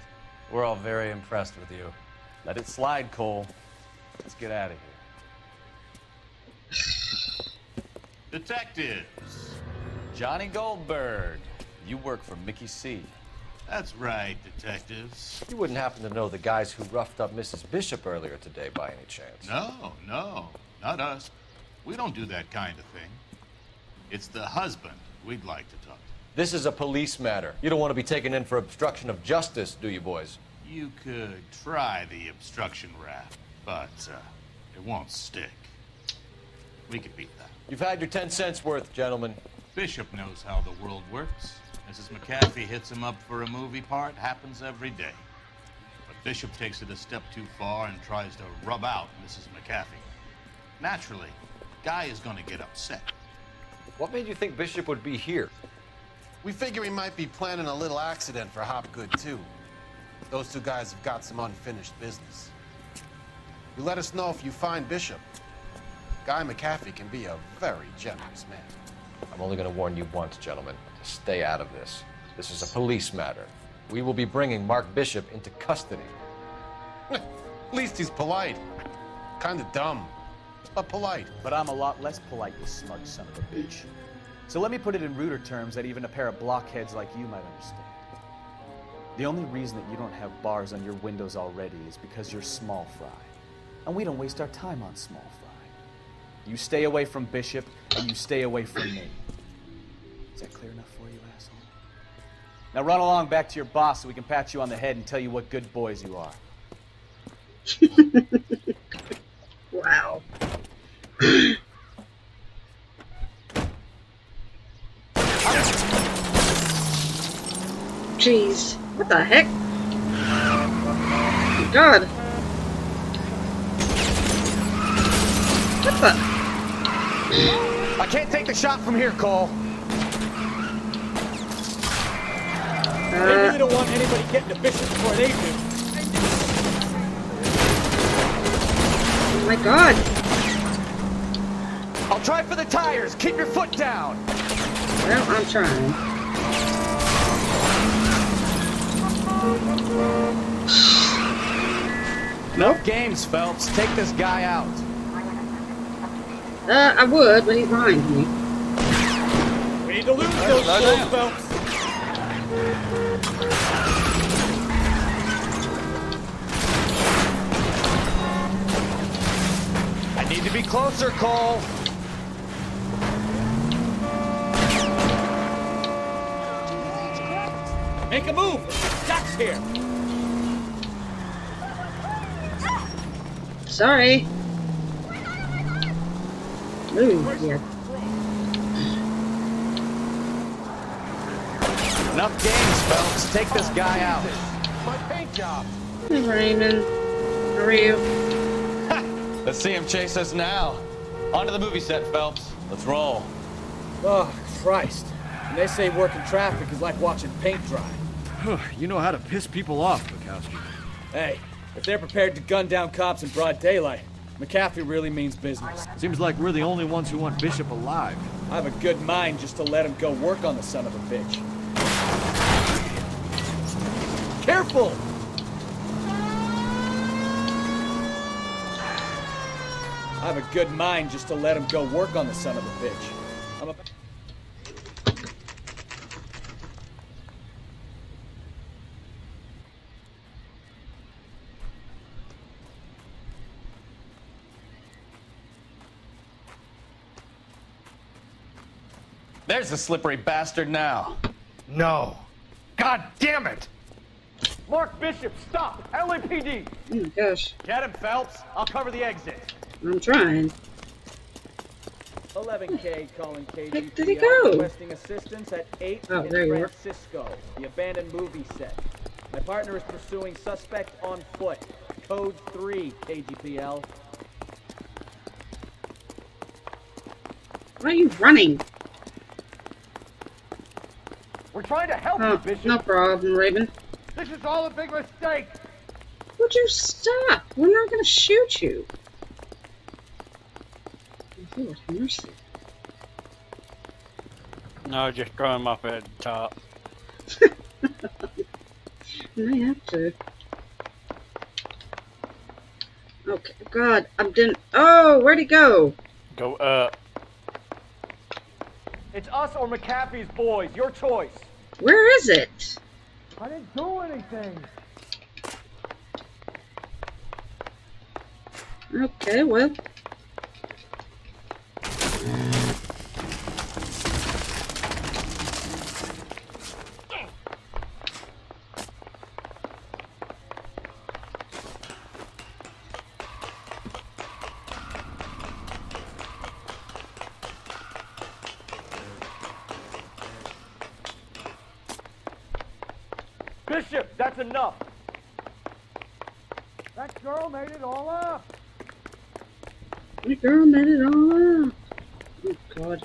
We're all very impressed with you. Let it slide, Cole. Let's get out of here. Detectives. Johnny Goldberg. You work for Mickey C. That's right, detectives. You wouldn't happen to know the guys who roughed up Mrs. Bishop earlier today by any chance? No, not us. We don't do that kind of thing. It's the husband we'd like to talk to. This is a police matter. You don't want to be taken in for obstruction of justice, do you, boys? You could try the obstruction rap, but it won't stick. We could beat that. You've had your 10 cents worth, gentlemen. Bishop knows how the world works. Mrs. McAfee hits him up for a movie part, happens every day. But Bishop takes it a step too far and tries to rub out Mrs. McAfee. Naturally, Guy is going to get upset. What made you think Bishop would be here? We figure he might be planning a little accident for Hopgood, too. Those two guys have got some unfinished business. You let us know if you find Bishop. Guy McAfee can be a very generous man. I'm only going to warn you once, gentlemen, to stay out of this. This is a police matter. We will be bringing Mark Bishop into custody. At least he's polite. Kind of dumb, but polite. But I'm a lot less polite, you smug son of a bitch. So let me put it in ruder terms that even a pair of blockheads like you might understand. The only reason that you don't have bars on your windows already is because you're small fry. And we don't waste our time on small fry. You stay away from Bishop, and you stay away from me. Is that clear enough for you, asshole? Now run along back to your boss so we can pat you on the head and tell you what good boys you are. Wow. Jeez, what the heck? Oh my God. What the? I can't take the shot from here, Cole. They really don't want anybody getting to Bishop before they do. Oh my God. I'll try for the tires. Keep your foot down. Well, I'm trying. No games, Phelps. Take this guy out. I would, but he's behind me. We need to lose those fools, Phelps. I need to be closer, Cole. Make a move. Doc's here. Sorry. Move, yeah. Enough games, Phelps. Take this guy out. my paint job. Hey, Raymond. How are you? Let's see him chase us now. On to the movie set, Phelps. Let's roll. Oh, Christ. And they say working traffic is like watching paint dry. You know how to piss people off, Bukowski. Hey, if they're prepared to gun down cops in broad daylight, McCaffrey really means business. Seems like we're the only ones who want Bishop alive. I have a good mind just to let him go work on the son of a bitch. Careful! I have a good mind just to let him go work on the son of a bitch. There's the slippery bastard now. No. God damn it! Mark Bishop, stop! LAPD! Oh my gosh. Get him, Phelps. I'll cover the exit. I'm trying. 11K calling KGPL, Did he go? requesting assistance at 8 Oh, in there you are. Francisco, the abandoned movie set. My partner is pursuing suspect on foot. Code 3, KGPL. Why are you running? We're trying to help Oh, you, Bishop. no problem, Raven. This is all a big mistake. Would you stop? We're not gonna shoot you. Lord mercy. No, just throw him off at the top. I have to. Okay, God, I'm didn't. Oh, where'd he go? Go up. It's us or McAfee's boys. Your choice. Where is it? I didn't do anything. Okay, well. Bishop, that's enough. That girl made it all up. The girl made it all up. Oh, God.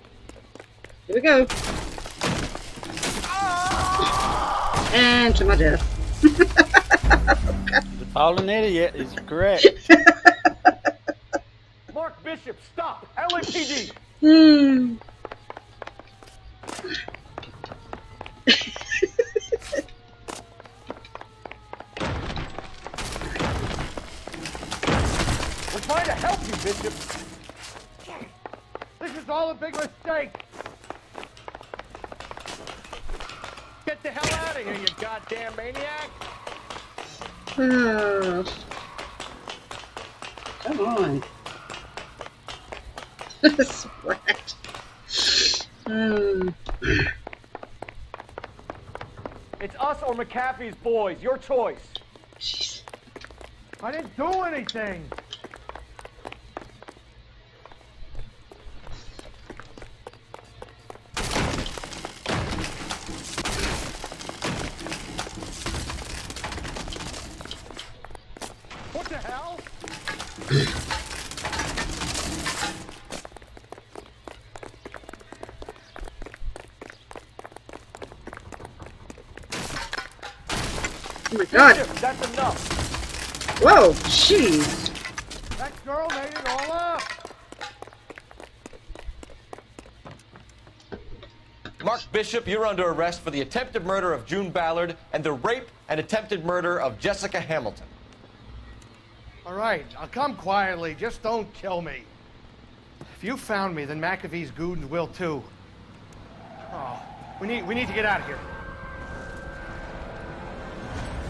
Here we go. And to my death. The fallen idiot is correct. Mark Bishop, stop! LAPD! Hmm. We're trying to help you, Bishop. This is all a big mistake. Get the hell out of here, you goddamn maniac. Oh. Come on. Splat. It's us or McAfee's boys. Your choice. Jeez. I didn't do anything. What the hell? Oh my God. Bishop, that's enough. Whoa, jeez. That girl made it all up. Mark Bishop, you're under arrest for the attempted murder of June Ballard and the rape and attempted murder of Jessica Hamilton. All right, I'll come quietly. Just don't kill me. If you found me, then McAfee's goons will too. Oh, we need to get out of here.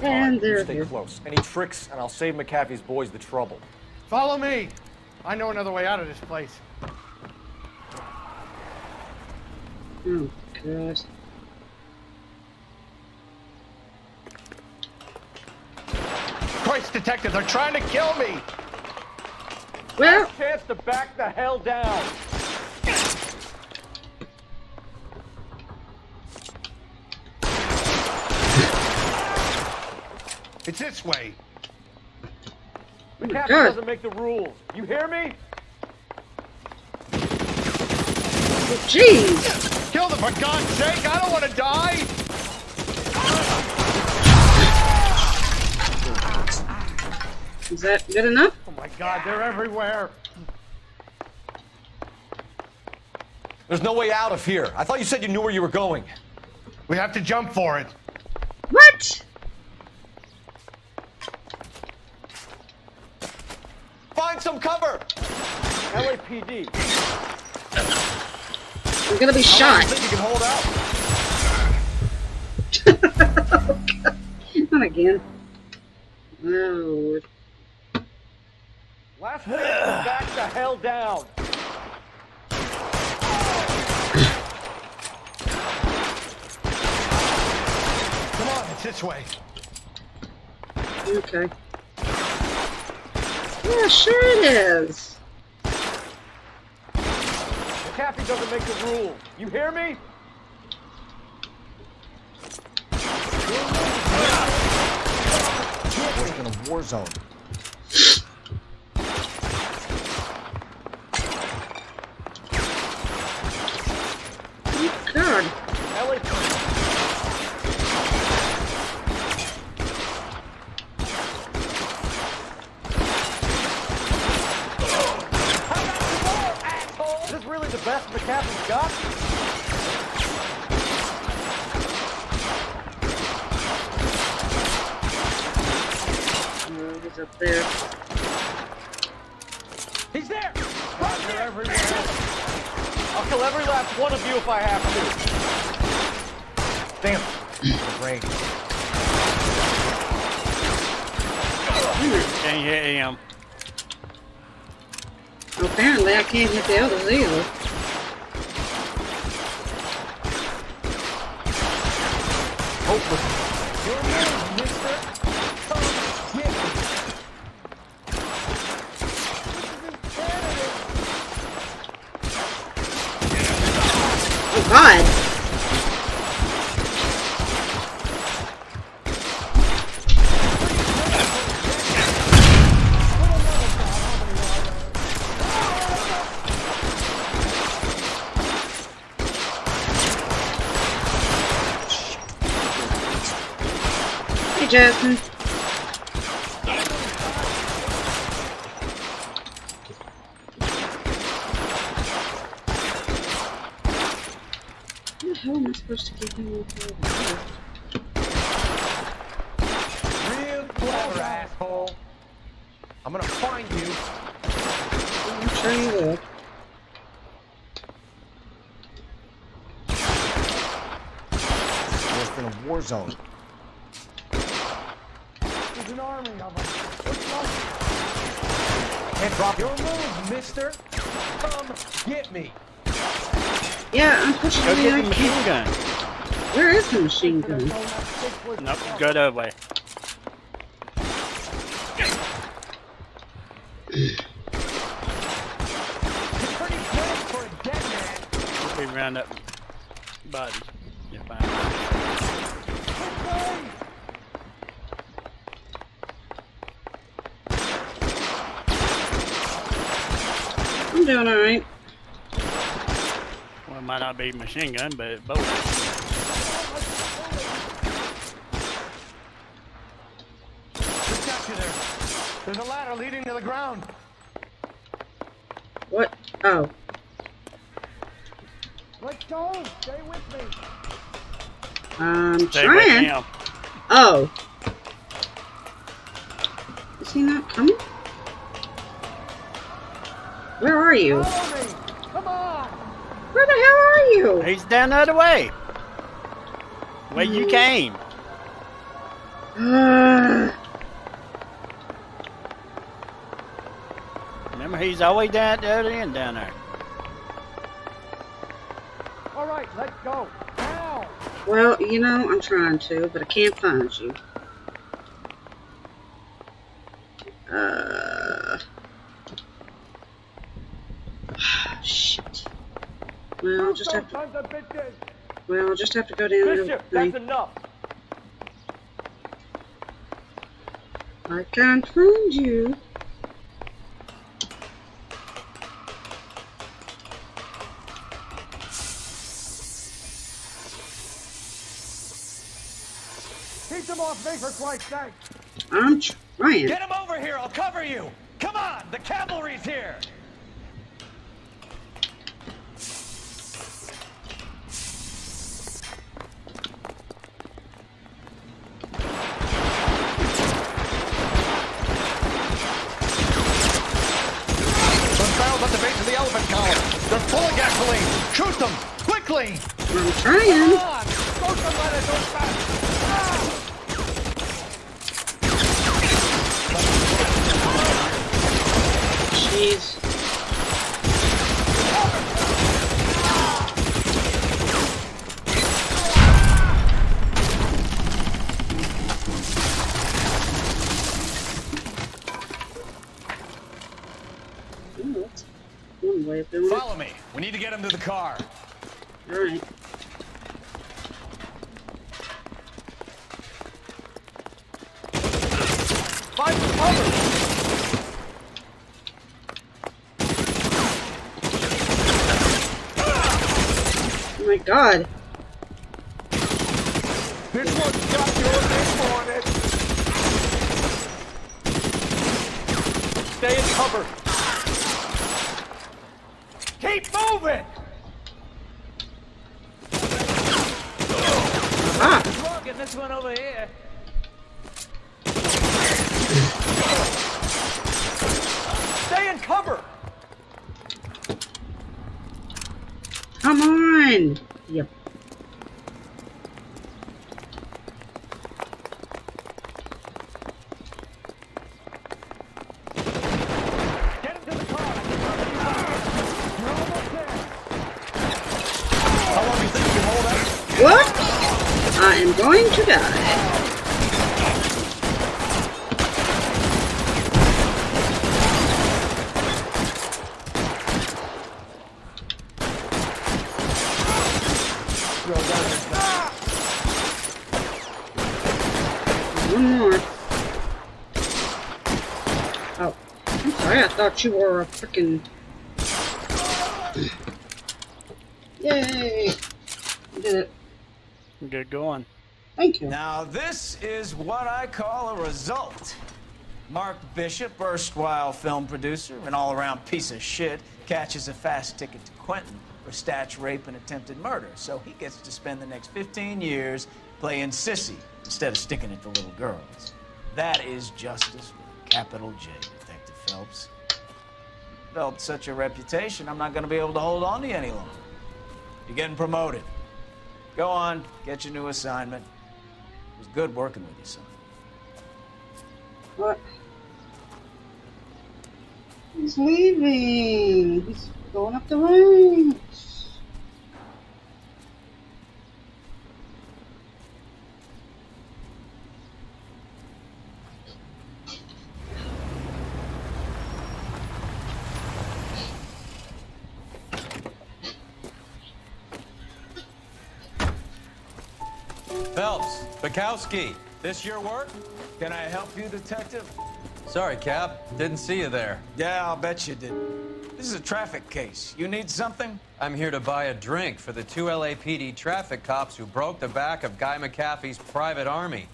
And You they're stay here. close. Any tricks, and I'll save McAfee's boys the trouble. Follow me. I know another way out of this place. Oh, God. Christ, detective, they're trying to kill me. Well, Chance to back the hell down. It's this way. The my captain God. doesn't make the rules. You hear me? Jeez. Kill them, for God's sake! I don't want to die! Is that good enough? Oh my God, they're everywhere! There's no way out of here. I thought you said you knew where you were going. We have to jump for it. What? Find some cover! LAPD. I'm gonna be How long shot. do you think you can hold out? Not again. Oh. Last week, back the hell down. Come on, it's this way. Okay. Yeah, sure it is. The captain doesn't make the rules. You hear me? We're in a war zone. Oh, God. Is this really the best the captain's got? Oh, he's up there. He's there! God, they're everywhere. I'll kill every last one of you if I have to. Damn. Great. Can't hit him. Apparently, I can't hit the others either. Your name, mister. Come get me. Oh, God. Hey, Jasmine. How the hell am I supposed to get him with Real clever, asshole. I'm gonna find you. I'm sure you will. We're in a war zone. There's an army of them. Can't drop Your move, mister. Come get me. Yeah, unfortunately, Go I get the machine can't. gun. Where is the machine gun? Nope, go that way. We round up body. You're fine. I'm doing alright. Well, it might not be machine gun, but both. Who's got you there? There's a ladder leading to the ground. What? Oh. Let's go. Stay with me. I'm Stay with trying. him. Oh. Is he not coming? Where are you? Come on. Where the hell are you? He's down the other way. Where you came. Remember, he's always down at the other end down there. All right, let's go. Now. Well, you know, I'm trying to, but I can't find you. Shit. Well, I'll just have to. Well, I'll just have to go down Bishop, there. that's enough. I can't find you. Keep them off me, for Christ's sake! I'm trying. Get him over here, I'll cover you! Come on, the cavalry's here! At the base of the elephant column. They're full of gasoline. Shoot them! Quickly! I'm trying. Come on! Don't let it go fast! Jeez. Follow me. We need to get him to the car. All right. Find cover! Oh my God. This one's got your name on it! Stay in cover! Keep moving! Ah! Come on, get this one over here. Stay in cover! Come on! Yep. What? I am going to die. One more. Oh, I'm sorry. I thought you were a freaking. Yay! I did it. Get going. Thank you. Now, this is what I call a result. Mark Bishop, erstwhile film producer and all-around piece of shit, catches a fast ticket to Quentin for statch rape and attempted murder. So he gets to spend the next 15 years playing sissy instead of sticking it to little girls. That is justice with a capital J, Detective Phelps. Developed such a reputation, I'm not going to be able to hold on to you any longer. You're getting promoted. Go on, get your new assignment. It was good working with you, son. What? He's leaving. He's going up the ranks. Phelps, Bukowski, this your work? Can I help you, Detective? Sorry, Cap. Didn't see you there. Yeah, I'll bet you did. This is a traffic case. You need something? I'm here to buy a drink for the 2 LAPD traffic cops who broke the back of Guy McAfee's private army.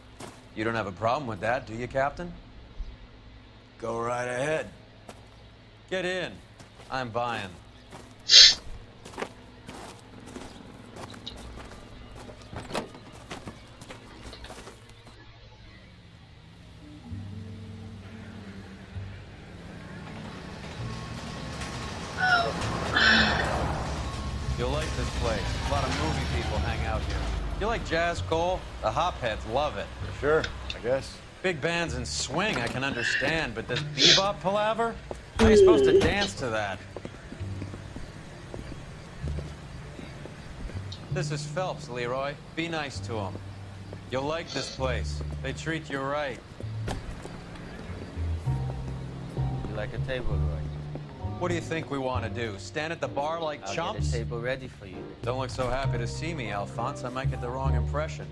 You don't have a problem with that, do you, Captain? Go right ahead. Get in. I'm buying. You'll like this place. A lot of movie people hang out here. You like jazz, Cole? The hopheads love it. Sure, I guess. Big bands and swing I can understand, but this bebop palaver? How are you supposed to dance to that? This is Phelps, Leroy. Be nice to him. You'll like this place. They treat you right. You like a table, Roy? What do you think we want to do? Stand at the bar like I'll chumps? get a table ready for you. Don't look so happy to see me, Alphonse. I might get the wrong impression.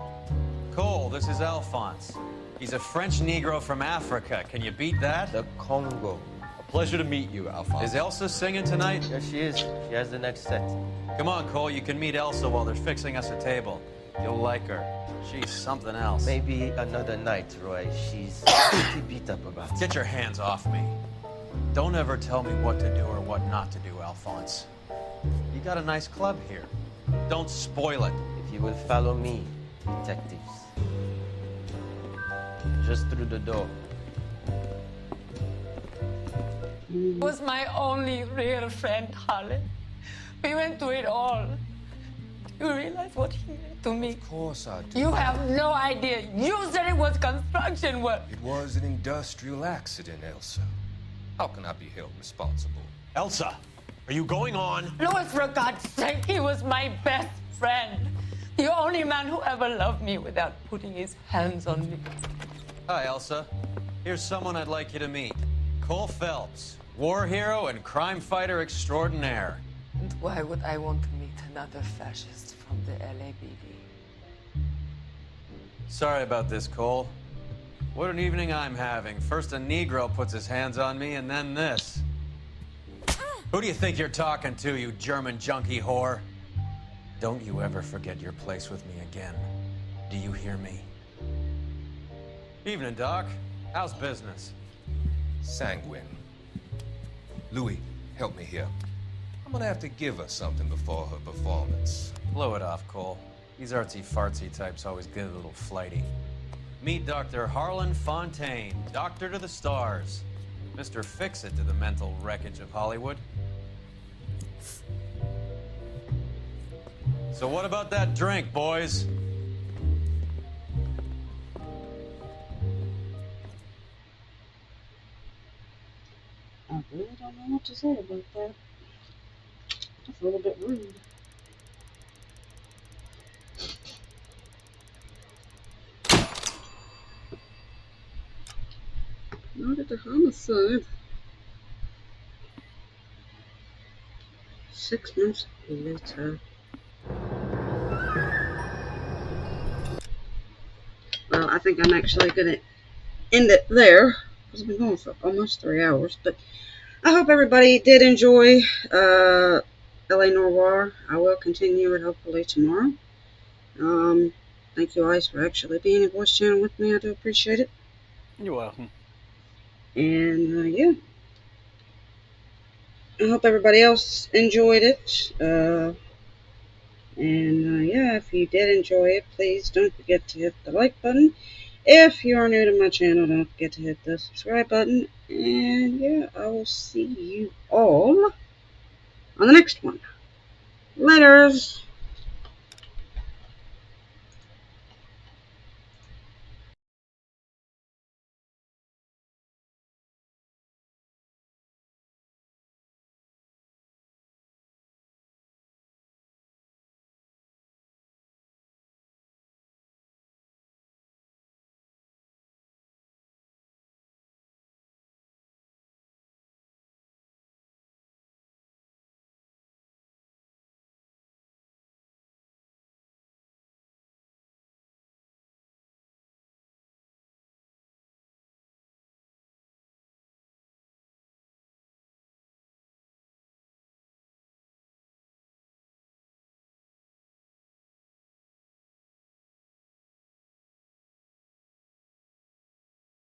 Cole, this is Alphonse. He's a French Negro from Africa. Can you beat that? The Congo. A pleasure to meet you, Alphonse. Is Elsa singing tonight? Yes, she is. She has the next set. Come on, Cole. You can meet Elsa while they're fixing us a table. You'll like her. She's something else. Maybe another night, Roy. She's pretty beat up about it. Get your hands off me. Don't ever tell me what to do or what not to do, Alphonse. You got a nice club here. Don't spoil it. If you will follow me, detectives. Just through the door. He was my only real friend, Harlan. We went through it all. Do you realize what he did to me? Of course I do. You have no idea. You said it was construction work. It was an industrial accident, Elsa. How can I be held responsible? Elsa, are you going on? Louis, for God's sake, he was my best friend. The only man who ever loved me without putting his hands on me. Hi, Elsa. Here's someone I'd like you to meet. Cole Phelps, war hero and crime fighter extraordinaire. And why would I want to meet another fascist from the LAPD? Sorry about this, Cole. What an evening I'm having. First a Negro puts his hands on me, and then this. Who do you think you're talking to, you German junkie whore? Don't you ever forget your place with me again. Do you hear me? Evening, Doc. How's business? Sanguine. Louis, help me here. I'm gonna have to give her something before her performance. Blow it off, Cole. These artsy-fartsy types always get a little flighty. Meet Dr. Harlan Fontaine, doctor to the stars. Mr. Fix-It to the mental wreckage of Hollywood. So what about that drink, boys? I really don't know what to say about that. That's a little bit rude. Not at the homicide. 6 months later. Well, I think I'm actually going to end it there, because I've been going for almost 3 hours. But I hope everybody did enjoy LA Noire. I will continue it hopefully tomorrow. Thank you guys for actually being a voice channel with me. I do appreciate it. You're welcome. And yeah, I hope everybody else enjoyed it. Yeah, if you did enjoy it, please don't forget to hit the like button. If you are new to my channel, don't forget to hit the subscribe button. And yeah, I will see you all on the next one. Laters.